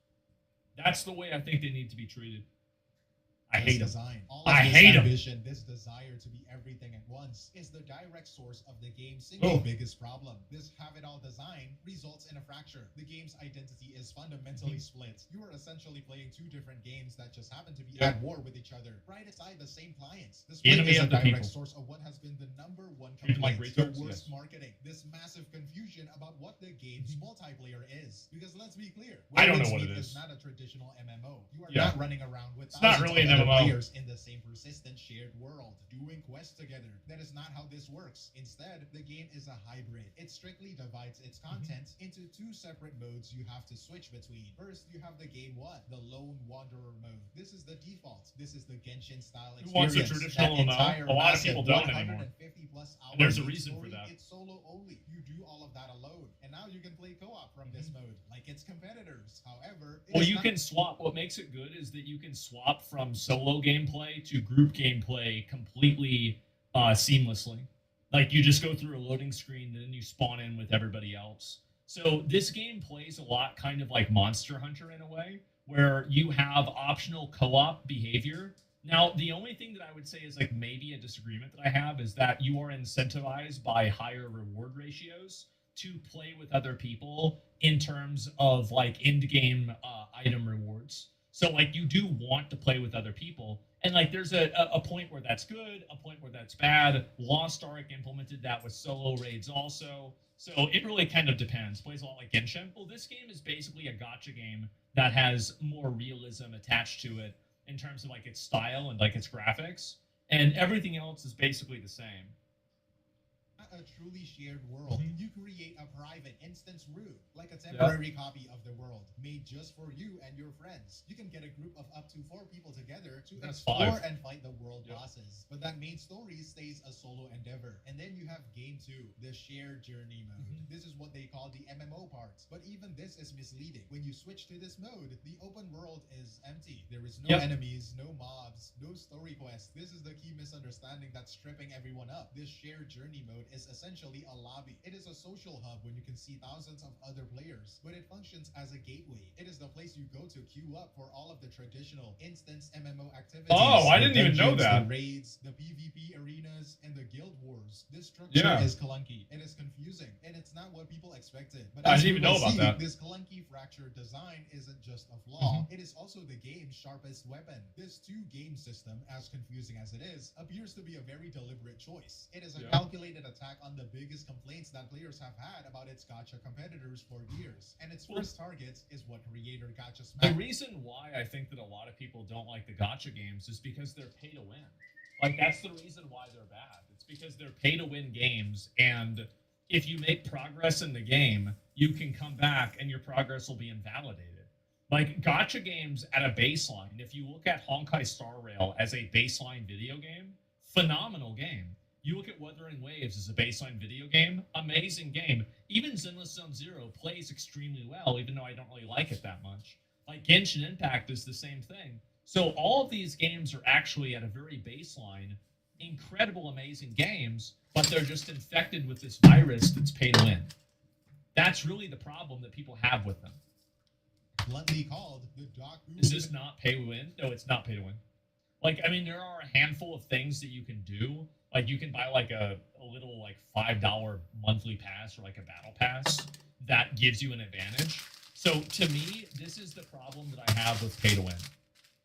That's the way I think they need to be treated. I hate them. design. All of I this hate them. ambition, this desire to be everything at once is the direct source of the game's single biggest problem. This have-it-all design results in a fracture. The game's identity is fundamentally split. You are essentially playing two different games that just happen to be Yeah. at war with each other, right inside the same clients. This Enemy is a of the direct people. source of what has been the number one Treat them like complaint, the retards? worst Yes. marketing, this massive confusion about what the game's multiplayer is. Because let's be clear, I don't know Wayland's what it Meat is. not a traditional MMO. You are Yeah. not running around with It's not thousands really of an other MMO. players in the same persistent shared world, doing quests together. That is not how this works. Instead, the game is a hybrid. It strictly divides its content into two separate modes you have to switch between. First, you have the game one, the Lone Wanderer mode. This is the default. This is the Genshin style Who experience. wants a traditional That MMO? entire A lot of massive people don't anymore. 150 plus hour And there's a lead reason for story, that. It's solo only. You do all of that alone. And now you can play co-op from this mode, like its competitors. However, it Well, is you not- can swap. What makes it good is that you can swap from solo gameplay to group gameplay completely seamlessly. Like you just go through a loading screen, and then you spawn in with everybody else. So this game plays a lot kind of like Monster Hunter in a way, where you have optional co-op behavior. Now, the only thing that I would say is like maybe a disagreement that I have is that you are incentivized by higher reward ratios to play with other people in terms of like end game item rewards. So like you do want to play with other people, and like there's a point where that's good, a point where that's bad. Lost Ark implemented that with solo raids also. So it really kind of depends. Plays a lot like Genshin. Well, this game is basically a gacha game that has more realism attached to it in terms of like its style and like its graphics, and everything else is basically the same. A truly shared world. You create a private instance room, like a temporary copy of the world, made just for you and your friends. You can get a group of up to 4 people together to That's explore 5. and fight the world bosses. But that main story stays a solo endeavor. And then you have game 2, the shared journey mode. This is what they call the MMO part. But even this is misleading. When you switch to this mode, the open world is empty. There is no enemies, no mobs, no story quests. This is the key misunderstanding that's stripping everyone up. This shared journey mode is essentially a lobby. It is a social hub when you can see thousands of other players, but it functions as a gateway. It is the place you go to queue up for all of the traditional instance MMO activities. Oh, I the didn't even know dungeons, that. The raids, the PvP arenas, and the guild wars. This structure is clunky. It is confusing, and it's not what people expected. But I as didn't even we will know about see, that. This clunky fractured design isn't just a flaw. It is also the game's sharpest weapon. This two-game system, as confusing as it is, appears to be a very deliberate choice. It is a calculated attack on the biggest complaints that players have had about its gacha competitors for years, and its first target is what creator Gacha The Smack. reason why I think that a lot of people don't like the gacha games is because they're pay to win. Like that's the reason why they're bad. It's because they're pay to win games, and if you make progress in the game, you can come back and your progress will be invalidated. Like gacha games at a baseline, if you look at Honkai Star Rail as a baseline video game, phenomenal game. You look at Wuthering Waves as a baseline video game, amazing game. Even Zenless Zone Zero plays extremely well, even though I don't really like it that much. Like Genshin Impact is the same thing. So all of these games are actually at a very baseline, incredible, amazing games, but they're just infected with this virus that's pay to win. That's really the problem that people have with them. Bluntly called the Doc. Is this not pay to win? No, it's not pay to win. Like, I mean, there are a handful of things that you can do. Like, you can buy like a little like $5 monthly pass or like a battle pass that gives you an advantage. So to me, this is the problem that I have with pay to win.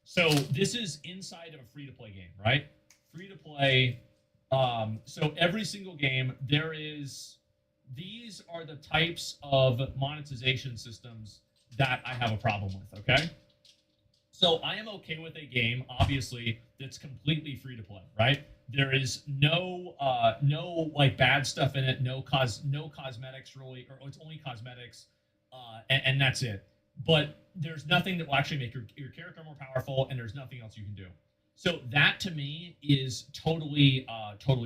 So this is inside of a free to play game, right? Free to play. So every single game there is. These are the types of monetization systems that I have a problem with. Okay. So I am okay with a game, obviously, that's completely free to play, right? There is no like bad stuff in it, no cosmetics really, or it's only cosmetics, and that's it. But there's nothing that will actually make your character more powerful, and there's nothing else you can do. So that to me is totally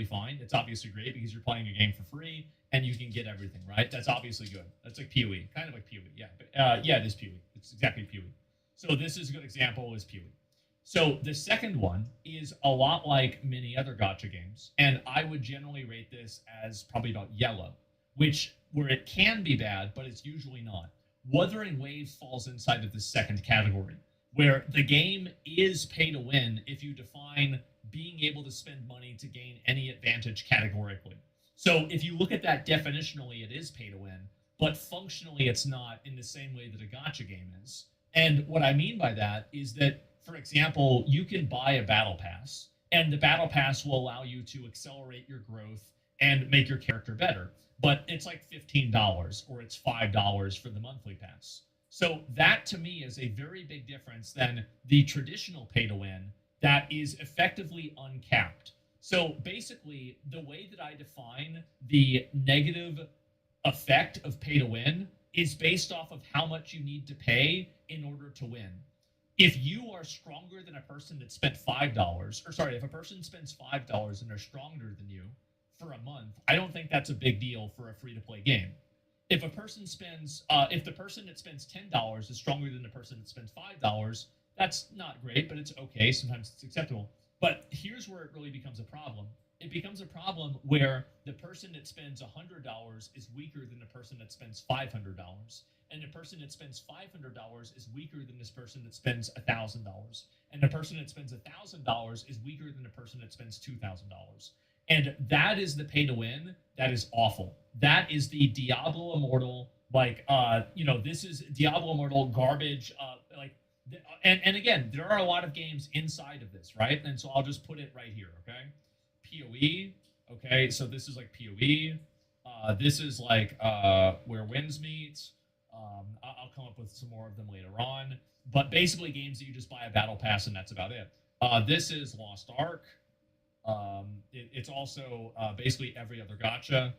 fine. It's obviously great because you're playing a game for free and you can get everything, right? That's obviously good. That's like PvE, kind of like PvE, yeah. But, yeah, it is PvE. It's exactly PvE. So this is a good example is PvE. So the second one is a lot like many other gacha games, and I would generally rate this as probably about yellow, where it can be bad, but it's usually not. Wuthering Waves falls inside of the second category, where the game is pay to win if you define being able to spend money to gain any advantage categorically. So if you look at that definitionally, it is pay to win, but functionally it's not in the same way that a gacha game is. And what I mean by that is that, for example, you can buy a battle pass, and the battle pass will allow you to accelerate your growth and make your character better. But it's like $15 or it's $5 for the monthly pass. So that to me is a very big difference than the traditional pay to win that is effectively uncapped. So basically, the way that I define the negative effect of pay to win is based off of how much you need to pay in order to win. If you are stronger than a person that spent $5, or sorry, if a person spends $5 and they're stronger than you for a month, I don't think that's a big deal for a free-to-play game. If a person spends, if the person that spends $10 is stronger than the person that spends $5, that's not great, but it's okay. Sometimes it's acceptable. But here's where it really becomes a problem. It becomes a problem where the person that spends $100 is weaker than the person that spends $500, and the person that spends $500 is weaker than this person that spends $1,000, and the person that spends $1,000 is weaker than the person that spends $2,000. And that is the pay to win. That is awful. That is the Diablo Immortal, like, this is Diablo Immortal garbage, and again, there are a lot of games inside of this, right? And so I'll just put it right here, okay? PoE, okay, so this is like PoE. This is like Where Winds Meet. I'll come up with some more of them later on. But basically games that you just buy a battle pass and that's about it. This is Lost Ark. It's also basically every other gacha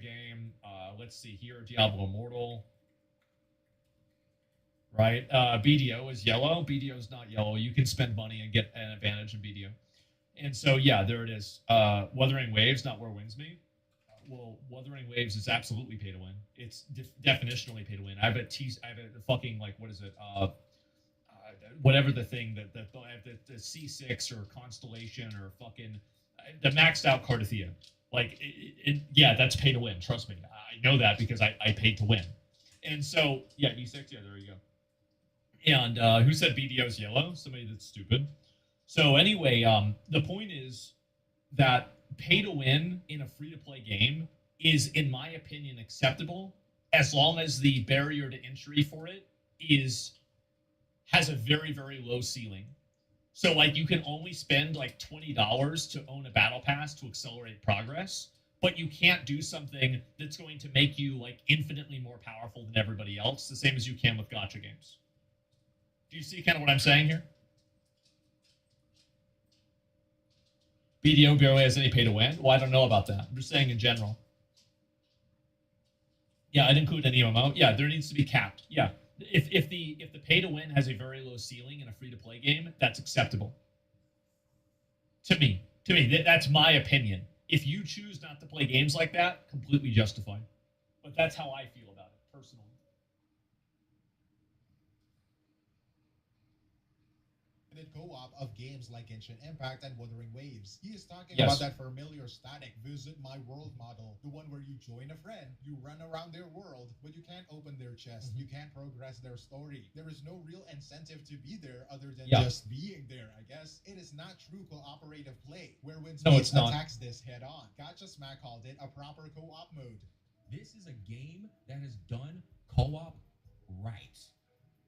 game. Let's see here, Diablo Immortal. Right, BDO is yellow. BDO is not yellow. You can spend money and get an advantage in BDO. And so, yeah, there it is. Wuthering Waves, not Where Winds Meet. Well, Wuthering Waves is absolutely pay to win. It's definitionally pay to win. I have a fucking, like, what is it? Whatever the thing that the C6 or Constellation or fucking the maxed out Cardathia. Like, yeah, that's pay to win. Trust me. I know that because I paid to win. And so, yeah, E6, yeah, there you go. And who said BDO is yellow? Somebody that's stupid. So anyway, the point is that pay to win in a free-to-play game is, in my opinion, acceptable as long as the barrier to entry for it has a very, very low ceiling. So, like, you can only spend, like, $20 to own a battle pass to accelerate progress, but you can't do something that's going to make you, like, infinitely more powerful than everybody else, the same as you can with gacha games. Do you see kind of what I'm saying here? BDO barely has any pay to win? Well, I don't know about that. I'm just saying in general. Yeah, I'd include any MMO. Yeah, there needs to be capped. Yeah. If the pay to win has a very low ceiling in a free to play game, that's acceptable. To me, that's my opinion. If you choose not to play games like that, completely justified. But that's how I feel about it personally. Co-op of games like Genshin Impact and Wuthering Waves. He is talking Yes. about that familiar static visit my world model, the one where you join a friend, you run around their world, but you can't open their chest, you can't progress their story. There is no real incentive to be there other than just being there, I guess. It is not true cooperative play, where when Space attacks this head on. Gotcha Smack called it a proper co-op mode. This is a game that has done co-op right.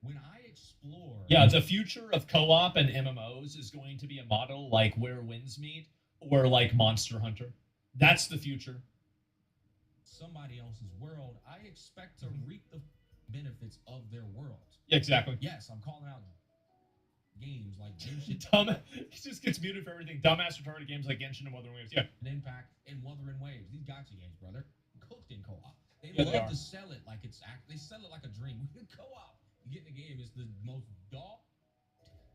When I explore... Yeah, the future of co-op and MMOs is going to be a model like Where Winds Meet or like Monster Hunter. That's the future. Somebody else's world, I expect to reap the benefits of their world. Yeah, exactly. Yes, I'm calling out games like Genshin. He just gets muted for everything. Dumbass retarded games like Genshin and Wuthering Waves. Yeah. An Impact and Wuthering Waves. These gotcha games, brother. Cooked in co-op. They love to sell it like it's they sell it like a dream. Co-op. You get in the game, it's the most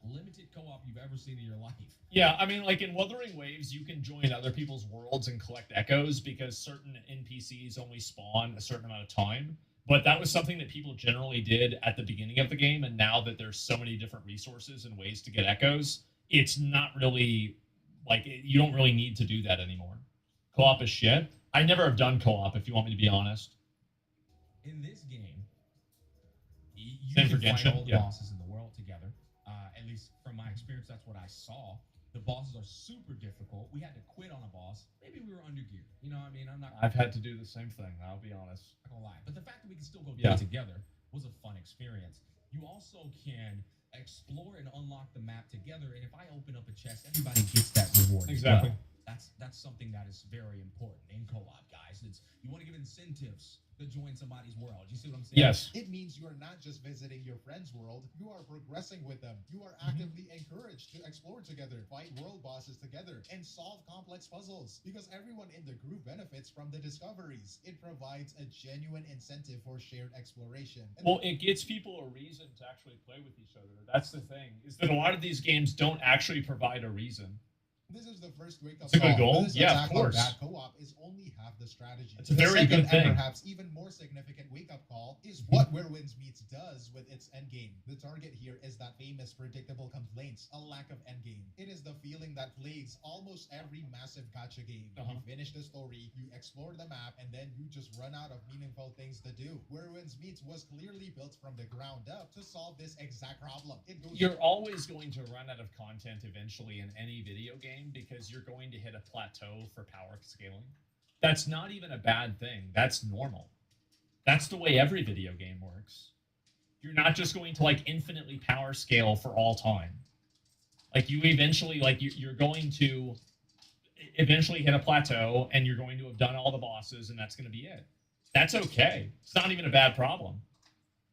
limited co-op you've ever seen in your life. Yeah, I mean, like in Wuthering Waves, you can join other people's worlds and collect echoes because certain NPCs only spawn a certain amount of time. But that was something that people generally did at the beginning of the game, and now that there's so many different resources and ways to get echoes, it's not really, like, you don't really need to do that anymore. Co-op is shit. I never have done co-op, if you want me to be honest. In this game, you Same can for fight Genshin, all the bosses in the world together. At least from my experience, that's what I saw. The bosses are super difficult. We had to quit on a boss. Maybe we were under geared. You know what I mean? I've had to do the same thing, I'll be honest. I'm not gonna lie. But the fact that we can still go play together was a fun experience. You also can explore and unlock the map together, and if I open up a chest, everybody gets that reward. Exactly. That's something that is very important in co-op, guys. You want to give incentives to join somebody's world. You see what I'm saying? Yes. It means you are not just visiting your friend's world, you are progressing with them. You are actively encouraged to explore together, fight world bosses together, and solve complex puzzles. Because everyone in the group benefits from the discoveries. It provides a genuine incentive for shared exploration. Well, it gives people a reason to actually play with each other. That's the thing, is that a lot of these games don't actually provide a reason. This is the first wake-up It's a good call. goal. This Yeah, attack of course. on bad co-op is only half the strategy. It's a very good thing. And perhaps even more significant wake-up call is what Where Winds Meets does with its endgame. The target here is that famous predictable complaints, a lack of endgame. It is the feeling that plagues almost every massive gacha game. You finish the story, you explore the map, and then you just run out of meaningful things to do. Where Winds Meets was clearly built from the ground up to solve this exact problem. You're always going to run out of content eventually in any video game because you're going to hit a plateau for power scaling. That's not even a bad thing. That's normal. That's the way every video game works. You're not just going to like infinitely power scale for all time. Like you eventually, like you're going to eventually hit a plateau and you're going to have done all the bosses and that's going to be it. That's okay. It's not even a bad problem.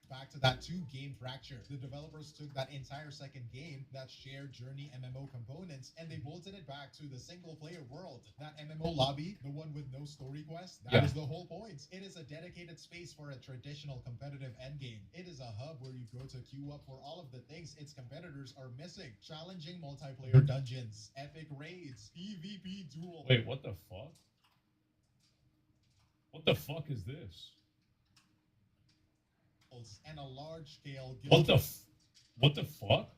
Back to that two-game fracture. The developers took that entire second game, that shared journey MMO components, and they bolted it back to the single-player world. That MMO lobby, the one with no story quest, that is the whole point. It is a dedicated space for a traditional competitive endgame. It is a hub where you go to queue up for all of the things its competitors are missing. Challenging multiplayer dungeons, epic raids, PvP duel. Wait, what the fuck? What the fuck is this? And a large-scale what the fuck?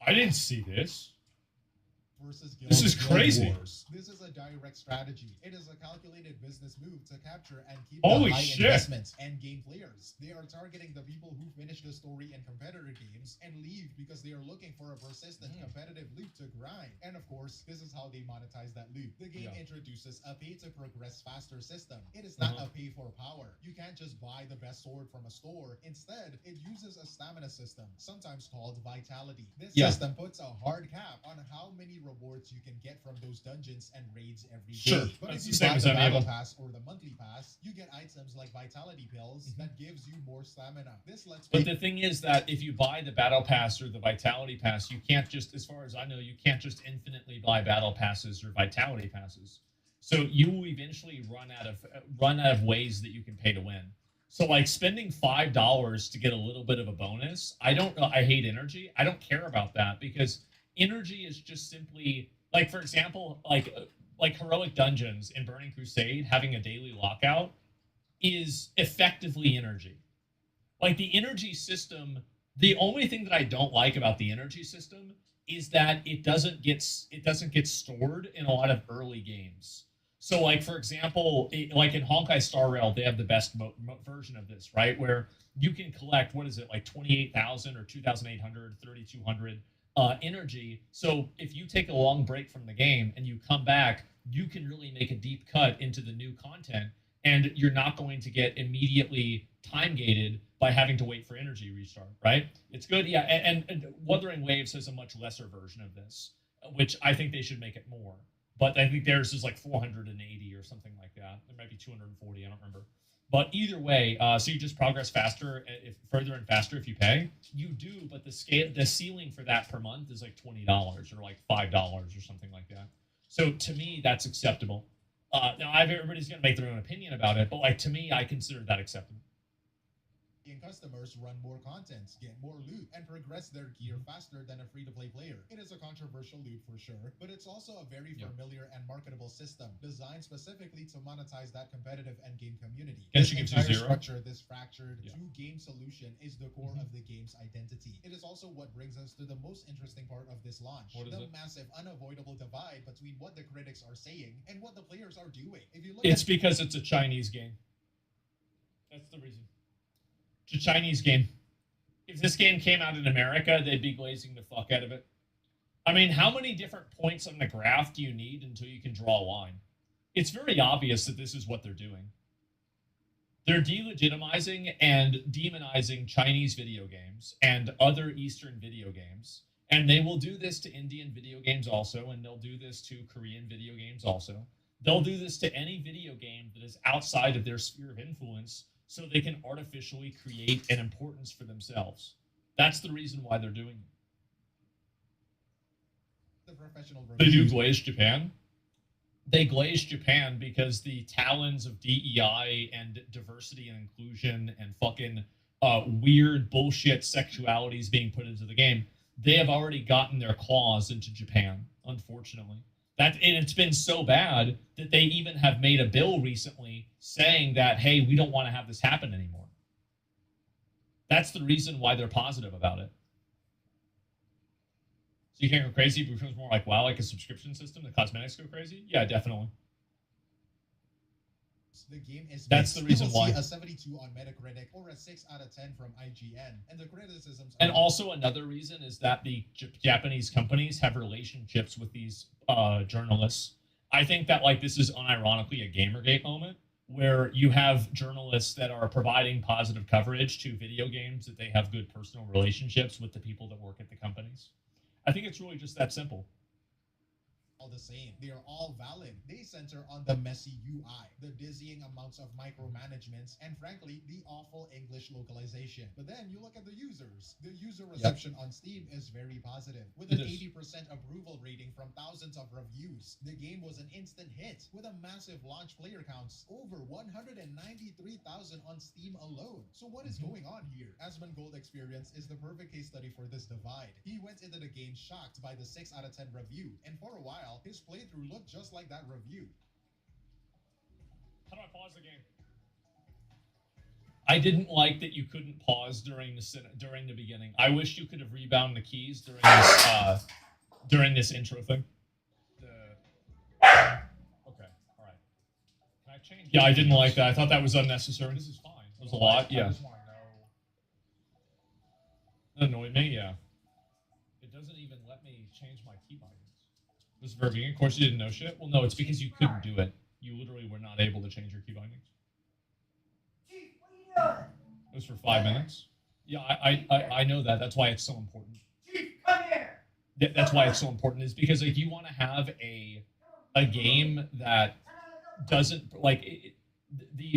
I didn't see this. Versus This is crazy. Wars. This is a direct strategy. It is a calculated business move to capture and keep Holy the high shit. investments and game players. They are targeting the people who finish the story in competitor games and leave because they are looking for a persistent competitive loop to grind. And of course, this is how they monetize that loop. The game introduces a pay-to-progress faster system. It is not a pay-for-power. You can't just buy the best sword from a store. Instead, it uses a stamina system, sometimes called Vitality. This system puts a hard cap on how many rewards you can get from those dungeons and raids every day. But if you buy the battle pass or the monthly pass, you get items like vitality pills that gives you more stamina. This lets But the thing is that if you buy the battle pass or the vitality pass, you can't just, as far as I know, you can't just infinitely buy battle passes or vitality passes. So you will eventually run out of ways that you can pay to win. So like spending $5 to get a little bit of a bonus, I hate energy. I don't care about that because energy is just simply like, for example, like heroic dungeons in Burning Crusade having a daily lockout is effectively energy. Like the energy system, the only thing that I don't like about the energy system is that it doesn't get stored in a lot of early games. So like, for example, like in Honkai Star Rail, they have the best version of this, right? Where you can collect, what is it, like 28,000 or 2,800, 3,200 energy. So if you take a long break from the game and you come back, you can really make a deep cut into the new content, and you're not going to get immediately time gated by having to wait for energy restart, right? It's good, yeah. And Wuthering Waves has a much lesser version of this, which I think they should make it more. But I think theirs is like 480 or something like that. It might be 240, I don't remember. But either way, so you just progress faster, further and faster if you pay. You do, but the ceiling for that per month is like $20 or like $5 or something like that. So to me, that's acceptable. Now, everybody's going to make their own opinion about it, but like to me, I consider that acceptable. Customers run more content, get more loot, and progress their gear faster than a free-to-play player. It is a controversial loot for sure, but it's also a very familiar and marketable system designed specifically to monetize that competitive endgame community. This entire structure, this fractured two-game solution, is the core of the game's identity. It is also what brings us to the most interesting part of this launch, the massive, unavoidable divide between what the critics are saying and what the players are doing. If you look because it's a Chinese game. That's the reason. It's a Chinese game. If this game came out in America, they'd be glazing the fuck out of it. I mean, how many different points on the graph do you need until you can draw a line? It's very obvious that this is what they're doing. They're delegitimizing and demonizing Chinese video games and other Eastern video games. And they will do this to Indian video games also, and they'll do this to Korean video games also. They'll do this to any video game that is outside of their sphere of influence, so they can artificially create an importance for themselves. That's the reason why they're doing it. They do glaze Japan. They glaze Japan because the talons of DEI and diversity and inclusion and fucking weird bullshit sexualities being put into the game, they have already gotten their claws into Japan, unfortunately. And it's been so bad that they even have made a bill recently saying that, hey, we don't want to have this happen anymore. That's the reason why they're positive about it. So you can't go crazy, but it becomes more like, wow, like a subscription system, the cosmetics go crazy? Yeah, definitely. The game is That's the reason why. A 72 on Metacritic or a 6 out of 10 from IGN, and the criticisms. And also another reason is that the Japanese companies have relationships with these journalists. I think that like this is unironically a Gamergate moment where you have journalists that are providing positive coverage to video games that they have good personal relationships with the people that work at the companies. I think it's really just that simple. All the same. They are all valid. They center on the messy UI, the dizzying amounts of micromanagements, and frankly, the awful English localization. But then you look at the users. The user reception on Steam is very positive, with an 80% approval rating from thousands of reviews. The game was an instant hit, with a massive launch player counts, over 193,000 on Steam alone. So what is going on here? Asmongold Experience is the perfect case study for this divide. He went into the game shocked by the 6 out of 10 review, and for a while, his playthrough looked just like that review. How do I pause the game? I didn't like that you couldn't pause during the beginning. I wish you could have rebound the keys during this intro thing. Okay, all right. Can I change? Yeah, I didn't like that. I thought that was unnecessary. This is fine. It was a lot. Yeah. I just want to know. That annoyed me. Yeah. It doesn't even let me change my key bindings. This is very beginning. Of course, you didn't know shit. Well, no, it's because you couldn't do it. You literally were not able to change your key bindings. Chief, what are you doing? It was for 5 minutes. Yeah, I know that. That's why it's so important. Chief, come here. That's why it's so important. Is because like you want to have a game that doesn't the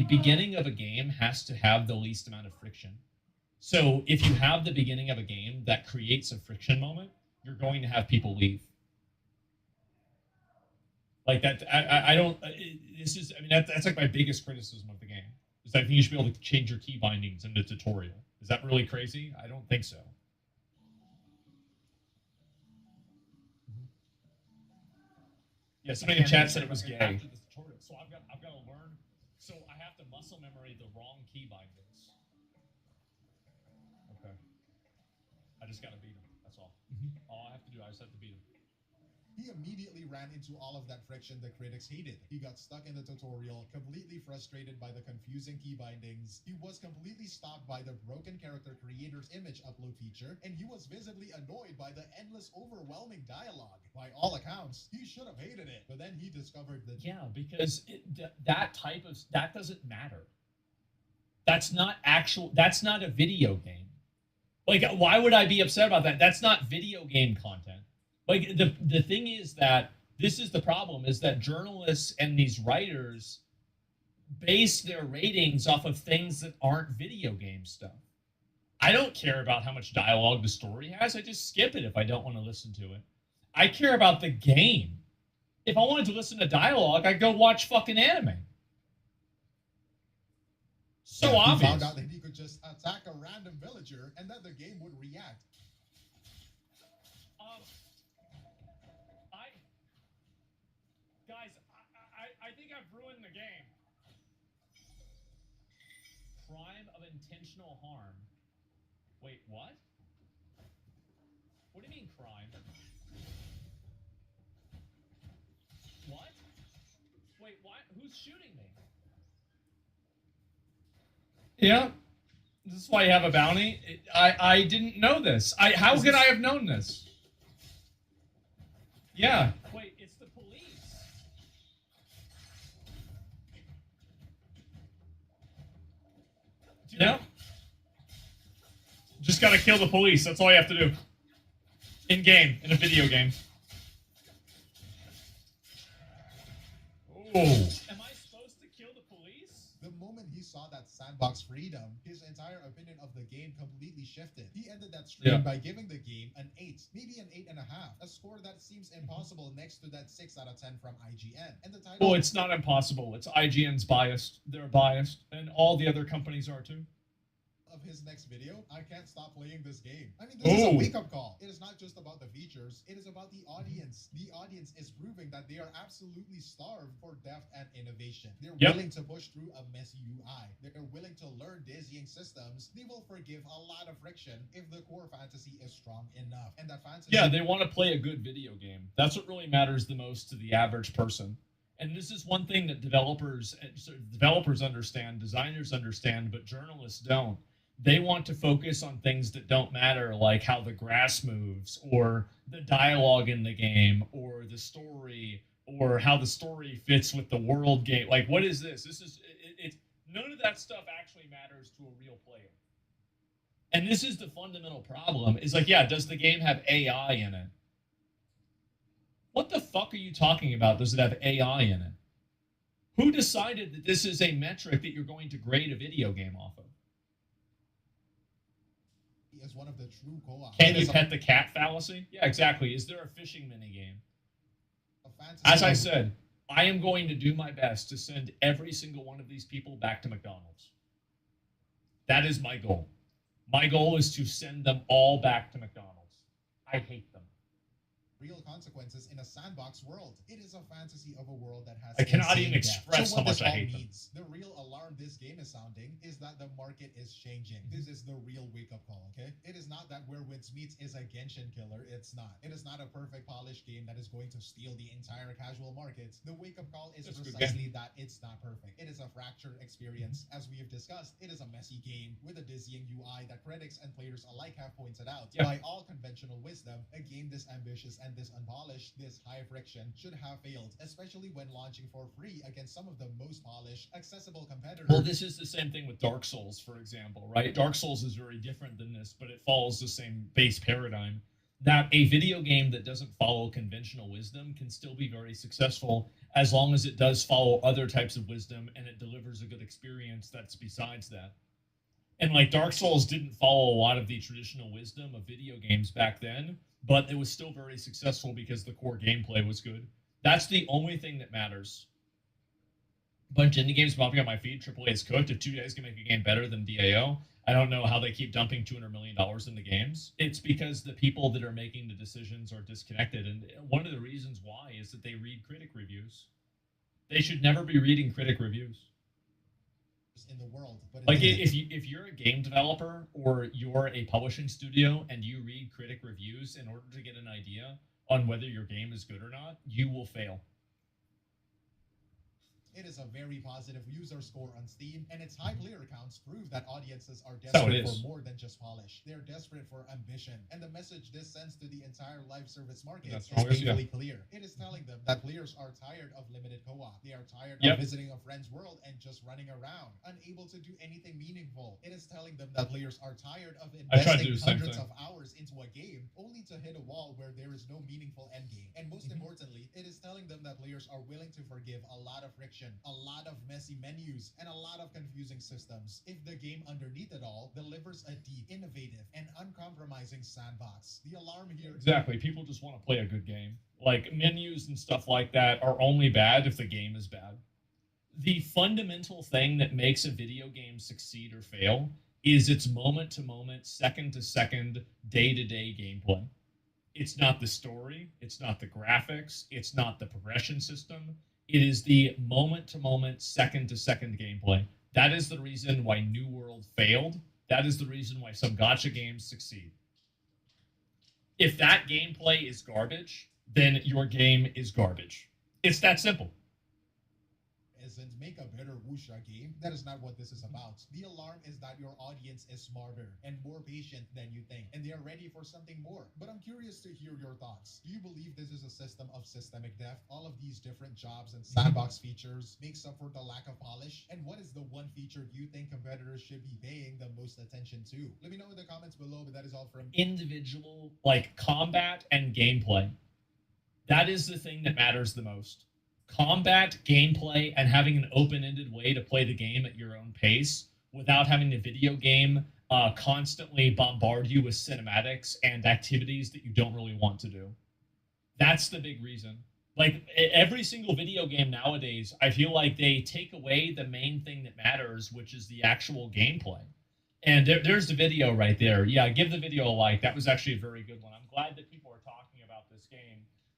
beginning of a game has to have the least amount of friction. So if you have the beginning of a game that creates a friction moment, you're going to have people leave. Like that, I don't. This is. I mean, that's like my biggest criticism of the game. is I think you should be able to change your key bindings in the tutorial. Is that really crazy? I don't think so. Yeah, somebody in chat said it was gay. After this tutorial, so I've got to learn. So I have to muscle memory the wrong key bindings. Okay. I just got to beat him. That's all. All I have to do, I just have to beat him. He immediately ran into all of that friction the critics hated. He got stuck in the tutorial, completely frustrated by the confusing key bindings. He was completely stopped by the broken character creator's image upload feature, and he was visibly annoyed by the endless, overwhelming dialogue. By all accounts, he should have hated it, but then he discovered that... Yeah, because that doesn't matter. That's not a video game. Like, why would I be upset about that? That's not video game content. Like, the thing is that this is the problem, is that journalists and these writers base their ratings off of things that aren't video game stuff. I don't care about how much dialogue the story has. I just skip it if I don't want to listen to it. I care about the game. If I wanted to listen to dialogue, I'd go watch fucking anime. So obvious. He found out that he could just attack a random villager and that the game would react. I think I've ruined the game. Crime of intentional harm. Wait, what? What do you mean crime? What? Wait, what? Who's shooting me? Yeah. This is why you have a bounty? I didn't know this. How could I have known this? Yeah. Wait, it's the police. Yeah. Just gotta kill the police. That's all you have to do. In game, in a video game. Oh. Am I supposed to kill the police? The moment he saw that sandbox freedom, his entire opinion of the game completely shifted. He ended that stream by giving the game an 8, maybe an 8.5, a score that seems impossible next to that 6 out of 10 from IGN. And the title... Well, it's not impossible. It's IGN's biased. They're biased, and all the other companies are too. Of his next video, I can't stop playing this game. I mean, this is a wake-up call. It is not just about the features, it is about the audience. The audience is proving that they are absolutely starved for depth and innovation. They're willing to push through a messy UI. They're willing to learn dizzying systems. They will forgive a lot of friction if the core fantasy is strong enough. And that fantasy... Yeah, they want to play a good video game. That's what really matters the most to the average person. And this is one thing that developers understand, designers understand, but journalists don't. They want to focus on things that don't matter, like how the grass moves, or the dialogue in the game, or the story, or how the story fits with the world game. Like, what is this? This is it's none of that stuff actually matters to a real player. And this is the fundamental problem. Is like, yeah, does the game have AI in it? What the fuck are you talking about? Does it have AI in it? Who decided that this is a metric that you're going to grade a video game off of? Is one of the true co-ops. Can you pet the cat fallacy? Yeah, exactly. Is there a fishing minigame? As I said, I am going to do my best to send every single one of these people back to McDonald's. That is my goal. My goal is to send them all back to McDonald's. I hate them. Real consequences in a sandbox world. It is a fantasy of a world that has... I cannot even express how much I hate them. The real alarm this game is sounding is that the market is changing. This is the real wake-up call, okay? It is not that Where Winds Meets is a Genshin killer. It's not. It is not a perfect polished game that is going to steal the entire casual market. The wake-up call is precisely that it's not perfect. It is a fractured experience. As we have discussed, it is a messy game with a dizzying UI that critics and players alike have pointed out. By all conventional wisdom, a game this ambitious and this unpolished, this high friction, should have failed, especially when launching for free against some of the most polished, accessible competitors. Well, this is the same thing with Dark Souls, for example, right? Dark Souls is very different than this, but it follows the same base paradigm. That a video game that doesn't follow conventional wisdom can still be very successful as long as it does follow other types of wisdom and it delivers a good experience that's besides that. And like Dark Souls didn't follow a lot of the traditional wisdom of video games back then, but it was still very successful because the core gameplay was good. That's the only thing that matters. bunch of indie games popping up my feed. AAA is cooked. If 2 days can make a game better than DAO, I don't know how they keep dumping $200 million into games. It's because the people that are making the decisions are disconnected. And one of the reasons why is that they read critic reviews. They should never be reading critic reviews. In the world, but like if you're a game developer or you're a publishing studio and you read critic reviews in order to get an idea on whether your game is good or not, you will fail. It is a very positive user score on Steam, and its high player counts prove that audiences are So desperate it is. for more than just polish. They're desperate for ambition, and the message this sends to the entire live service market is painfully clear. It is telling them that players are tired of limited co-op. They are tired of visiting a friend's world and just running around, unable to do anything meaningful. It is telling them that players are tired of investing hundreds of hours into a game only to hit a wall where there is no meaningful endgame. And most importantly, it is telling them that players are willing to forgive a lot of friction, a lot of messy menus, and a lot of confusing systems if the game underneath it all delivers a deep, innovative, and uncompromising sandbox. The alarm here... Exactly. People just want to play a good game. Like, menus and stuff like that are only bad if the game is bad. The fundamental thing that makes a video game succeed or fail is its moment-to-moment, second-to-second, day-to-day gameplay. It's not the story, it's not the graphics, it's not the progression system. It is the moment-to-moment, second-to-second gameplay. That is the reason why New World failed. That is the reason why some gacha games succeed. If that gameplay is garbage, then your game is garbage. It's that simple. Isn't make a better wuxia game. That is not what this is about. The alarm is that your audience is smarter and more patient than you think, and they are ready for something more. But I'm curious to hear your thoughts. Do you believe this is a system of systemic death? All of these different jobs and sandbox features makes up for the lack of polish? And what is the one feature you think competitors should be paying the most attention to? Let me know in the comments below, but that is all from individual, like, combat and gameplay. That is the thing that matters the most. Combat, gameplay, and having an open-ended way to play the game at your own pace without having the video game constantly bombard you with cinematics and activities that you don't really want to do. That's the big reason. Like, every single video game nowadays, I feel like they take away the main thing that matters, which is the actual gameplay. And there's the video right there. Yeah, give the video a like. That was actually a very good one. I'm glad that people are talking about this game.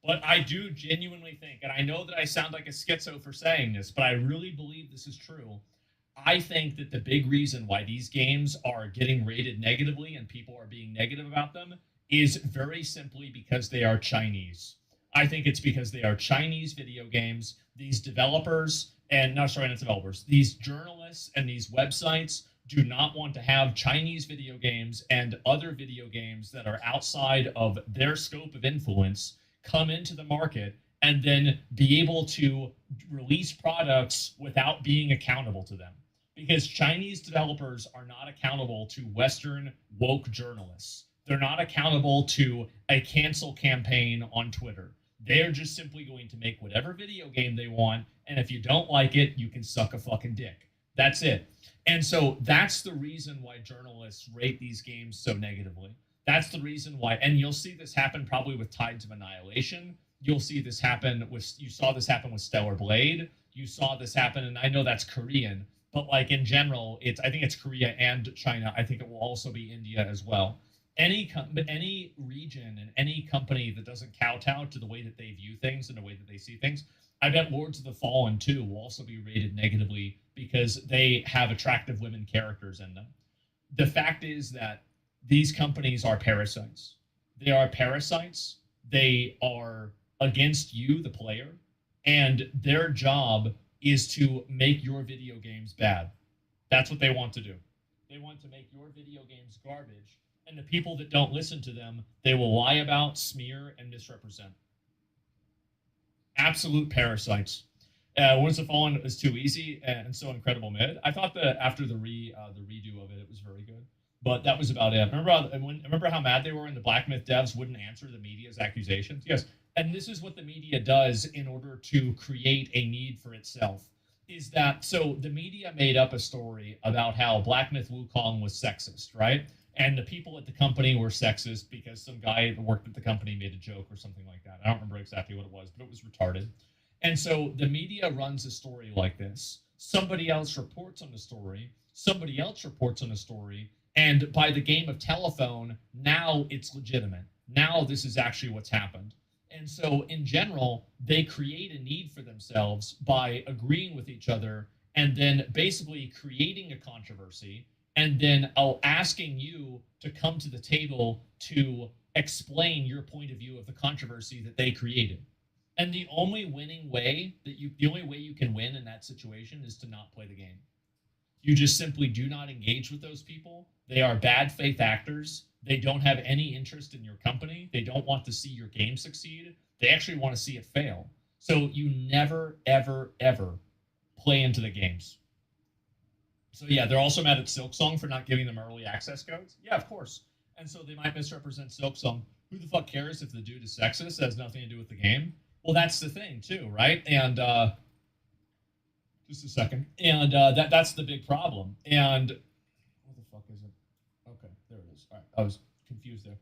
But I do genuinely think, and I know that I sound like a schizo for saying this, but I really believe this is true. I think that the big reason why these games are getting rated negatively and people are being negative about them is very simply because they are Chinese. I think it's because they are Chinese video games. These developers, not developers, these journalists and these websites do not want to have Chinese video games and other video games that are outside of their scope of influence come into the market and then be able to release products without being accountable to them. Because Chinese developers are not accountable to Western woke journalists. They're not accountable to a cancel campaign on Twitter. They're just simply going to make whatever video game they want, and if you don't like it, you can suck a fucking dick. That's it. And so that's the reason why journalists rate these games so negatively. That's the reason why, and you'll see this happen probably with Tides of Annihilation. You'll see this happen with, you saw this happen with Stellar Blade. You saw this happen, and I know that's Korean, but like in general, I think it's Korea and China. I think it will also be India as well. Any region and any company that doesn't kowtow to the way that they view things and the way that they see things, I bet Lords of the Fallen 2 will also be rated negatively because they have attractive women characters in them. The fact is that these companies are parasites. They are parasites. They are against you, the player, and their job is to make your video games bad. That's what they want to do. They want to make your video games garbage, and the people that don't listen to them, they will lie about, smear, and misrepresent. Absolute parasites. Lords of the Fallen is too easy and so incredible mid. I thought that after the redo of it, it was very good. But that was about it. Remember how mad they were when the Black Myth devs wouldn't answer the media's accusations? Yes. And this is what the media does in order to create a need for itself. Is that, so the media made up a story about how Black Myth Wukong was sexist, right? And the people at the company were sexist because some guy that worked at the company made a joke or something like that. I don't remember exactly what it was, but it was retarded. And so the media runs a story like this. Somebody else reports on the story. Somebody else reports on a story. And by the game of telephone, now it's legitimate. Now this is actually what's happened. And so in general, they create a need for themselves by agreeing with each other and then basically creating a controversy and then asking you to come to the table to explain your point of view of the controversy that they created. And the only way you can win in that situation is to not play the game. You just simply do not engage with those people. They are bad faith actors. They don't have any interest in your company. They don't want to see your game succeed. They actually want to see it fail. So you never, ever, ever play into the games. So yeah, they're also mad at Silksong for not giving them early access codes. Yeah, of course. And so they might misrepresent Silksong. Who the fuck cares if the dude is sexist? It has nothing to do with the game. Well, that's the thing too, right? And just a second. And that's the big problem. And what the fuck is it? Okay, there it is. All right, I was confused there.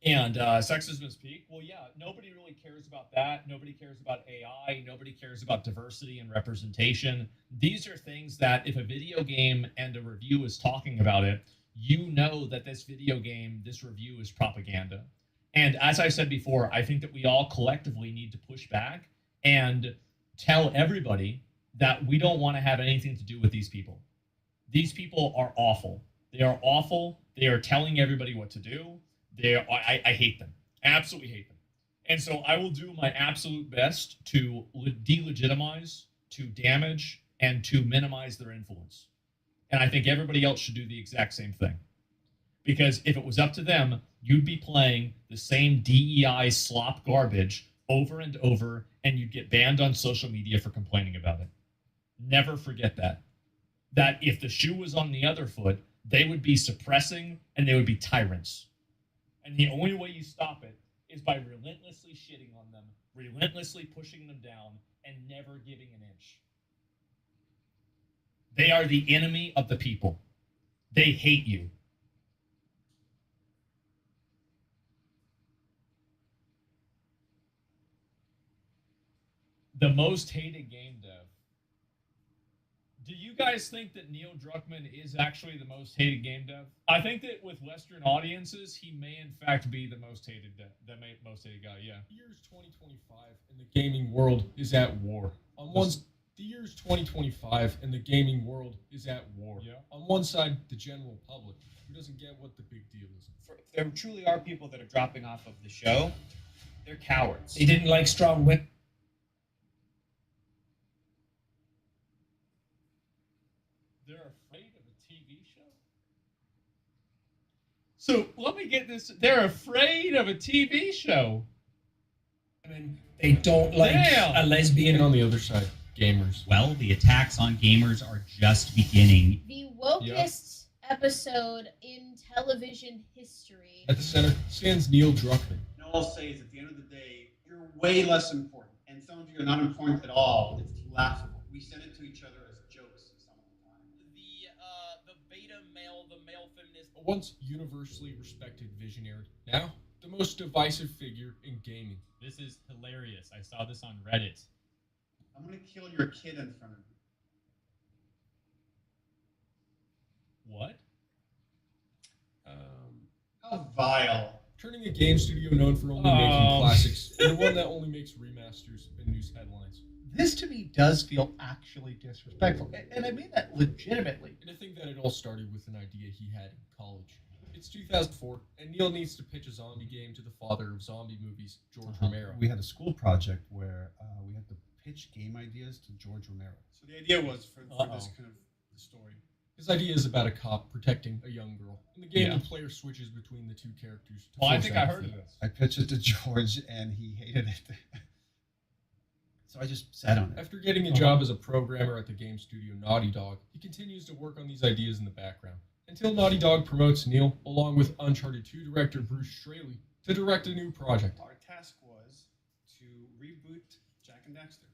And sexism is peak. Well, yeah, nobody really cares about that. Nobody cares about AI. Nobody cares about diversity and representation. These are things that if a video game and a review is talking about it, you know that this video game, this review is propaganda. And as I said before, I think that we all collectively need to push back and tell everybody that we don't want to have anything to do with these people. These people are awful. They are awful. They are telling everybody what to do. I hate them. Absolutely hate them. And so I will do my absolute best to delegitimize, to damage, and to minimize their influence. And I think everybody else should do the exact same thing. Because if it was up to them, you'd be playing the same DEI slop garbage over and over, and you'd get banned on social media for complaining about it. Never forget that. That if the shoe was on the other foot, they would be suppressing and they would be tyrants. And the only way you stop it is by relentlessly shitting on them, relentlessly pushing them down, and never giving an inch. They are the enemy of the people. They hate you. The most hated game dev. Do you guys think that Neil Druckmann is actually the most hated game dev? I think that with Western audiences, he may in fact be the most hated most hated guy. Yeah. The year's 2025 and the gaming world is at war. The year's 2025 and the gaming world is at war. Yeah. On one side, the general public, who doesn't get what the big deal is. There truly are people that are dropping off of the show. They're cowards. They didn't like strong women. They're afraid of a TV show? So let me get this. They're afraid of a TV show. I mean, they don't like a lesbian. And on the other side, gamers. Well, the attacks on gamers are just beginning. The wokest episode in television history. At the center stands Neil Druckmann. All I'll say is at the end of the day, you're way less important. And some of you are not important at all. It's laughable. We send it to each other as jokes some of the time. The beta male, the male feminist. A once universally respected visionary. Now, the most divisive figure in gaming. This is hilarious. I saw this on Reddit. I'm going to kill your kid in front of you. What? How vile. Turning a game studio known for only making classics into one that only makes remasters and news headlines. This to me does feel actually disrespectful. And I mean that legitimately. And I think that it all started with an idea he had in college. It's 2004, and Neil needs to pitch a zombie game to the father of zombie movies, George Romero. We had a school project where we had to pitch game ideas to George Romero. So the idea was for this kind of story. His idea is about a cop protecting a young girl. In the game, the player switches between the two characters. Well, I think I heard of this. I pitched it to George, and he hated it. So I just sat on it. After getting a job as a programmer at the game studio Naughty Dog, he continues to work on these ideas in the background, until Naughty Dog promotes Neil, along with Uncharted 2 director Bruce Straley, to direct a new project. Our task was to reboot Jak and Daxter.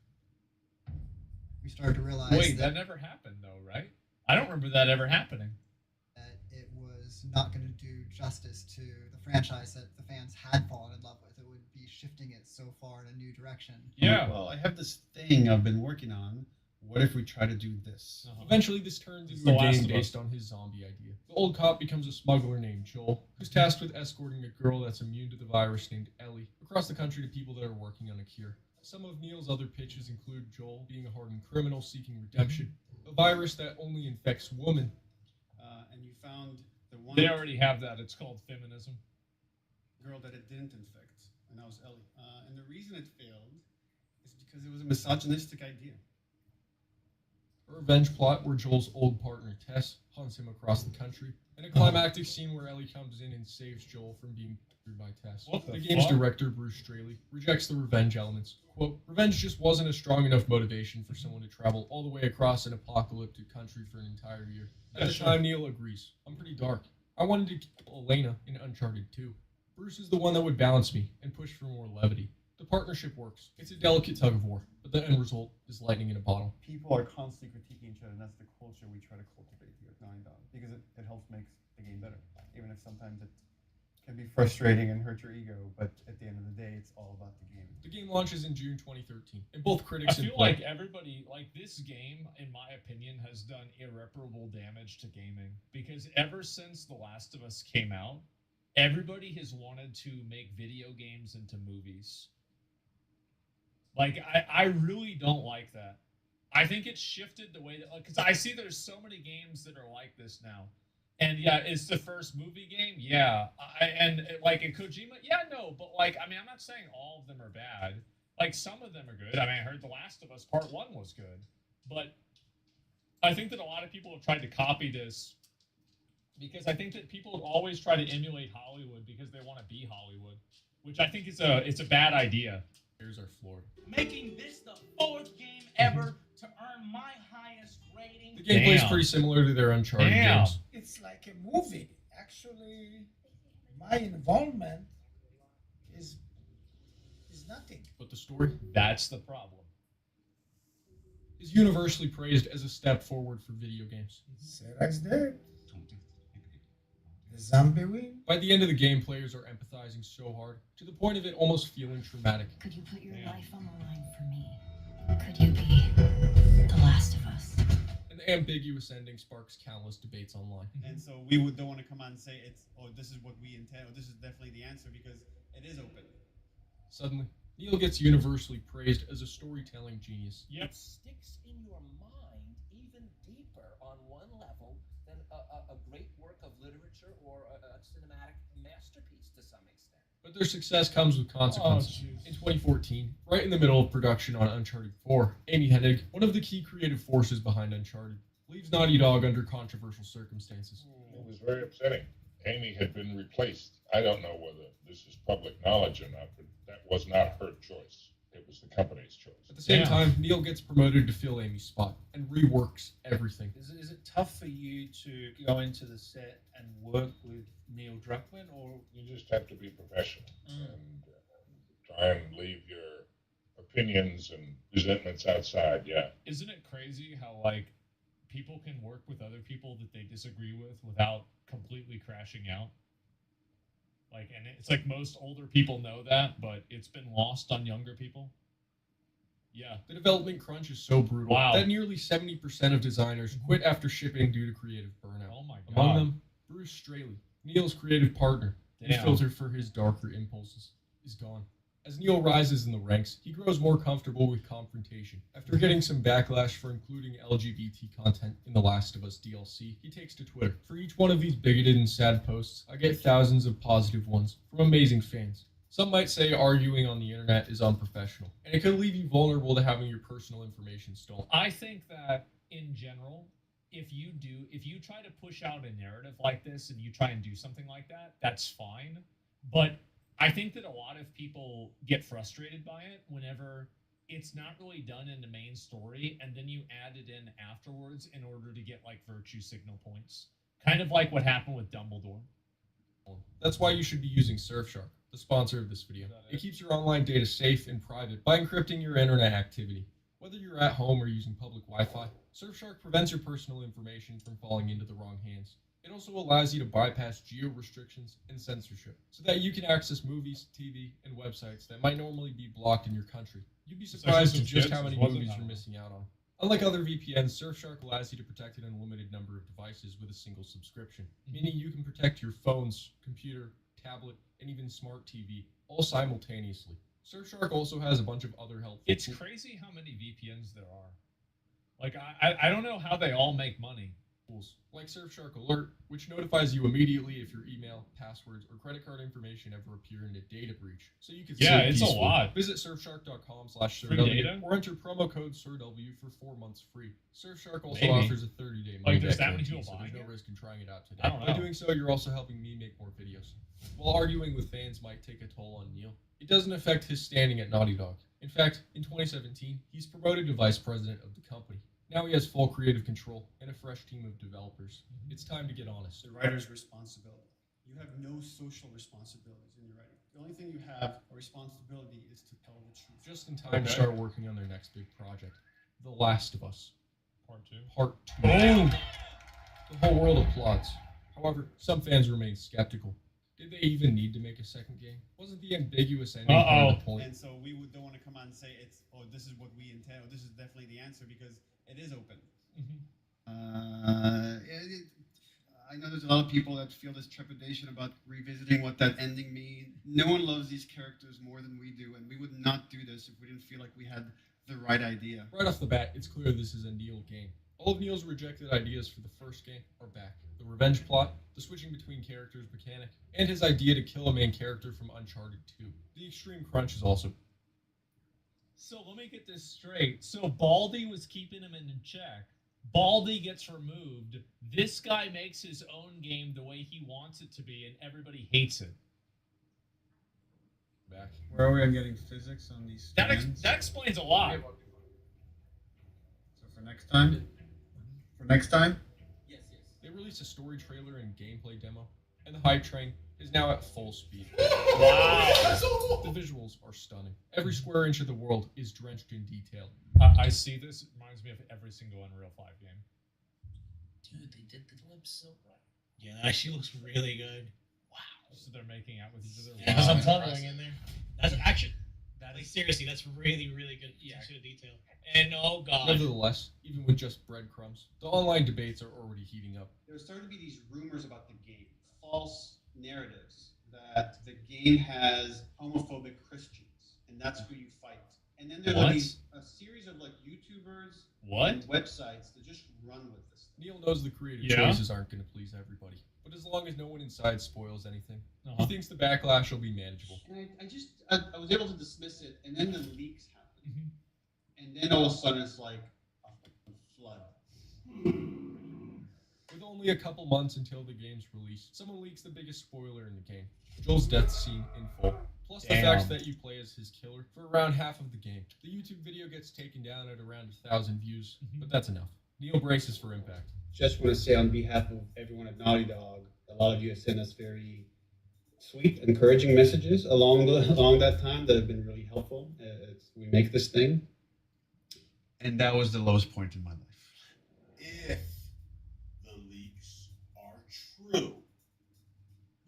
We started to realize Wait, that never happened though, right? I don't remember that ever happening. That it was not going to do justice to the franchise that the fans had fallen in love with. It would be shifting it so far in a new direction. Yeah. Well, I have this thing I've been working on. What if we try to do this? Eventually, this turns into a game based on his zombie idea. The old cop becomes a smuggler named Joel, who's tasked with escorting a girl that's immune to the virus named Ellie across the country to people that are working on a cure. Some of Neil's other pitches include Joel being a hardened criminal seeking redemption, a virus that only infects women. And you found the one. They already have that. It's called feminism. Girl that it didn't infect, and that was Ellie. And the reason it failed is because it was a misogynistic idea. A revenge plot where Joel's old partner Tess hunts him across the country, and a climactic scene where Ellie comes in and saves Joel from being murdered by Tess. The game's director, Bruce Straley, rejects the revenge elements. Quote, revenge just wasn't a strong enough motivation for someone to travel all the way across an apocalyptic country for an entire year. At the time, Neil agrees. I'm pretty dark. I wanted to kill Elena in Uncharted 2. Bruce is the one that would balance me and push for more levity. The partnership works. It's a delicate tug of war, but the end result is lightning in a bottle. People are constantly critiquing each other, and that's the culture we try to cultivate here at Naughty Dog, because it helps make the game better. Even if sometimes it can be frustrating and hurt your ego, but at the end of the day, it's all about the game. The game launches in June 2013, and both critics I and feel like everybody, like this game, in my opinion, has done irreparable damage to gaming, because ever since The Last of Us came out, everybody has wanted to make video games into movies. Like, I really don't like that. I think it's shifted the way that, because I see there's so many games that are like this now. And yeah, it's the first movie game? Yeah. Like in Kojima? Yeah, no. But like, I mean, I'm not saying all of them are bad. Like, some of them are good. I mean, I heard The Last of Us Part 1 was good. But I think that a lot of people have tried to copy this because I think that people always try to emulate Hollywood because they want to be Hollywood, which I think is it's a bad idea. Here's our floor. Making this the 4th game ever to earn my highest rating. The gameplay is pretty similar to their Uncharted games. It's like a movie. Actually, my involvement is nothing. But the story? That's the problem. Is universally praised as a step forward for video games. Serax dead. The zombie win. By the end of the game, players are empathizing so hard, to the point of it almost feeling traumatic. Could you put your life on the line for me? Could you be the last of us? An ambiguous ending sparks countless debates online. And so don't want to come on and say this is what we intend, or this is definitely the answer, because it is open. Suddenly, Neil gets universally praised as a storytelling genius. It sticks in your mind even deeper on one level than a great work of literature or a cinematic masterpiece to some extent. But their success comes with consequences. In 2014, right in the middle of production on Uncharted 4, Amy Hennig, one of the key creative forces behind Uncharted, leaves Naughty Dog under controversial circumstances. It was very upsetting. Amy had been replaced. I don't know whether this is public knowledge or not, but that was not her choice. It was the company's choice. At the same time, Neil gets promoted to fill Amy's spot and reworks everything. Is it tough for you to go into the set and work with Neil Druckmann, or you just have to be professional and try and leave your opinions and resentments outside? Yeah. Isn't it crazy how like people can work with other people that they disagree with without completely crashing out? Like, and it's like most older people know that, but it's been lost on younger people. Yeah. The development crunch is so brutal that nearly 70% of designers quit after shipping due to creative burnout. Oh my God. Among them, Bruce Straley, Neil's creative partner and filter for his darker impulses, is gone. As Neil rises in the ranks, he grows more comfortable with confrontation. After getting some backlash for including LGBT content in The Last of Us DLC, he takes to Twitter. For each one of these bigoted and sad posts, I get thousands of positive ones from amazing fans. Some might say arguing on the internet is unprofessional, and it could leave you vulnerable to having your personal information stolen. I think that, in general, if you try to push out a narrative like this and you try and do something like that, that's fine. But I think that a lot of people get frustrated by it whenever it's not really done in the main story and then you add it in afterwards in order to get like virtue signal points. Kind of like what happened with Dumbledore. That's why you should be using Surfshark, the sponsor of this video. It keeps your online data safe and private by encrypting your internet activity. Whether you're at home or using public Wi-Fi, Surfshark prevents your personal information from falling into the wrong hands. It also allows you to bypass geo restrictions and censorship, so that you can access movies, TV, and websites that might normally be blocked in your country. You'd be surprised at just how many movies you're missing out on. Unlike other VPNs, Surfshark allows you to protect an unlimited number of devices with a single subscription, meaning you can protect your phones, computer, tablet, and even smart TV all simultaneously. Surfshark also has a bunch of other helpful It's crazy how many VPNs there are. Like, I don't know how they all make money. tools, like Surfshark Alert, which notifies you immediately if your email, passwords, or credit card information ever appear in a data breach, so you can Yeah, sleep it's peacefully. a lot. Visit surfshark.com/SirW Free data? or enter promo code SirW for 4 months free. Surfshark also Maybe. offers a 30-day money there's back that many guarantee, people so there's buying no it? risk in trying it out today. I don't By know. doing so, you're also helping me make more videos. While arguing with fans might take a toll on Neil, it doesn't affect his standing at Naughty Dog. In fact, in 2017, he's promoted to vice president of the company. Now he has full creative control and a fresh team of developers. It's time to get honest. The writer's responsibility. You have no social responsibilities in your writing. The only thing you have a responsibility is to tell the truth. Just in time to start working on their next big project, The Last of Us. Part 2. Part 2. Boom! The whole world applauds. However, some fans remain skeptical. Did they even need to make a second game? Wasn't the ambiguous ending part of the point? And so don't want to come out and say this is what we intend, or this is definitely the answer, because it is open. I know there's a lot of people that feel this trepidation about revisiting what that ending means. No one loves these characters more than we do, and we would not do this if we didn't feel like we had the right idea. Right off the bat, it's clear this is a Neil game. All of Neil's rejected ideas for the first game are back. The revenge plot, the switching between characters mechanic, and his idea to kill a main character from Uncharted 2. The extreme crunch is also... So let me get this straight. So Baldy was keeping him in check. Baldy gets removed. This guy makes his own game the way he wants it to be, and everybody hates it. Back. Where are we on getting physics on these strands? That explains a lot. So for next time? For next time? They released a story trailer and gameplay demo, and the hype train is now at full speed. Wow! The visuals are stunning. Every square inch of the world is drenched in detail. I see this. It reminds me of every single Unreal 5 game. Dude, they did the lips so right. Yeah, that actually looks really good. Wow. So they're making out with each other. Yeah, there's some tunneling in there. That's actually, seriously, that's really, really good attention to detail. And oh god. Nevertheless, even with just breadcrumbs, the online debates are already heating up. There's starting to be these rumors about the game, false narratives that the game has homophobic Christians, and that's who you fight. And then there'll be a series of like YouTubers and websites that just run with this. Neil knows the creative choices aren't going to please everybody, but as long as no one inside spoils anything, he thinks the backlash will be manageable. And I was able to dismiss it, and then the leaks happened. And then all of a sudden it's like a flood. With only a couple months until the game's release, someone leaks the biggest spoiler in the game, Joel's death scene in full. Plus the fact that you play as his killer for around half of the game. The YouTube video gets taken down at around 1,000 views, but that's enough. Neil braces for impact. Just want to say on behalf of everyone at Naughty Dog, a lot of you have sent us very sweet, encouraging messages along that time that have been really helpful. We make this thing. And that was the lowest point in my life. If the leaks are true,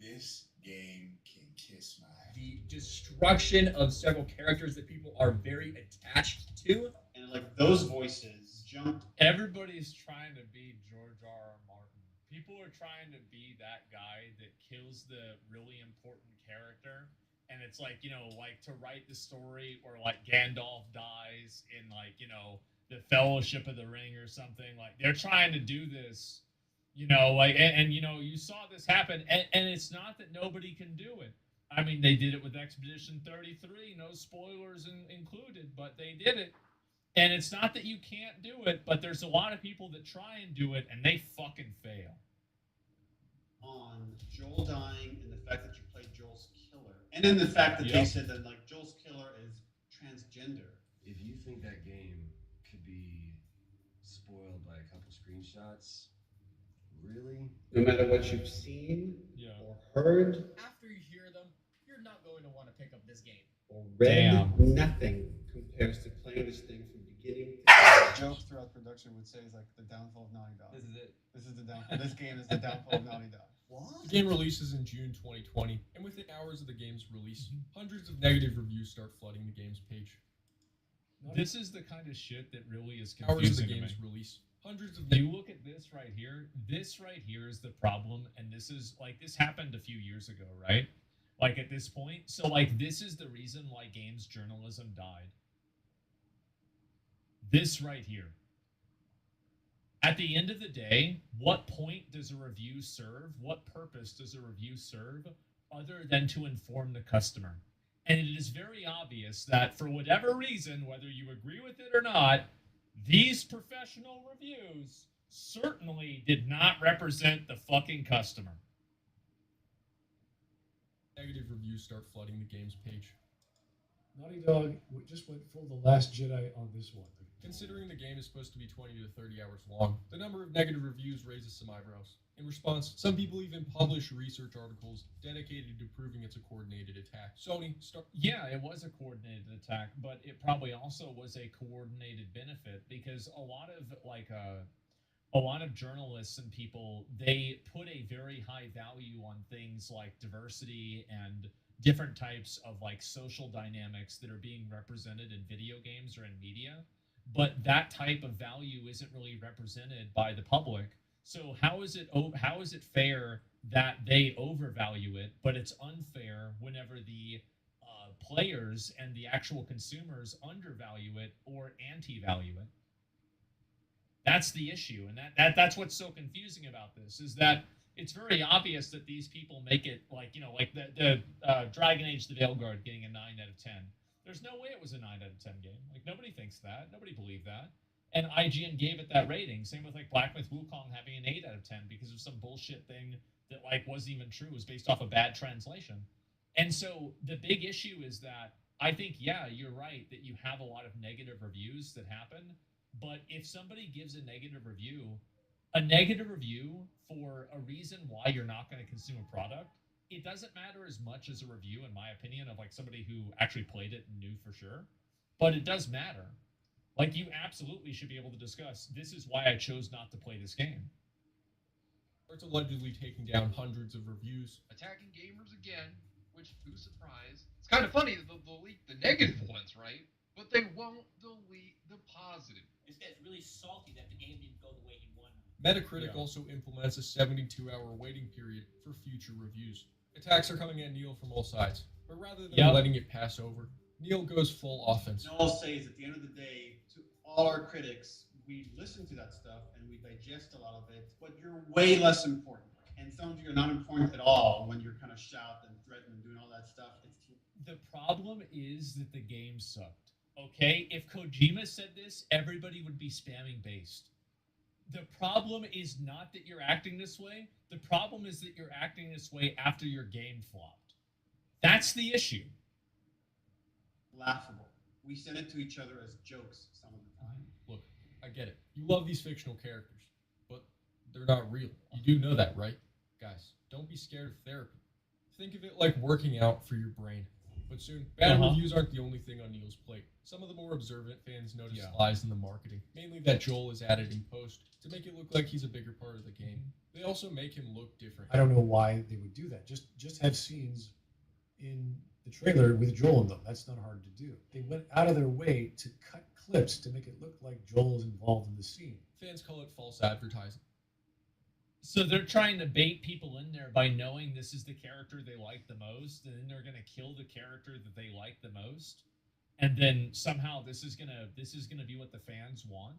this game can kiss my ass. The destruction of several characters that people are very attached to. And like those voices jumped. Everybody's trying to be George R.R. Martin. People are trying to be that guy that kills the really important character. And it's like, like to write the story or like Gandalf dies in like, the Fellowship of the Ring or something. Like they're trying to do this, like, and you saw this happen. And it's not that nobody can do it. I mean, they did it with Expedition 33, no spoilers included, but they did it. And it's not that you can't do it, but there's a lot of people that try and do it and they fucking fail. On Joel dying and the fact that you played Joel's killer. And then the fact that they said that like Joel's killer is transgender. If you think that game could be spoiled by a couple screenshots, really? No matter what you've seen or heard After you hear them, you're not going to want to pick up this game. or read, nothing compares to playing this thing from beginning to end. Jokes throughout production would say is like the downfall of Naughty Dog. This is it. This is the downfall. This game is the downfall of Naughty Dog. The game releases in June 2020, and within hours of the game's release, hundreds of negative reviews start flooding the game's page. This is the kind of shit that really is Hours of confusing the to me. game's release, hundreds of You look at this right here. This right here is the problem, and this is like this happened a few years ago, right? Like at this point, so like this is the reason why games journalism died. This right here. At the end of the day, what point does a review serve? What purpose does a review serve other than to inform the customer? And it is very obvious that for whatever reason, whether you agree with it or not, these professional reviews certainly did not represent the fucking customer. negative reviews start flooding the game's page. Naughty Dog just went full The Last Jedi on this one. Considering the game is supposed to be 20 to 30 hours long, the number of negative reviews raises some eyebrows. In response, some people even publish research articles dedicated to proving it's a coordinated attack. Sony, Yeah, it was a coordinated attack, but it probably also was a coordinated benefit because a lot of journalists and people, they put a very high value on things like diversity and different types of like social dynamics that are being represented in video games or in media. But that type of value isn't really represented by the public. So how is it fair that they overvalue it, but it's unfair whenever the players and the actual consumers undervalue it or anti-value it? That's the issue, and that's what's so confusing about this is that it's very obvious that these people make it like the Dragon Age: The Veilguard getting a 9 out of 10. There's no way it was a 9 out of 10 game. Like nobody thinks that. Nobody believed that. And IGN gave it that rating. Same with like Black Myth Wukong having an 8 out of 10 because of some bullshit thing that like wasn't even true. It was based off a bad translation. And so the big issue is that I think, yeah, you're right that you have a lot of negative reviews that happen. But if somebody gives a negative review for a reason why you're not going to consume a product, it doesn't matter as much as a review, in my opinion, of like somebody who actually played it and knew for sure. But it does matter. Like you absolutely should be able to discuss, this is why I chose not to play this game. It's allegedly taking down hundreds of reviews. Attacking gamers again, which, who's surprised? It's kind of funny that they'll delete the negative ones, right? But they won't delete the positive. This guy's really salty that the game didn't go the way he wanted. Metacritic also implements a 72-hour waiting period for future reviews. Attacks are coming at Neil from all sides, but rather than letting it pass over, Neil goes full offense. And all I'll say is at the end of the day, to all our critics, we listen to that stuff and we digest a lot of it, but you're way less important. And some of you are not important at all when you're kind of shout and threaten and doing all that stuff. The problem is that the game sucked. Okay? If Kojima said this, everybody would be spamming based. The problem is not that you're acting this way. The problem is that you're acting this way after your game flopped. That's the issue. Laughable. We send it to each other as jokes some of the time. Look, I get it. You love these fictional characters, but they're not real. You do know that, right? Guys, don't be scared of therapy. Think of it like working out for your brain. But soon, bad reviews aren't the only thing on Neil's plate. Some of the more observant fans notice lies in the marketing, mainly that Joel is added in post to make it look like he's a bigger part of the game. They also make him look different. I don't know why they would do that. Just have scenes in the trailer with Joel in them. That's not hard to do. They went out of their way to cut clips to make it look like Joel is involved in the scene. Fans call it false advertising. So they're trying to bait people in there by knowing this is the character they like the most, and then they're going to kill the character that they like the most, and then somehow this is gonna be what the fans want.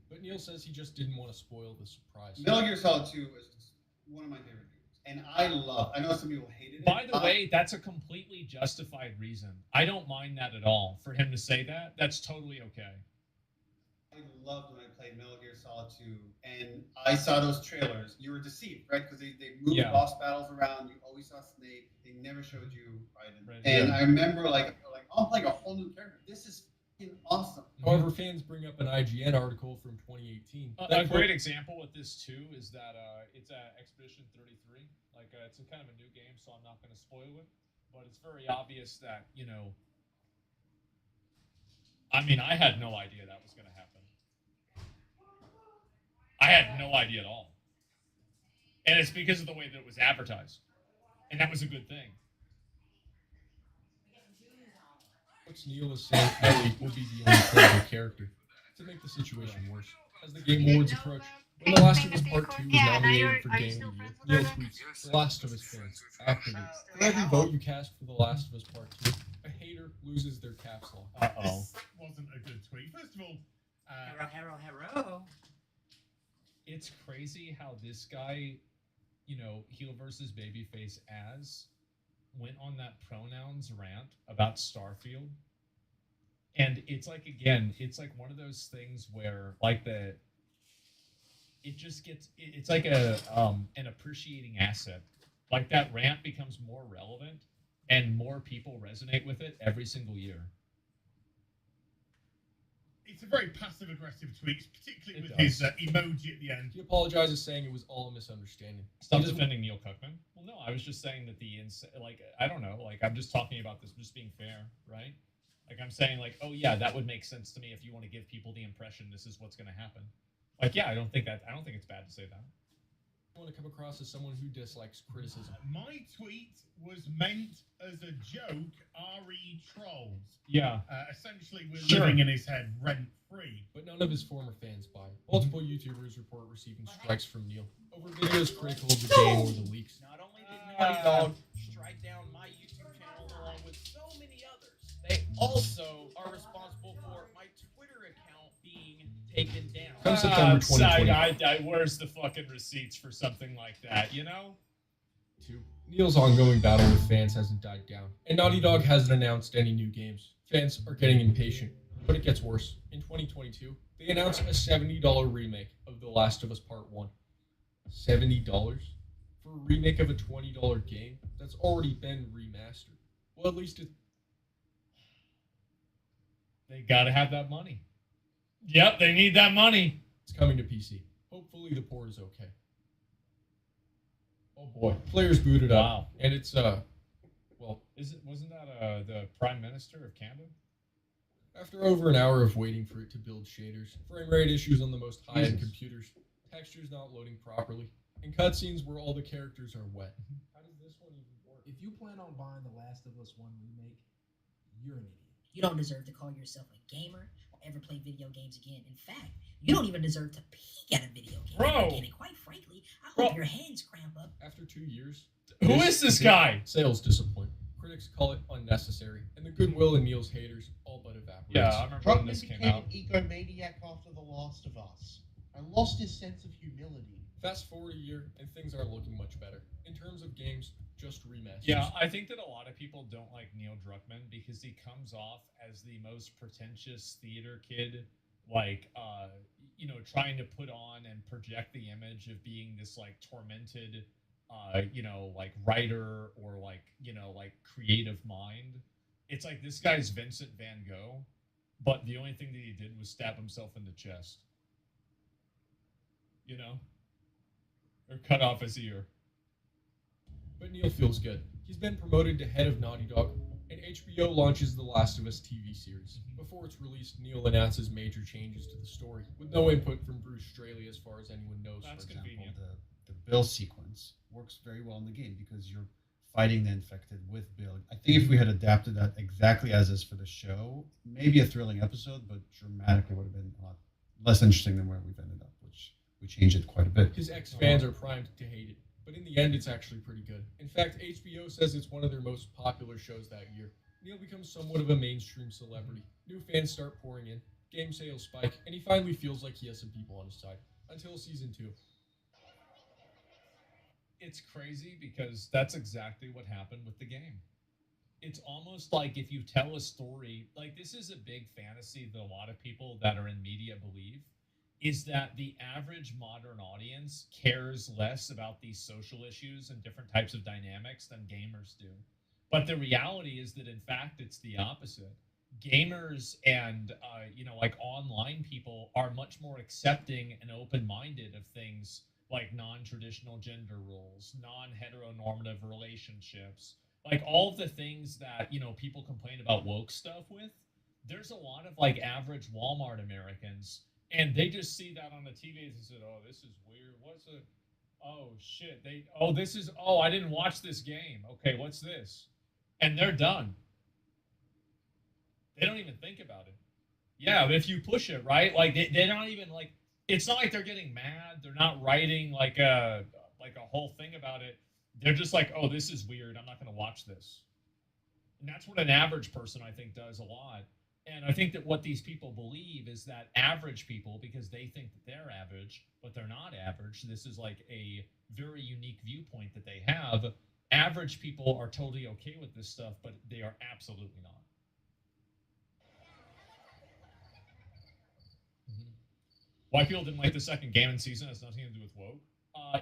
But Neil says he just didn't want to spoil the surprise. Metal Gear Solid 2 is one of my favorite games, and I know some people hated it. By the way, that's a completely justified reason. I don't mind that at all. For him to say that, that's totally okay. I loved when I played Metal Gear Solid 2, and I saw those trailers. You were deceived, right? Because they moved boss battles around. You always saw Snake. They never showed you Raiden. And I remember, like, I'm playing a whole new character. This is fucking awesome. However, fans bring up an IGN article from 2018. A great example with this too is that it's Expedition 33. Like it's a kind of a new game, so I'm not going to spoil it. But it's very obvious that I mean, I had no idea that was going to happen. I had no idea at all. And it's because of the way that it was advertised. And that was a good thing. What's Neil is saying Ellie will be the only playable character to make the situation worse. As the Game Awards approach, when The Last of Us Part 2 was nominated for Game of the Year, Neil tweets, "The Last of Us fans, activate. For every vote you cast for The Last of Us Part 2, a hater loses their caps lock." Uh-oh. This wasn't a good tweet. First of all, Hero. It's crazy how this guy, you know, heel versus babyface as went on that pronouns rant about Starfield. And it's like, again, it's like one of those things where like it just gets, it's like an appreciating asset. Like that rant becomes more relevant and more people resonate with it every single year. it's a very passive-aggressive tweet, particularly It with does. his emoji at the end. He apologizes, saying it was all a misunderstanding. Stop He doesn't- defending Neil Cuckman. Well, no, I was just saying that like, I don't know, like, I'm just talking about this, just being fair, right? Like, I'm saying, like, oh, yeah, that would make sense to me if you want to give people the impression this is what's going to happen. Like, yeah, I don't think it's bad to say that. I want to come across as someone who dislikes criticism. My tweet was meant as a joke, RE trolls. Yeah. Essentially, we're Sure. living in his head rent-free. But none of his former fans buy. Multiple YouTubers report receiving strikes from Neil over videos critical of the game or the leaks. Not only did Naughty Dog strike down my YouTube channel along with so many others, they also are responsible for my Twitter account being taken down. Come September 2020. Where's the fucking receipts for something like that, you know? 2. Neil's ongoing battle with fans hasn't died down, and Naughty Dog hasn't announced any new games. Fans are getting impatient, but it gets worse. In 2022, they announced a $70 remake of The Last of Us Part 1. $70? For a remake of a $20 game that's already been remastered. Well, at least They gotta have that money. Yep, they need that money. It's coming to PC. Hopefully the port is okay. Oh boy, players booted up, and it's well, wasn't that the Prime Minister of Canada? After over an hour of waiting for it to build shaders, frame rate issues on the most high-end Jesus. computers, textures not loading properly, and cutscenes where all the characters are wet. How does this one even work? If you plan on buying The Last of Us 1 remake, you're an idiot. You don't deserve to call yourself a gamer or ever play video games again. In fact, you don't even deserve to peek at a video game Bro. ever again. And quite frankly, I hope your hands cramp up. After 2 years, Who is this guy? Sales disappoint. Critics call it unnecessary, and the goodwill in Neil's haters all but evaporates. Yeah, I remember when this came out. an egomaniac after The Last of Us and lost his sense of humility. Fast forward a year, and things aren't looking much better. In terms of games, just remasters. Yeah, I think that a lot of people don't like Neil Druckmann because he comes off as the most pretentious theater kid, like, trying to put on and project the image of being this, like, tormented, like, writer or, like, like, creative mind. It's like this guy's Vincent van Gogh, but the only thing that he did was stab himself in the chest. You know? Or cut off his ear. But Neil feels good. He's been promoted to head of Naughty Dog, and HBO launches The Last of Us TV series. Before it's released, Neil announces major changes to the story, with no input from Bruce Straley as far as anyone knows. That's For example, convenient. the Bill sequence works very well in the game because you're fighting the infected with Bill. I think if we had adapted that exactly as is for the show, maybe a thrilling episode, but dramatically would have been a lot less interesting than where we've ended up, which we changed it quite a bit. His ex-fans are primed to hate it, but in the end, it's actually pretty good. In fact, HBO says it's one of their most popular shows that year. Neil becomes somewhat of a mainstream celebrity. New fans start pouring in, game sales spike, and he finally feels like he has some people on his side. Until season 2. It's crazy because that's exactly what happened with the game. It's almost like if you tell a story, like this is a big fantasy that a lot of people that are in media believe, is that the average modern audience cares less about these social issues and different types of dynamics than gamers do. But the reality is that, in fact, it's the opposite. Gamers and, like online people are much more accepting and open-minded of things like non-traditional gender roles, non-heteronormative relationships, like all of the things that, people complain about woke stuff with. There's a lot of like average Walmart Americans and they just see that on the TV and said, "Oh, this is weird. What's a? Oh shit! This is. Oh, I didn't watch this game. Okay, what's this?" And they're done. They don't even think about it. Yeah, if you push it right, like they're not even like. It's not like they're getting mad. They're not writing like a whole thing about it. They're just like, "Oh, this is weird. I'm not going to watch this." And that's what an average person, I think, does a lot. And I think that what these people believe is that average people, because they think that they're average, but they're not average. This is like a very unique viewpoint that they have. Average people are totally okay with this stuff, but they are absolutely not. Why people didn't like the second game and season has nothing to do with woke.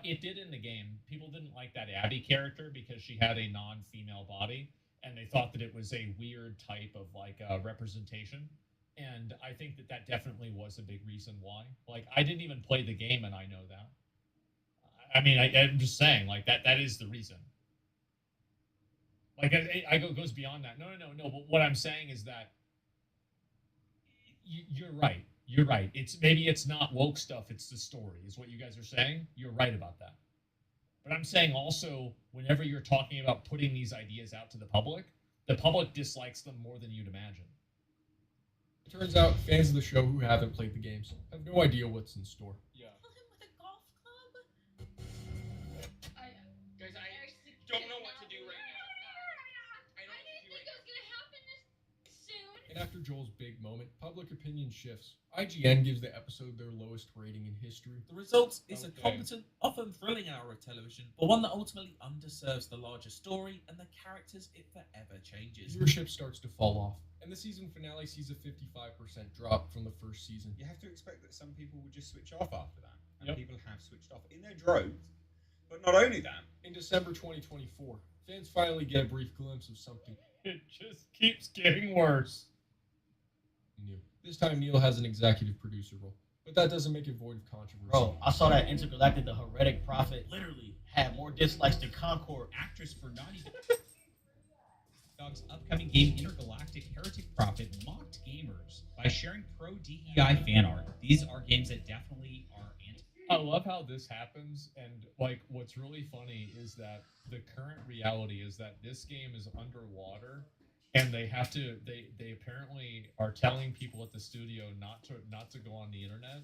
It did in the game. People didn't like that Abby character because she had a non-female body, and they thought that it was a weird type of like representation. And I think that that definitely was a big reason why. Like, I didn't even play the game, and I know that. I mean, I'm just saying, like that is the reason. Like, it goes beyond that. No. But what I'm saying is that you're right. You're right. It's not woke stuff. It's the story, is what you guys are saying. You're right about that. But I'm saying also, whenever you're talking about putting these ideas out to the public dislikes them more than you'd imagine. It turns out fans of the show who haven't played the games have no idea what's in store. Yeah. Guys, I don't know what to do right now. I don't know what to do right now. And after Joel's big moment, public opinion shifts. IGN gives the episode their lowest rating in history. The result is a competent, often thrilling hour of television, but one that ultimately underserves the larger story and the characters it forever changes. Viewership starts to fall off, and the season finale sees a 55% drop from the first season. You have to expect that some people will just switch off after that, and people have switched off in their droves. But not only that, in December 2024, fans finally get a brief glimpse of something. It just keeps getting worse. New. This time Neil has an executive producer role, but that doesn't make it void of controversy. Bro, I saw that Intergalactic, the heretic prophet, literally had more dislikes than Concord. Actress for Naughty Dog's upcoming game Intergalactic Heretic Prophet mocked gamers by sharing pro-DEI fan art. These are games that definitely are anti. I love how this happens, and like what's really funny is that the current reality is that this game is underwater, and they have to they apparently are telling people at the studio not to go on the internet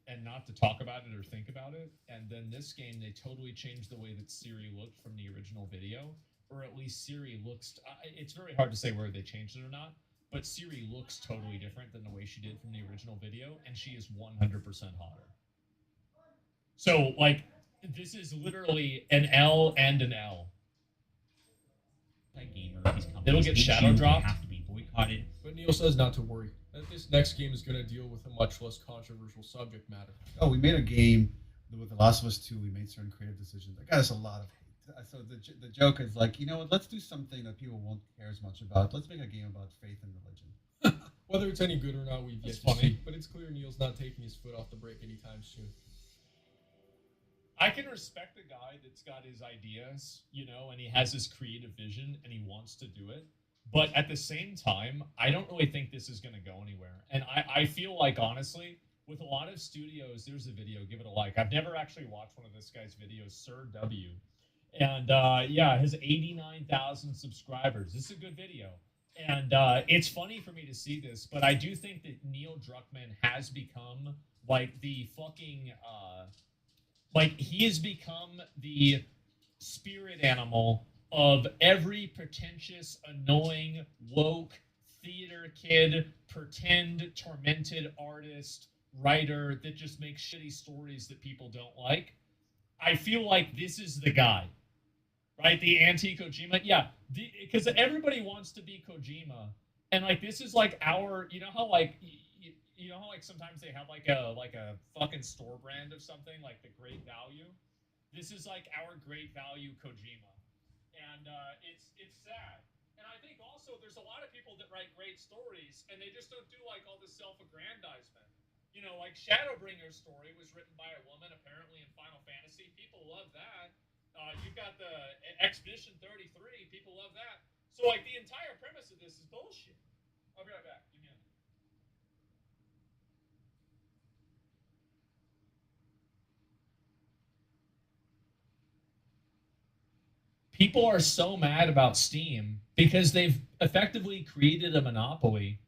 and not to talk about it or think about it. And then this game, they totally changed the way that Siri looked from the original video, or at least Siri looks. It's very hard to say whether they changed it or not, but Siri looks totally different than the way she did from the original video, and she is 100% hotter. So, like, this is literally an L and an L. Gamer, these It'll get shadow dropped. Have to be boycotted. But Neil says not to worry, that this next game is going to deal with a much less controversial subject matter. Oh, we made a game with The Last of Us 2. We made certain creative decisions that got us a lot of hate. So the joke is like, you know what? Let's do something that people won't care as much about. Let's make a game about faith and religion. Whether it's any good or not, we've yet to see. But it's clear Neil's not taking his foot off the brake anytime soon. I can respect the guy that's got his ideas, you know, and he has his creative vision and he wants to do it. But at the same time, I don't really think this is going to go anywhere. And I feel like, honestly, with a lot of studios, there's a video, give it a like. I've never actually watched one of this guy's videos, Sir W. And yeah, his 89,000 subscribers. This is a good video. And it's funny for me to see this, but I do think that Neil Druckmann has become like the fucking... like, he has become the spirit animal of every pretentious, annoying, woke, theater kid, pretend, tormented artist, writer that just makes shitty stories that people don't like. I feel like this is the guy, right? The anti-Kojima. Yeah, because everybody wants to be Kojima. And, like, this is, like, our... You know how, like... You know how, like, sometimes they have, like a fucking store brand of something, like the Great Value? This is, like, our Great Value Kojima. And it's sad. And I think also there's a lot of people that write great stories, and they just don't do, like, all this self-aggrandizement. You know, like, Shadowbringer's story was written by a woman, apparently, in Final Fantasy. People love that. You've got the Expedition 33. People love that. So, like, the entire premise of this is bullshit. I'll be right back. Give me a minute. people are so mad about Steam because they've effectively created a monopoly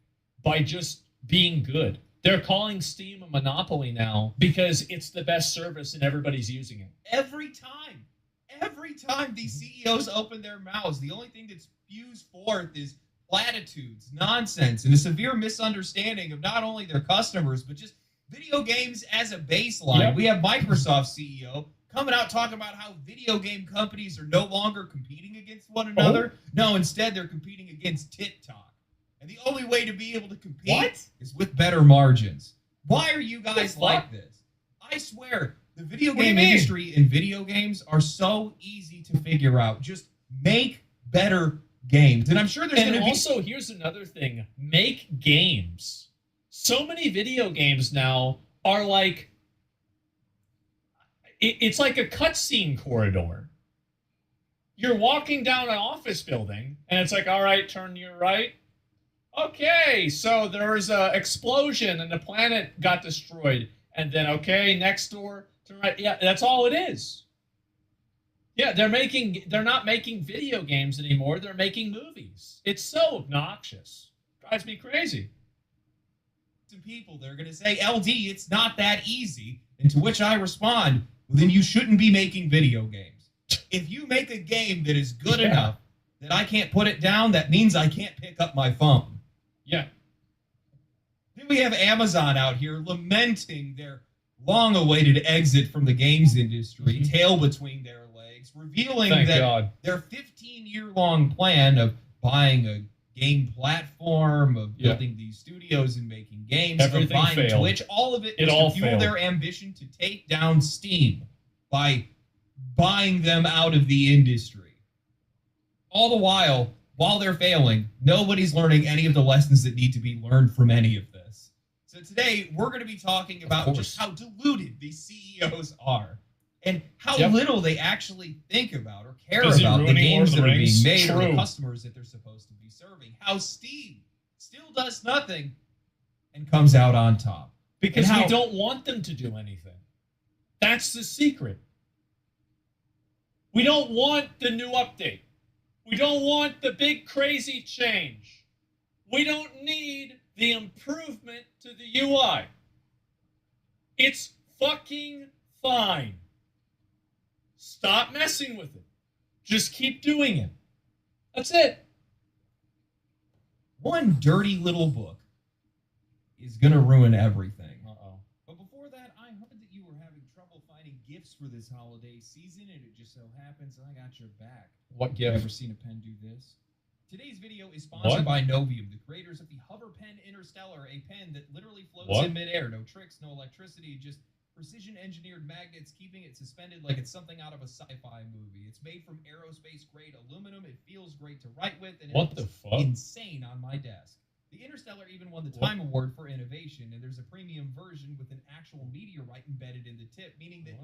by just being good. They're calling Steam a monopoly now because it's the best service and everybody's using it. Every time these CEOs open their mouths, the only thing that spews forth is platitudes, nonsense, and a severe misunderstanding of not only their customers, but just video games as a baseline. Yep. We have Microsoft CEO coming out talking about how video game companies are no longer competing against one another. No, instead they're competing against TikTok. And the only way to be able to compete is with better margins. Why are you guys like this? I swear, the video game industry and video games are so easy to figure out. Just make better games. And I'm sure there's going to be... also, here's another thing. Make games. So many video games now are like... It's like a cutscene corridor. You're walking down an office building, and it's like, all right, turn to your right. Okay, so there's an explosion, and the planet got destroyed. And then, okay, next door, turn right. Yeah, that's all it is. Yeah, they're not making video games anymore. They're making movies. It's so obnoxious. Drives me crazy. Some people, they're going to say, LD, it's not that easy. And to which I respond, well, then you shouldn't be making video games. If you make a game that is good enough that I can't put it down, that means I can't pick up my phone. Yeah. Then we have Amazon out here lamenting their long-awaited exit from the games industry, tail between their legs, revealing their 15-year-long plan of buying a game platform, of building these studios and making games, everything of buying failed. Twitch, all of it It was all to fuel failed. their ambition to take down Steam by buying them out of the industry. All the while they're failing, nobody's learning any of the lessons that need to be learned from any of this. So today, we're going to be talking about just how deluded these CEOs are and how little they actually think about or care Busy about the ruining games Lord that of are the being Rings. made or the True. customers that they're supposed to be serving. How Steam still does nothing and comes out on top. Because And we how- don't want them to do anything. That's the secret. We don't want the new update. We don't want the big crazy change. We don't need the improvement to the UI. It's fucking fine. Stop messing with it. Just keep doing it. That's it. One dirty little book is going to ruin everything. But before that, I heard that you were having trouble finding gifts for this holiday season, and it just so happens I got your back. What You gift? ever seen a pen do this? Today's video is sponsored by Novium, the creators of the Hover Pen Interstellar, a pen that literally floats in midair. No tricks, no electricity, just precision-engineered magnets keeping it suspended like it's something out of a sci-fi movie. It's made from aerospace-grade aluminum. It feels great to write with, and it What the looks fuck? insane on my desk. The Interstellar even won the Time Award for innovation, and there's a premium version with an actual meteorite embedded in the tip, meaning that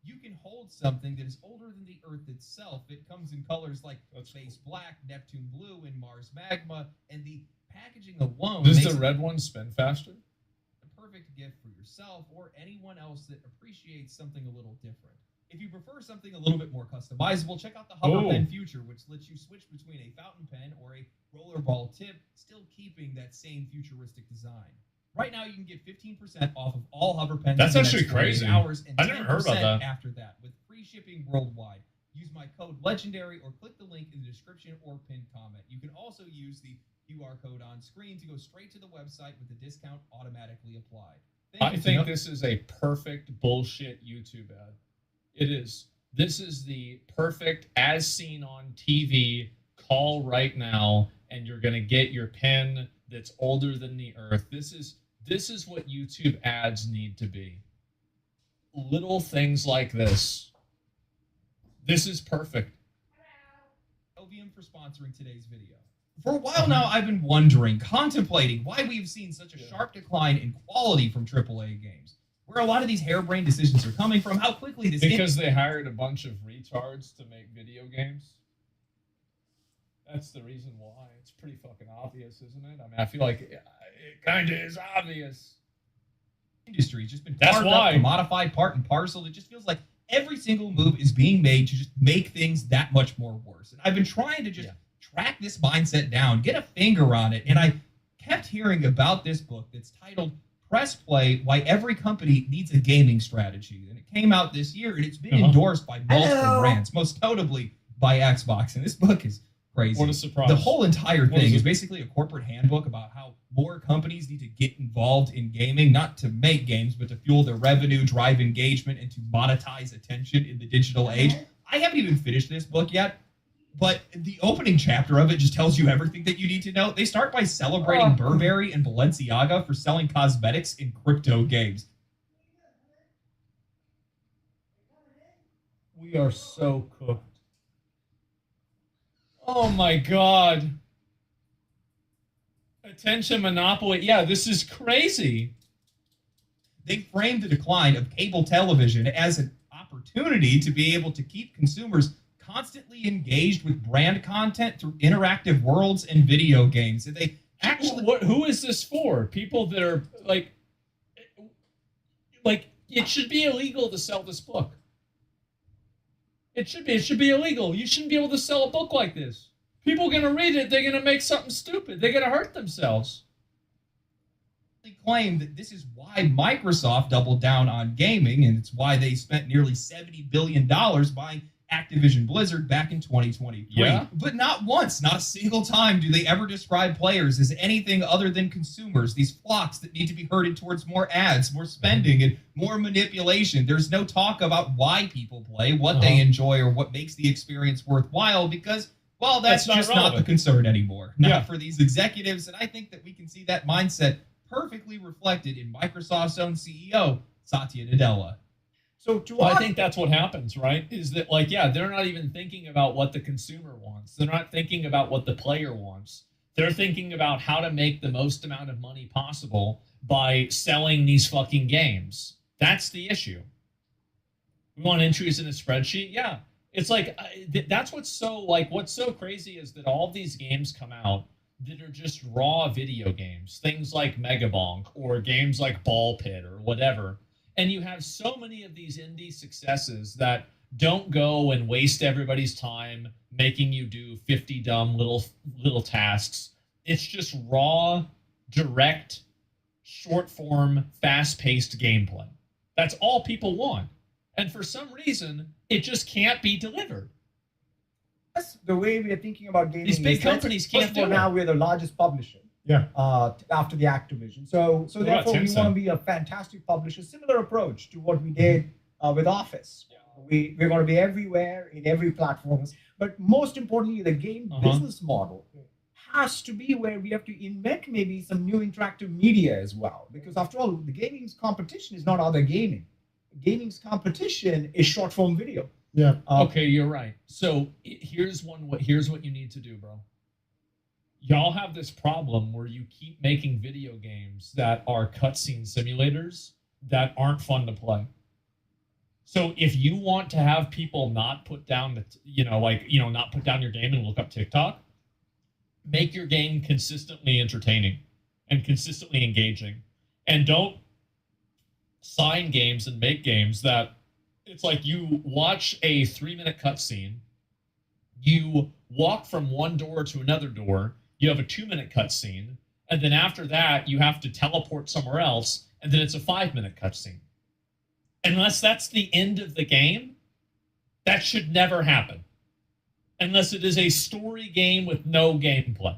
you can hold something that is older than the Earth itself. It comes in colors like space black, Neptune blue, and Mars magma, and the packaging alone Does makes the it red one spin faster? a perfect gift for yourself or anyone else that appreciates something a little different. If you prefer something a little bit more customizable, check out the Hover Pen Future, which lets you switch between a fountain pen or a rollerball tip, still keeping that same futuristic design. Right now, you can get 15% off of all Hover Pens. That's in the actually next 48 crazy. Hours and I never heard about 10% that. after that, with free shipping worldwide. Use my code LEGENDARY or click the link in the description or pinned comment. You can also use the QR code on screen to go straight to the website with the discount automatically applied. I think this is a perfect bullshit YouTube ad. It is. This is the perfect, as seen on TV, call right now, and you're going to get your pen that's older than the Earth. This is what YouTube ads need to be. Little things like this. This is perfect. Novium for sponsoring today's video. For a while now, I've been wondering, contemplating why we've seen such a sharp decline in quality from AAA games. Where a lot of these harebrained decisions are coming from, how quickly this... Because they hired a bunch of retards to make video games. That's the reason why. It's pretty fucking obvious, isn't it? I mean, I feel like it kind of is obvious. Industry has just been That's carved why. up, commodified, part and parcel. It just feels like every single move is being made to just make things that much more worse. And I've been trying to just track this mindset down, get a finger on it, and I kept hearing about this book that's titled Press Play: Why Every Company Needs a Gaming Strategy. And it came out this year, and it's been endorsed by multiple brands, most notably by Xbox. And this book is crazy. What a surprise. The whole entire thing is basically a corporate handbook about how more companies need to get involved in gaming, not to make games, but to fuel their revenue, drive engagement, and to monetize attention in the digital age. I haven't even finished this book yet, but the opening chapter of it just tells you everything that you need to know. They start by celebrating Burberry and Balenciaga for selling cosmetics in crypto games. We are so cooked. Oh my god. Attention monopoly. Yeah, this is crazy. They framed the decline of cable television as an opportunity to be able to keep consumers constantly engaged with brand content through interactive worlds and video games. And they actually... Who is this for? People that are like, it should be illegal to sell this book. It should be illegal. You shouldn't be able to sell a book like this. People are going to read it. They're going to make something stupid. They're going to hurt themselves. They claim that this is why Microsoft doubled down on gaming, and it's why they spent nearly $70 billion buying Activision Blizzard back in 2023. Yeah. But not once, not a single time do they ever describe players as anything other than consumers, these flocks that need to be herded towards more ads, more spending, and more manipulation. There's no talk about why people play, what they enjoy, or what makes the experience worthwhile, because, well, that's just not the concern anymore. Not for these executives, and I think that we can see that mindset perfectly reflected in Microsoft's own CEO, Satya Nadella. So I think that's what happens, right? Is that they're not even thinking about what the consumer wants. They're not thinking about what the player wants. They're thinking about how to make the most amount of money possible by selling these fucking games. That's the issue. We want entries in a spreadsheet? Yeah. It's that's what's so crazy is that all these games come out that are just raw video games. Things like Megabonk or games like Ball Pit or whatever. And you have so many of these indie successes that don't go and waste everybody's time making you do 50 dumb little tasks. It's just raw, direct, short form, fast-paced gameplay. That's all people want. And for some reason, it just can't be delivered. That's the way we are thinking about gaming. These big companies can't do it. Now we're the largest publisher. Yeah. After the Activision. So therefore, we want to be a fantastic publisher. Similar approach to what we did with Office. We're going to be everywhere in every platform. But most importantly, the game business model has to be where we have to invent maybe some new interactive media as well. Because after all, the gaming's competition is not other gaming. Gaming's competition is short form video. Yeah. Okay, you're right. So here's what you need to do, bro. Y'all have this problem where you keep making video games that are cutscene simulators that aren't fun to play. So if you want to have people not put down not put down your game and look up TikTok, make your game consistently entertaining and consistently engaging. And don't sign games and make games that it's like you watch a 3-minute cutscene, you walk from one door to another door, you have a 2-minute cutscene, and then after that, you have to teleport somewhere else, and then it's a 5-minute cutscene. Unless that's the end of the game, that should never happen. Unless it is a story game with no gameplay.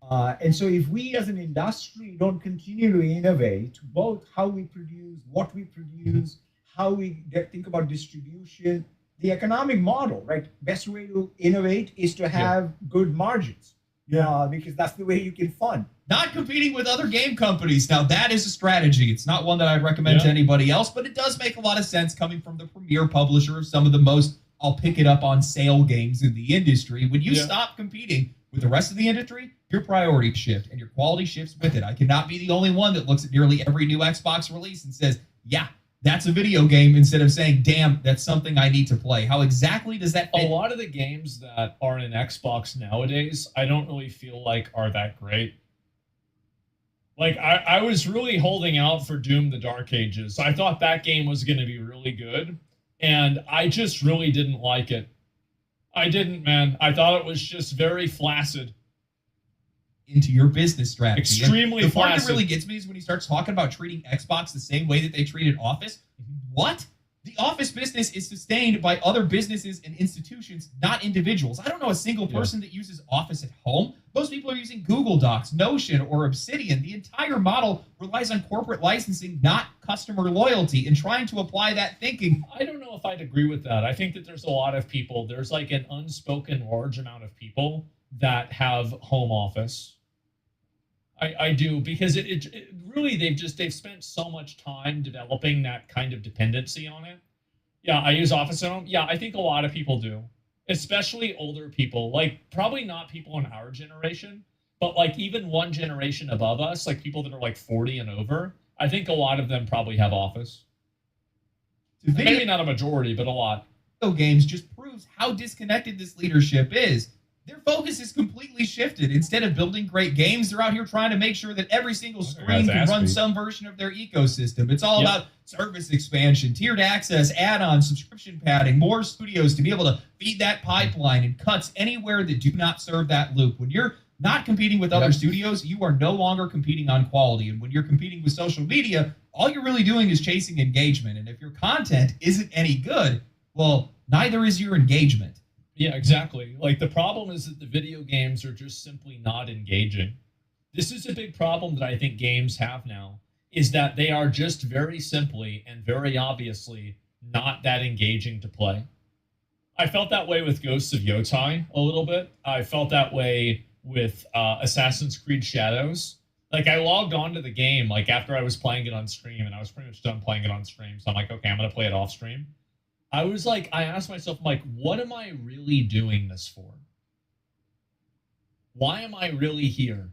And so if we as an industry don't continue to innovate, both how we produce, what we produce, how we think about distribution, the economic model, right? Best way to innovate is to have good margins. Yeah, because that's the way you can fund. Not competing with other game companies. Now, that is a strategy. It's not one that I'd recommend to anybody else, but it does make a lot of sense coming from the premier publisher of some of the most, I'll pick it up on sale games in the industry. When you stop competing with the rest of the industry, your priorities shift and your quality shifts with it. I cannot be the only one that looks at nearly every new Xbox release and says, yeah, that's a video game, instead of saying, damn, that's something I need to play. How exactly does that fit? A lot of the games that are in Xbox nowadays, I don't really feel like are that great. Like, I was really holding out for Doom the Dark Ages. I thought that game was going to be really good, and I just really didn't like it. I didn't, man. I thought it was just very flaccid. Into your business strategy. Extremely the part flaccid. that really gets me is when he starts talking about treating Xbox the same way that they treated Office. What? The Office business is sustained by other businesses and institutions, not individuals. I don't know a single person that uses Office at home. Most people are using Google Docs, Notion, or Obsidian. The entire model relies on corporate licensing, not customer loyalty, and trying to apply that thinking. I don't know if I'd agree with that. I think that there's a lot of people, there's like an unspoken large amount of people that have home office. I do, because it really, they've spent so much time developing that kind of dependency on it. Yeah, I use Office at home. Yeah, I think a lot of people do, especially older people, like probably not people in our generation, but like even one generation above us, like people that are like 40 and over, I think a lot of them probably have Office. Maybe not a majority, but a lot. Video games just proves how disconnected this leadership is. Their focus is completely shifted. Instead of building great games, they're out here trying to make sure that every single screen can run some version of their ecosystem. It's all about service expansion, tiered access, add-ons, subscription padding, more studios to be able to feed that pipeline, and cuts anywhere that do not serve that loop. When you're not competing with other studios, you are no longer competing on quality. And when you're competing with social media, all you're really doing is chasing engagement. And if your content isn't any good, well, neither is your engagement. Yeah, exactly. Like, the problem is that the video games are just simply not engaging. This is a big problem that I think games have now, is that they are just very simply and very obviously not that engaging to play. I felt that way with Ghosts of Yotai a little bit. I felt that way with Assassin's Creed Shadows. Like, I logged onto the game, like, after I was playing it on stream, and I was pretty much done playing it on stream, so I'm like, okay, I'm going to play it off stream. I was like, I asked myself, I'm like, what am I really doing this for? Why am I really here?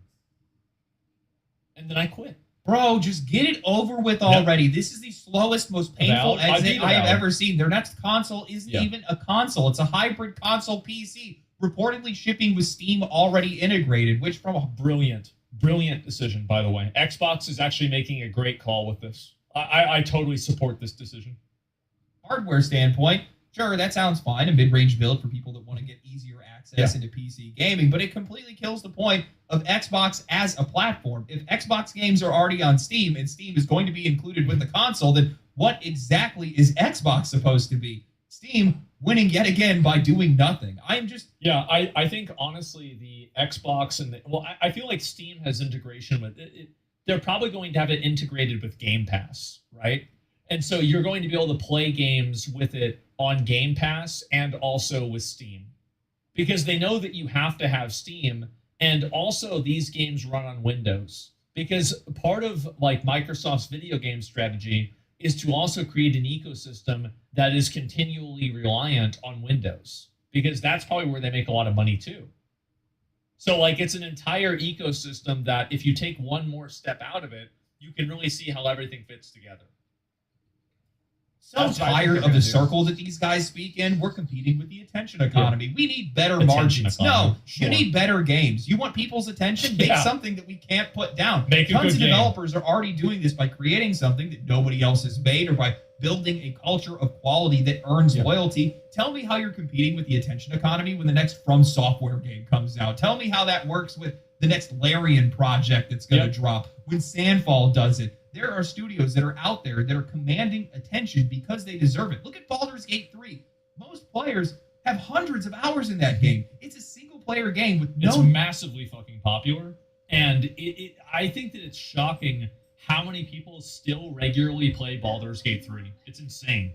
And then I quit. Bro, just get it over with already. This is the slowest, most painful exit I have ever seen. Their next console isn't even a console. It's a hybrid console PC, reportedly shipping with Steam already integrated, which from a brilliant decision, by the way. Xbox is actually making a great call with this. I totally support this decision. Hardware standpoint, sure, that sounds fine. A mid-range build for people that want to get easier access into PC gaming, but it completely kills the point of Xbox as a platform. If Xbox games are already on Steam and Steam is going to be included with the console, then what exactly is Xbox supposed to be? Steam winning yet again by doing nothing. Yeah, I think, honestly, the Xbox and I feel like Steam has integration with it. They're probably going to have it integrated with Game Pass, right? And so you're going to be able to play games with it on Game Pass and also with Steam, because they know that you have to have Steam, and also these games run on Windows, because part of like Microsoft's video game strategy is to also create an ecosystem that is continually reliant on Windows, because that's probably where they make a lot of money too. So like, it's an entire ecosystem that if you take one more step out of it, you can really see how everything fits together. So tired of the circle that these guys speak in. We're competing with the attention economy. We need better margins. No, you need better games. You want people's attention? Make something that we can't put down. Tons of developers are already doing this by creating something that nobody else has made, or by building a culture of quality that earns loyalty. Tell me how you're competing with the attention economy when the next From Software game comes out. Tell me how that works with the next Larian project that's going to drop. When Sandfall does it. There are studios that are out there that are commanding attention because they deserve it. Look at Baldur's Gate 3. Most players have hundreds of hours in that game. It's a single-player game with no... It's massively fucking popular, and I think that it's shocking how many people still regularly play Baldur's Gate 3. It's insane.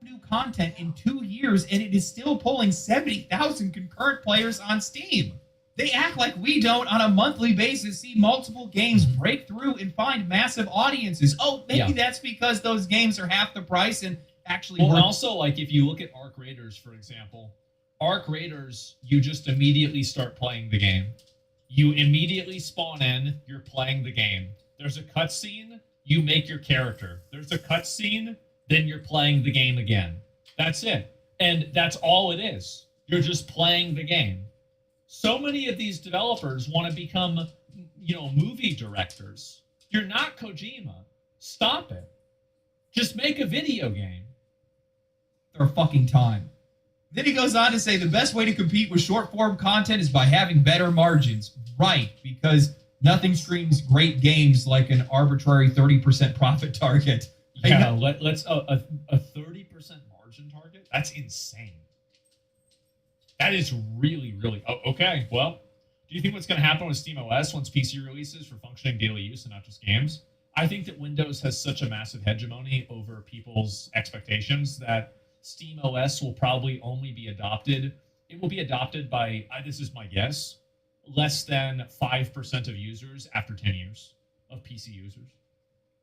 New content in 2 years, and it is still pulling 70,000 concurrent players on Steam. They act like we don't, on a monthly basis, see multiple games break through and find massive audiences. Oh, maybe that's because those games are half the price and actually work. Also, like, if you look at Arc Raiders, for example, Arc Raiders, you just immediately start playing the game. You immediately spawn in, you're playing the game. There's a cutscene, you make your character. There's a cutscene, then you're playing the game again. That's it. And that's all it is. You're just playing the game. So many of these developers want to become, movie directors. You're not Kojima. Stop it. Just make a video game. Their fucking time. Then he goes on to say the best way to compete with short form content is by having better margins. Right, because nothing streams great games like an arbitrary 30% profit target. Yeah, let's a 30% margin target? That's insane. That is really, really... Oh, okay, well, do you think what's going to happen with SteamOS once PC releases for functioning daily use and not just games? I think that Windows has such a massive hegemony over people's expectations that SteamOS will probably only be adopted. It will be adopted by, this is my guess, less than 5% of users after 10 years of PC users.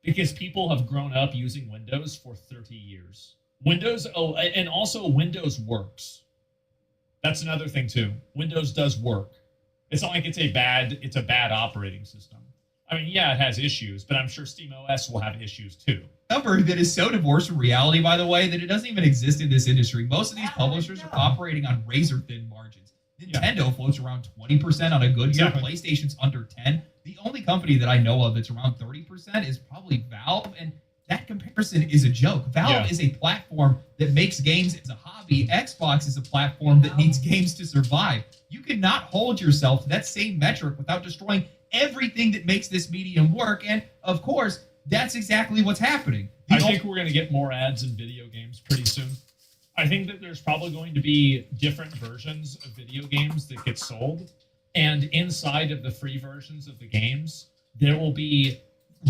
Because people have grown up using Windows for 30 years. Windows, and also Windows works. That's another thing too. Windows does work. It's not like it's a bad operating system. I mean, yeah, it has issues, but I'm sure SteamOS will have issues too. Number that is so divorced from reality, by the way, that it doesn't even exist in this industry. Most of these publishers are operating on razor-thin margins. Nintendo floats around 20% on a good year. Exactly. PlayStation's under 10. The only company that I know of that's around 30% is probably Valve, and that comparison is a joke. Valve is a platform that makes games as a hobby. Xbox is a platform that needs games to survive. You cannot hold yourself to that same metric without destroying everything that makes this medium work, and of course, that's exactly what's happening. I think we're going to get more ads in video games pretty soon. I think that there's probably going to be different versions of video games that get sold, and inside of the free versions of the games, there will be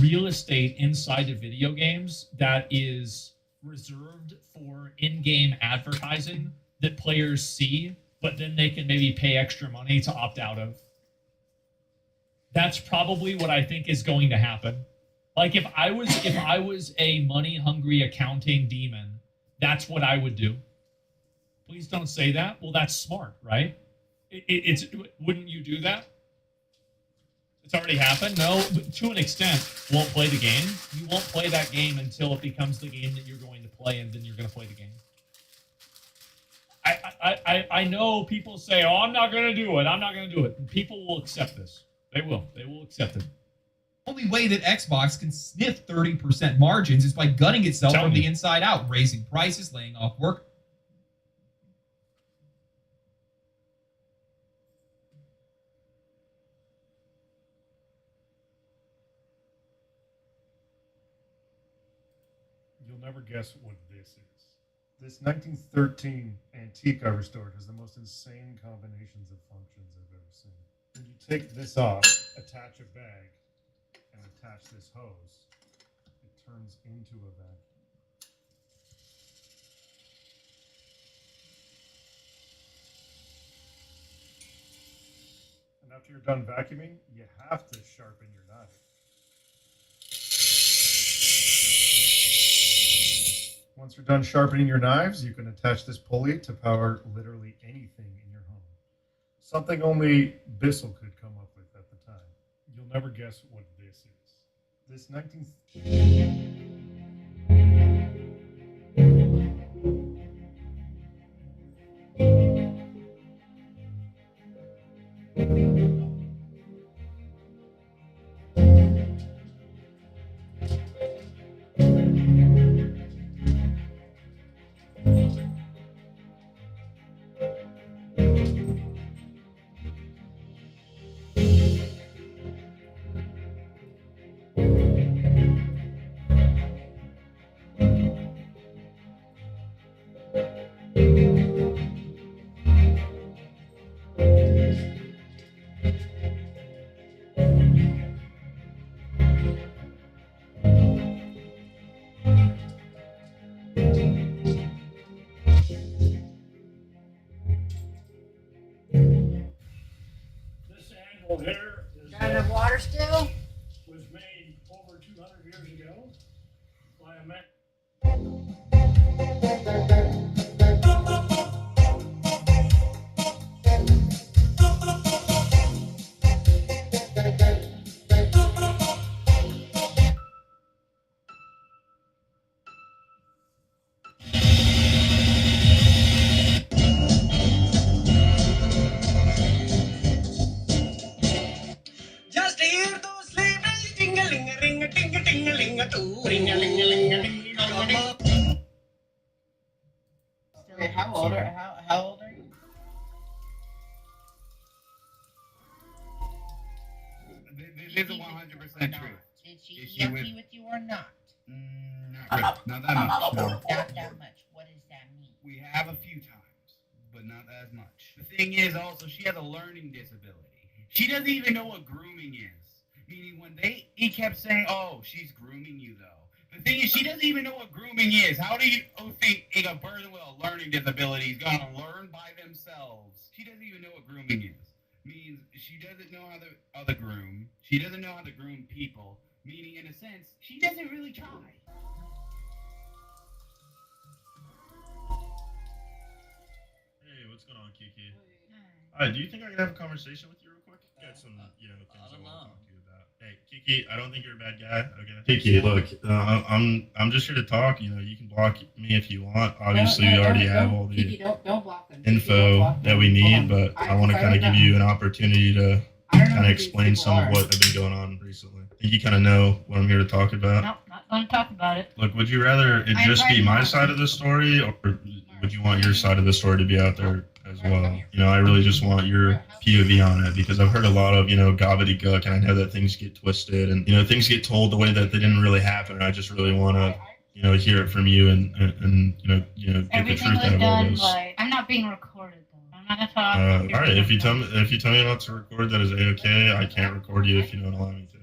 real estate inside of video games that is reserved for in-game advertising that players see, but then they can maybe pay extra money to opt out of. That's probably what I think is going to happen. Like if I was a money-hungry accounting demon, that's what I would do. Please don't say that. Well, that's smart, right? Wouldn't you do that? It's already happened. No, but to an extent, won't play the game. You won't play that game until it becomes the game that you're going to play, and then you're going to play the game. I know people say, "Oh, I'm not going to do it. I'm not going to do it." And people will accept this. They will. They will accept it. The only way that Xbox can sniff 30% margins is by gutting itself from the inside out, raising prices, laying off work. You'll never guess what this is. This 1913 antique I restored has the most insane combinations of functions I've ever seen. When you take this off, attach a bag, and attach this hose, it turns into a vacuum. And after you're done vacuuming, you have to sharpen your knife. Once you're done sharpening your knives, you can attach this pulley to power literally anything in your home. Something only Bissell could come up with at the time. You'll never guess what this is. This 19th... Here is, Got enough water still? was made over 200 years ago by a man. Just hear those sleigh bells jingling, ring Wait, how old are you? This is 100% true. Did she Is she EMP with- with you or not? Not that much, no. Not that much. What does that mean? We have a few times, but not as much. The thing is also she has a learning disability. She doesn't even know what grooming is. Meaning when he kept saying, oh, she's grooming you though. The thing is she doesn't even know what grooming is. How do you think a person with a learning disability is going to learn by themselves? She doesn't even know what grooming is. Means she doesn't know how to groom. She doesn't know how to groom people. Meaning, in a sense, she doesn't really try. Hey, what's going on, Kiki? Hi, do you think I could have a conversation with you real quick? Got some, things I want to talk to you about. Hey, Kiki, I don't think you're a bad guy. Okay. Kiki, look, I'm just here to talk. You can block me if you want. Obviously, we already have all the Kiki, don't block them. info that we need, but I want to kind of give you an opportunity to kind of explain some of what has been going on recently. I think you kind of know what I'm here to talk about. No, not going to talk about it. Look, would you rather it just be my side of the story, or would you want your side of the story to be out there as well? I really just want your POV on it because I've heard a lot of, gobbledygook, and I know that things get twisted and, things get told the way that they didn't really happen. And I just really want to, hear it from you and get the Everything truth out was of all done this. by. I'm not being recorded though. I'm not gonna talk. All right, if you tell me not to record, that is a-okay. I can't record you if you don't allow me to.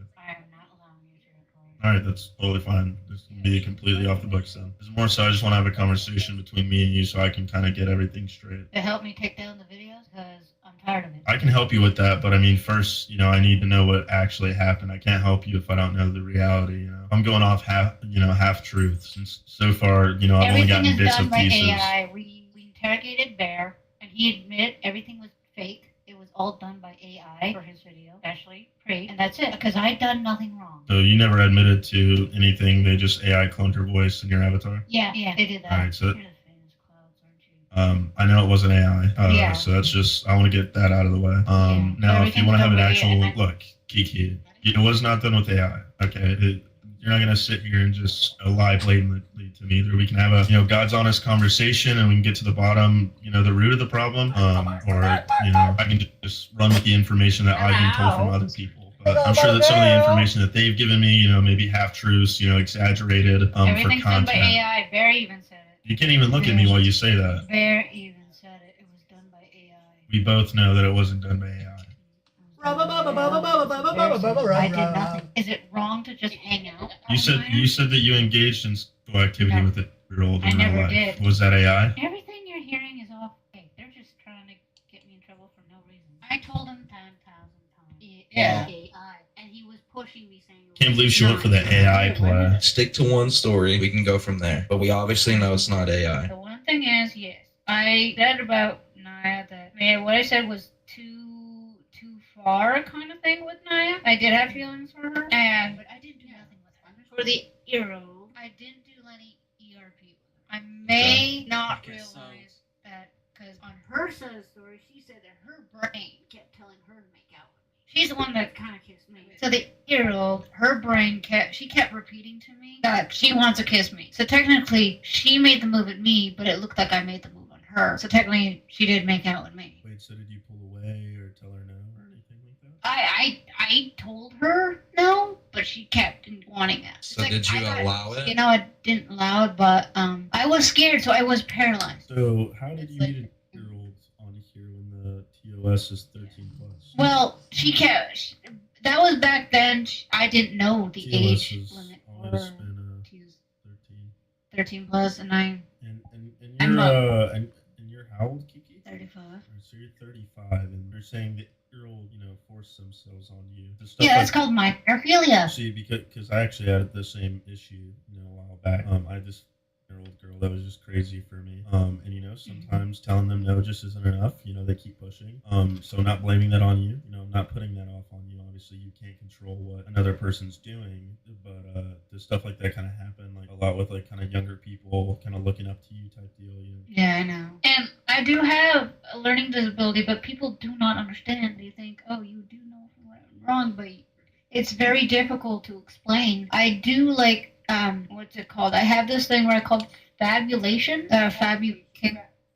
All right, that's totally fine. This can be completely off the books then. It's more so I just want to have a conversation between me and you so I can kind of get everything straight. To help me take down the videos because I'm tired of it. I can help you with that, but I mean, first, I need to know what actually happened. I can't help you if I don't know the reality. I'm going off half truths. And so far, I've only Everything gotten is bits done of by pieces. AI. We interrogated Bear, and he admitted everything was fake. It was all done by AI for his video, especially Pre, and that's it. Because I'd done nothing wrong. So you never admitted to anything. They just AI cloned your voice in your avatar. Yeah, they did that. All right, so I know it wasn't AI. Yeah. So that's just I want to get that out of the way. Now, if you want to have an actual look, Kiki, it was not done with AI. Okay. You're not gonna sit here and just lie blatantly to me. Either we can have a God's honest conversation and we can get to the bottom, the root of the problem, or I can just run with the information that I've been told from other people. But I'm sure that some of the information that they've given me, maybe half truths, exaggerated for Everything's done by content. AI. Bear even said it. You can't even look at me while you say that. Bear even said it. It was done by AI. We both know that it wasn't done by AI. I did nothing. Is it wrong to just hang out? You said that you engaged in sexual activity with a year-old I in real never life. did. Was that AI? Everything you're hearing is all fake. They're just trying to get me in trouble for no reason. I told him 10,000 times. Yeah. AI. And he was pushing me saying. Can't believe she went for the AI play. Stick to one story. We can go from there. But we obviously know it's not AI. The one thing is, yes, I said about Naya that what I said was too far kind of thing with Naya. I did have feelings for her, but I didn't do nothing with her. For the hero, I didn't do any ERP with her. I may not realize that because on her side of the story, she said that her brain kept telling her to make out with me. She's the one that kind of kissed me. So the hero, her brain kept repeating to me that she wants to kiss me. So technically, she made the move at me, but it looked like I made the move on her. So technically, she did make out with me. Wait, so did you pull away or tell her no or anything like that? I told her no, but she kept wanting it. So did you allow it? I didn't allow it, but I was scared, so I was paralyzed. So how did you meet a year-old on here when the TOS is 13 plus? Well, she kept. That was back then. I didn't know the TOS age has limit. always been 13 plus, and I'm you're how old, Kiki? 35. So you're 35, and you're saying that year-old, force themselves on you. The stuff Yeah, that's called my paraphilia. See, because I actually had the same issue, a while back. I had this year-old girl that was just crazy for me. And sometimes telling them no just isn't enough. They keep pushing. So not blaming that on you. I'm not putting that off on you. Obviously, you can't control what another person's doing, but the stuff like that kind of happen like a lot with like kind of younger people, kind of looking up to you type deal. Yeah, I know. And I do have a learning disability, but people do not understand. They think, oh, you do know right and wrong, but it's very difficult to explain. I do what's it called? I have this thing where I call fabulation,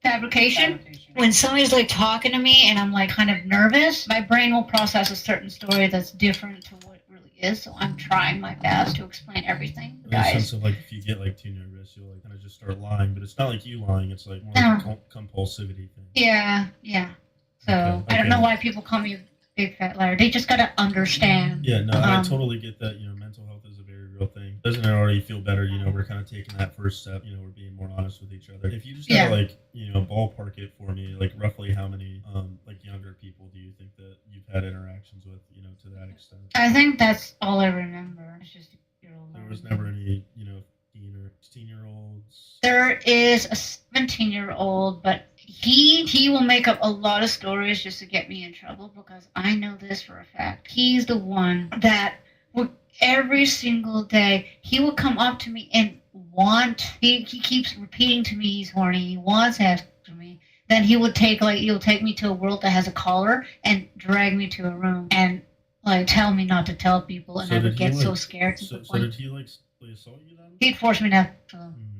fabrication. When somebody's like talking to me and I'm like kind of nervous, my brain will process a certain story that's different to what it really is. So I'm trying my best to explain everything, In the sense of like if you get like too nervous, you'll like kind of just start lying, but it's not like you lying. It's like more like a compulsivity thing. Yeah, yeah. So I don't know why people call me a big fat liar. They just gotta understand. Yeah, no, I totally get that. You know, mental health is a very real thing. Doesn't it already feel better? You know, we're kind of taking that first step. You know, we're being more honest with each other. If you just gotta like, you know, ballpark it for me, like roughly how many like younger people do you think that you've had interactions with? You know, to that extent. I think that's all I remember. It's just There was never any, you know, 16-year-olds. there is a 17-year-old, but he will make up a lot of stories just to get me in trouble because I know this for a fact. He's the one that would every single day he will come up to me and he keeps repeating to me he's horny. He wants after me. Then he'll take me to a world that has a collar and drag me to a room and like tell me not to tell people, and I would get so scared. So did he like assault you then? He'd force me to.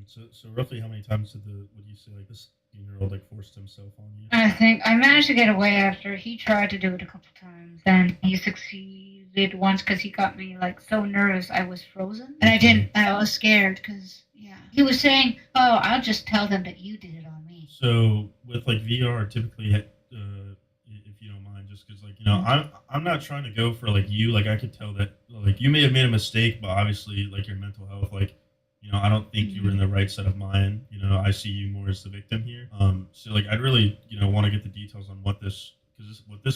So roughly how many times would you say like this 16-year-old like forced himself on you? I think I managed to get away after he tried to do it a couple times. Then he succeeded once because he got me like so nervous I was frozen, and I didn't. I was scared because he was saying, "Oh, I'll just tell them that you did it on me." So with like VR, typically, if you don't mind, just because like you know, I'm not trying to go for like you. Like I could tell that like you may have made a mistake, but obviously like your mental health, like you know, I don't think you were in the right set of mind. You know, I see you more as the victim here. So like I'd really want to get the details on what this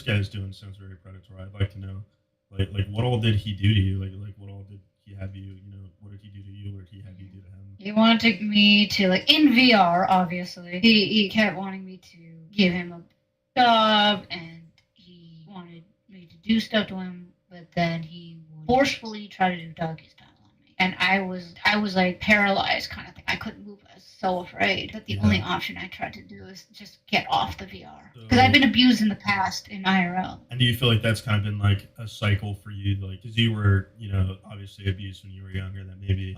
guy is doing sounds very predatory. I'd like to know like what all did he do to you? Like what all did he have you? You know, what did he do to you? What did he have you do to him? He wanted me to like in VR, obviously. He kept wanting me to give him a job, and he wanted me to do stuff to him, but then he would forcefully try to do doggy style on me, and I was like paralyzed kind of thing. I couldn't move. I was so afraid that the only option I tried to do is just get off the VR because I've been abused in the past in IRL. And do you feel like that's kind of been like a cycle for you, like because you were obviously abused when you were younger, that maybe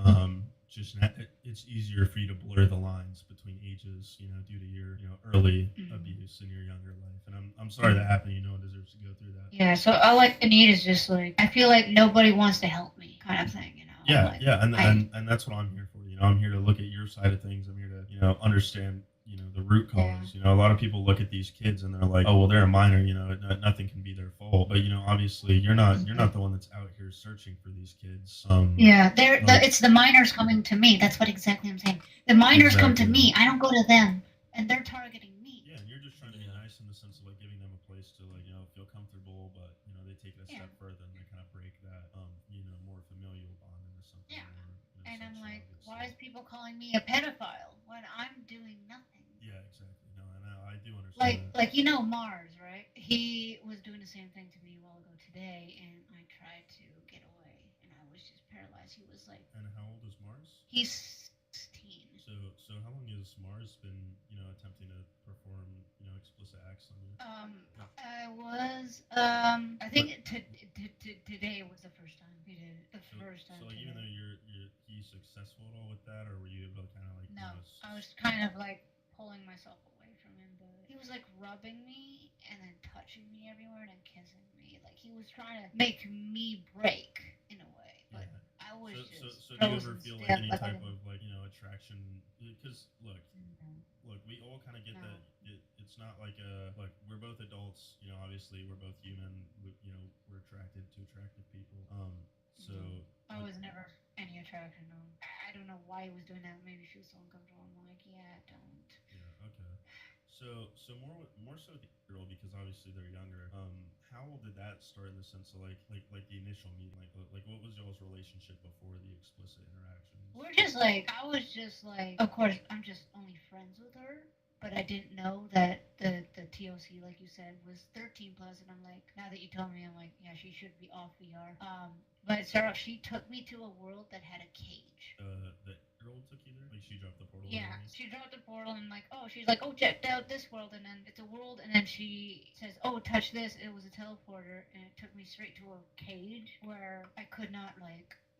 it's easier for you to blur the lines between ages, due to your early abuse in your younger life. And I'm sorry that happened. No one deserves to go through that. Yeah, so all I need is just like I feel like nobody wants to help me, kind of thing. Yeah, and that's what I'm here for. I'm here to look at your side of things. I'm here to understand the root cause. A lot of people look at these kids and they're like, oh well, they're a minor. Nothing can be their fault. But obviously you're not the one that's out here searching for these kids. It's the minors coming to me. That's what exactly I'm saying. The minors come to me. I don't go to them, and they're targeting me. Yeah, and you're just trying to be nice in the sense of like giving them a place to feel comfortable, but they take it a step further and they kind of break that more familial bond into something. Yeah, and I'm like, why is people calling me a pedophile when I'm doing nothing? Yeah, exactly. No, and I do understand. Like Mars, right? He was doing the same thing to me a while ago today, and I tried to get away, and I was just paralyzed. He was like. And how old is Mars? He's 16. So how long has Mars been attempting to perform explicit acts on you? I think today was the first time he did it. First time. So like, even though he's successful at all with that, or were you able to kind of like? No, I was kind of like pulling myself away from him, but he was like rubbing me and then touching me everywhere and then kissing me. Like he was trying to make me break in a way, but I was just. So do you ever feel like any type of like attraction? Because look, we all kind of get that. It's not like we're both adults. Obviously we're both human. We're attracted to attractive people. So I was never any attraction. No, I don't know why he was doing that. Maybe she was so uncomfortable. I'm like, don't. Yeah. Okay. So more so with the girl, because obviously they're younger. How did that start in the sense of like the initial meeting? Like what was y'all's relationship before the explicit interactions? We're just like I was just like. Of course, I'm just only friends with her. But I didn't know that the TOC, like you said, was 13 plus, and I'm like, now that you told me, I'm like, yeah, she should be off VR. But Sarah, she took me to a world that had a cage. The girl took you there? Like she dropped the portal? Yeah, she dropped the portal, and she's like, oh, check out this world, and then it's a world, and then she says, oh, touch this. It was a teleporter, and it took me straight to a cage where I could not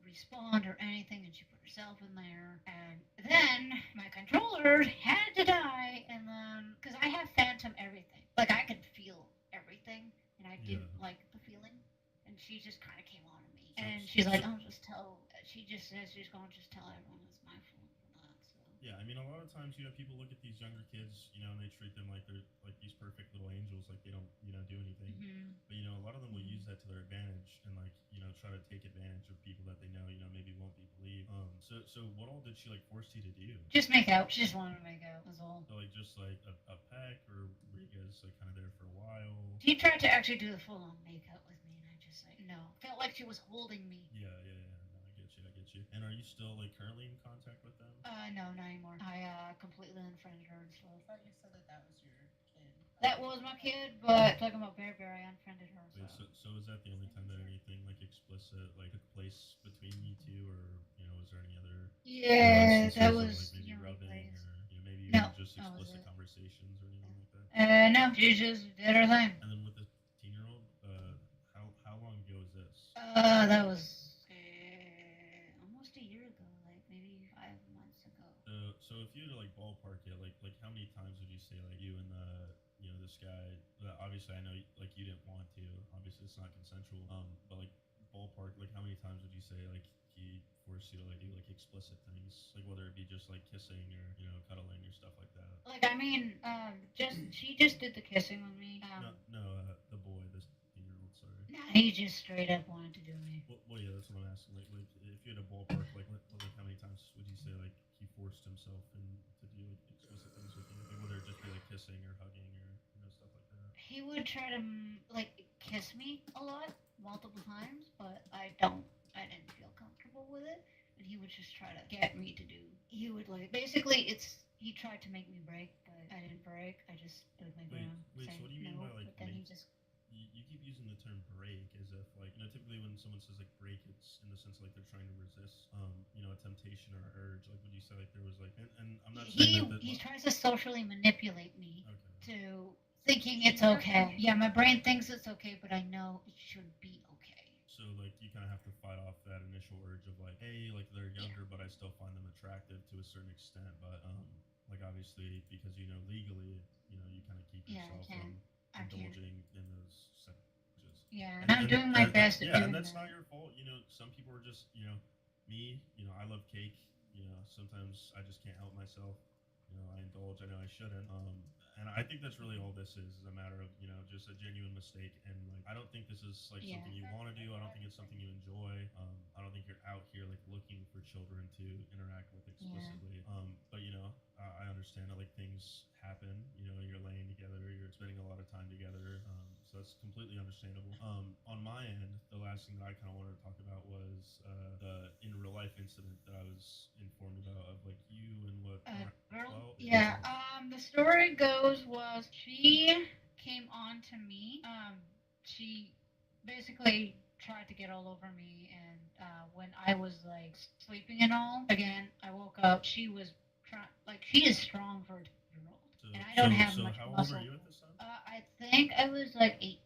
respawn or anything, and she put herself in there. And then my controller had to die, and then because I have phantom everything, like I could feel everything, and I didn't like the feeling, and she just kind of came on to me, and she's like, "Oh, just tell." She just says she's going to just tell everyone it's my fault for that. So. Yeah, I mean, a lot of times, people look at these younger kids, and they treat them like they're like these perfect little angels, like they don't, do anything. But a lot of them will use that to their advantage and try to take advantage of people that they know, maybe won't be believed. So what all did she like force you to do? Just make out. She just wanted to make out. That's all. So like just like a peck, or were you guys like kind of there for a while? She tried to actually do the full-on make-out with me, and I just like no. Felt like she was holding me. Yeah. No, I get you. And are you still like currently in contact with them? No, not anymore. I completely unfriended her and stuff. I thought you said that was your kid. That was my kid, but talking about Bear Bear, I unfriended her. Wait, so is that the only time that anything like explicit like took place between you two, or was there any other? Yeah, that instances of, was like, maybe the only rubbing, place. or maybe No, even just that was explicit it. conversations or anything like that. No, she just did her thing. And then with the 10-year-old, how long ago was this? That was almost a year ago, like maybe 5 months ago. So if you had to like ballpark it, like how many times would you say like you and this guy? Obviously, I know like you didn't want to. Obviously, it's not consensual. But like ballpark, like how many times would you say like he forced you to like do like explicit things, like whether it be just like kissing or cuddling or stuff like that? Like I mean, she just did the kissing with me. No, the boy, this 10-year-old, sorry. Nah, he just straight up wanted to do me. Well, yeah, that's what I'm asking. Like if you had a ballpark, like how many times would you say like he forced himself to do like explicit things with you, like whether it just be like kissing or hugging or stuff like that? He would try to like kiss me a lot, multiple times, but I didn't feel comfortable with it, and he would just try to get me to do. He would like basically he tried to make me break, but I didn't break. I just stood my ground. Wait, so what do you mean no, by like but then he make? just You keep using the term break as if like typically when someone says like break, it's in the sense of, like they're trying to resist a temptation or urge. Like would you say like there was like and I'm not saying that he tries to socially manipulate me to thinking it's okay. Yeah, my brain thinks it's okay, but I know it should be okay. So like you kind of have to fight off that initial urge of like, hey, like they're younger, but I still find them attractive to a certain extent. But like obviously because legally, you kind of keep yourself from indulging in those sexes. Yeah, and I'm doing my best at yeah, doing and that's that. not your fault. Some people are just me. I love cake. Sometimes I just can't help myself. I indulge. I know I shouldn't. And I think that's really all this is a matter of just a genuine mistake. And like I don't think this is like something you want to do. I don't think it's something you enjoy. I don't think you're out here like looking for children to interact with explicitly. But I understand that like things happen. You're laying together. You're spending a lot of time together. So that's completely understandable. On my end, the last thing that I kind of wanted to talk about was the in real life incident that I was informed about of like you and what. Yeah. The story goes was she came on to me. She basically tried to get all over me, and when I was like sleeping and all, again, I woke up. She was she is strong for a 2-year-old, and I don't have much how muscle. old were you at this time? I think I was like 18.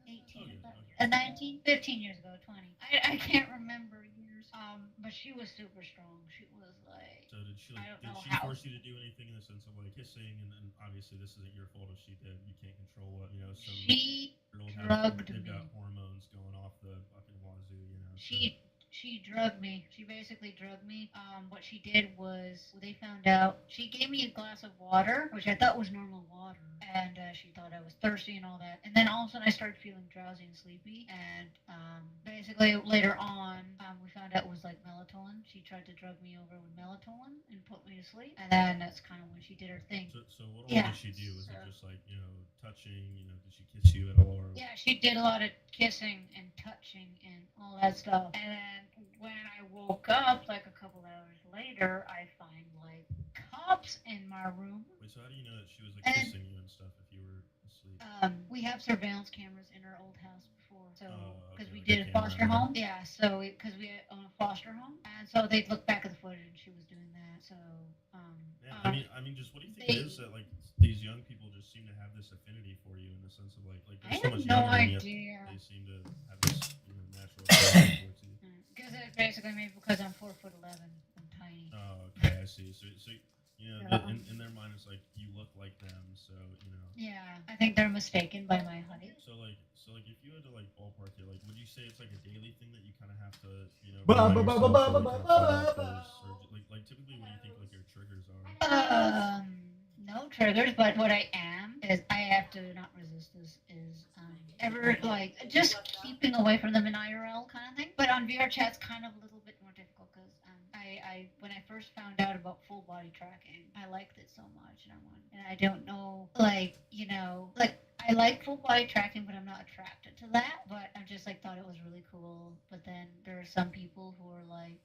18, 19, 15 years ago, 20. I can't remember years. But she was super strong. She was like. So did she I don't did know she how. force you to do anything in the sense of like kissing? And obviously this isn't your fault if she did. You can't control what some She girls drugged they've me. got hormones going off the fucking wazoo. She drugged me. She basically drugged me. What she did was they found out she gave me a glass of water, which I thought was normal water, and she thought I was thirsty and all that. And then all of a sudden I started feeling drowsy and sleepy. And basically later on, we found out it was like melatonin. She tried to drug me over with melatonin and put me to sleep. And then that's kind of when she did her thing. So what all did she do? Was it just like touching? Did she kiss you at all? Or? Yeah, she did a lot of kissing and touching and all that stuff. And then when I woke up, like a couple hours later, I find like cops in my room. Wait, so how do you know that she was like kissing you and stuff if you were asleep? We have surveillance cameras in our old house before, so because we like did a a camera, foster home. Yeah, so because we own a foster home, and so they'd look back at the footage and she was doing that. So yeah, I mean, just what do you think it is that like these young people just seem to have this affinity for you in the sense of like they're so much younger, and yet they seem to have this natural affinity towards you. Because basically maybe because I'm 4'11", I'm tiny. Oh, okay, I see. So you know, Yeah. in their mind, it's like you look like them, so you know. Yeah, I think they're mistaken by my height. So like, if you had to like ballpark it, like, would you say it's like a daily thing that you kind of have to, you know, remind yourself to, like, kind of fight off those surges? Like typically, what do you think like your triggers are? No triggers, but what I am is I have to not resist this is ever like just keeping away from them in IRL kind of thing. But on VR chat's kind of a little bit more difficult because I when I first found out about full body tracking, I liked it so much, and I don't know, like, you know, like I like full body tracking, but I'm not attracted to that. But I just like thought it was really cool. But then there are some people who are like,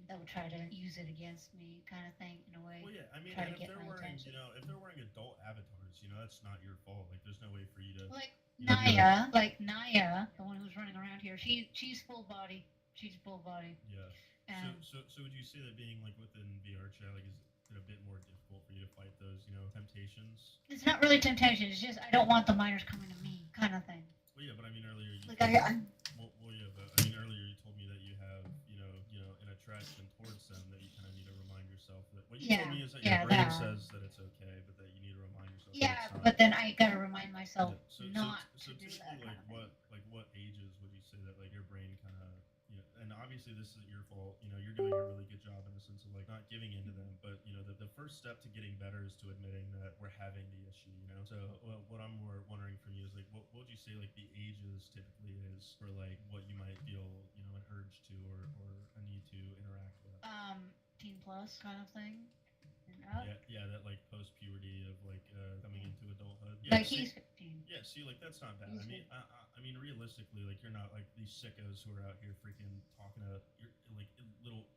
that would try to use it against me, kind of thing, in a way. Well, yeah, I mean, try and to if get they're my wearing, attention. you know, if they're wearing adult avatars, you know, that's not your fault. Like, there's no way for you to. Like you know, be like- Naya, the one who's running around here, she's full body. She's full body. Yeah. Um, So would you say that being like within VR chat, like, is it a bit more difficult for you to fight those, you know, temptations? It's not really temptation. It's just I don't want the minors coming to me, kind of thing. Well, yeah, but I mean earlier you. Like told I'm. Well, yeah, but I mean earlier you told me that you have, you know, an attraction towards them that you kind of need to remind yourself that. What you told me is that your brain says that it's okay, but that you need to remind yourself. Yeah, that it's not. but then I gotta remind myself not So to do typically, that. like what ages would you say that like your brain kind of, you know, and obviously this isn't your fault, you know, you're doing a really good job in the sense of like not giving in to them, but you know, the first step to getting better is to admitting that we're having the issue, you know. So what I'm more wondering from you is like what would you say like the ages typically is for like what you might feel, you know, an urge to or a need to interact with. Teen plus kind of thing. Yeah, that like post puberty of like coming into adulthood. Yeah, Like see, he's 15. Yeah, see, like that's not bad. He's I mean, realistically, like you're not like these sickos who are out here freaking talking to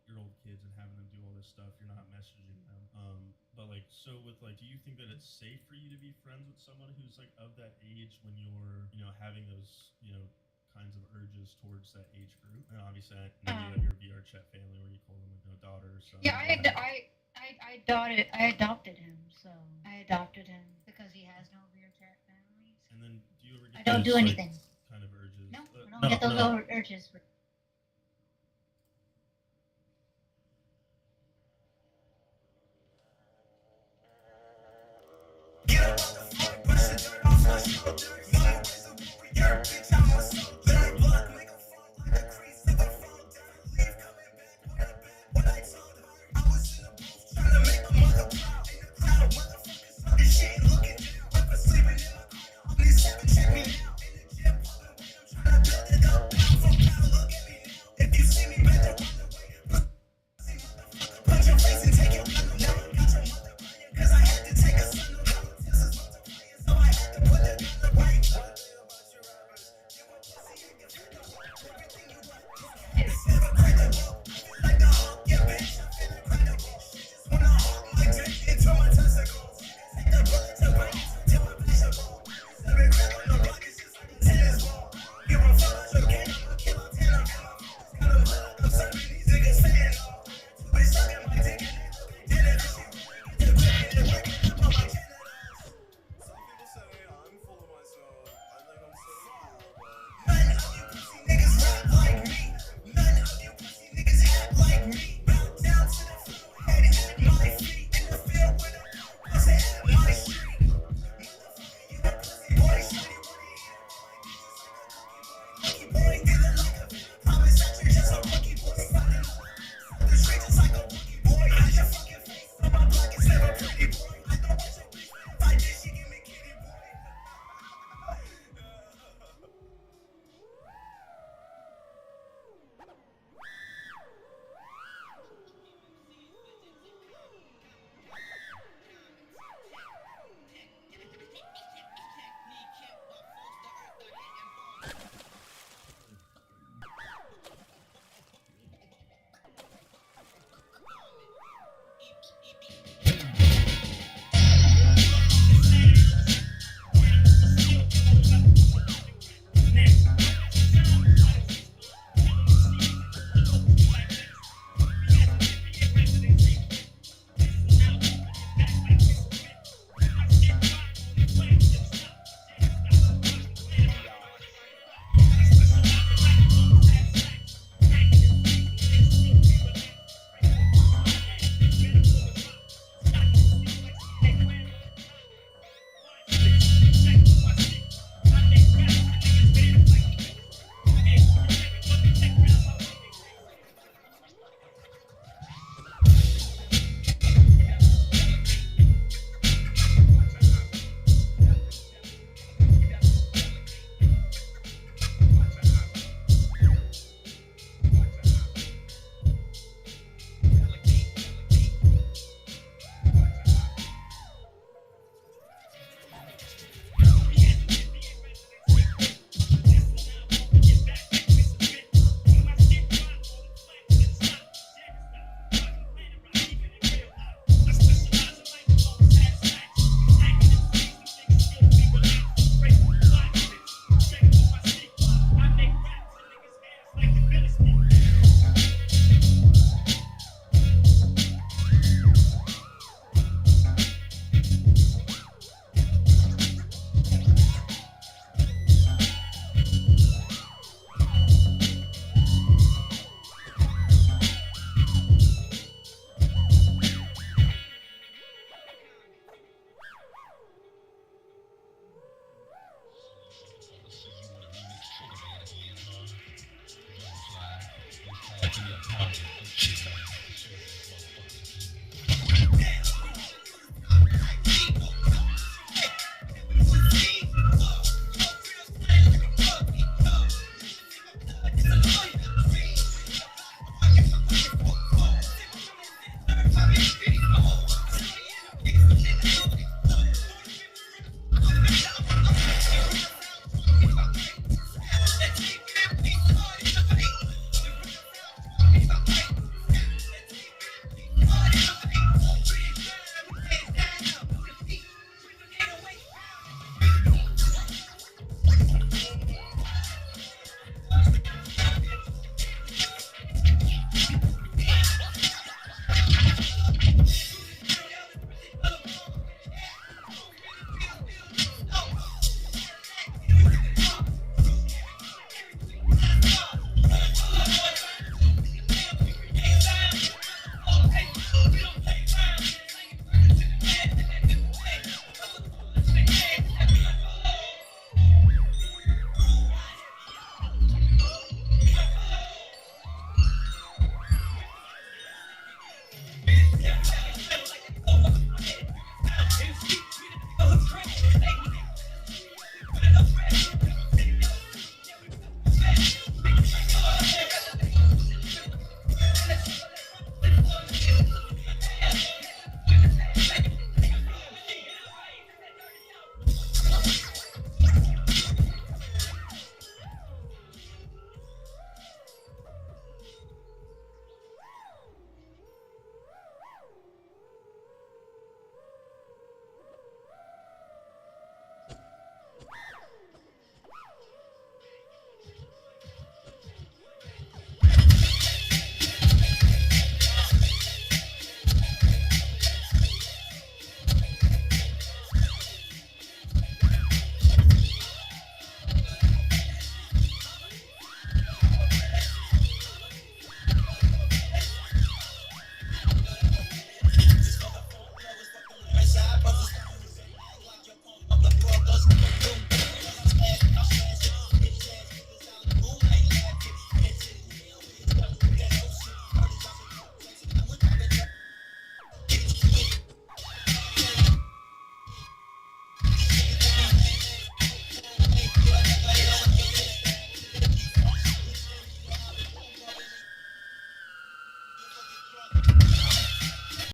your old kids and having them do all this stuff. You're not messaging them. But like, so with like, do you think that it's safe for you to be friends with someone who's like of that age when you're, you know, having those, you know, kinds of urges towards that age group? And obviously, I know you have your VR chat family where you call them, you know, daughter or son. Yeah, I adopted him, so I adopted him because he has no VR chat families. And then do you ever get I don't those, do like, anything. kind of urges? No, I don't get those urges. expecting me to pound it.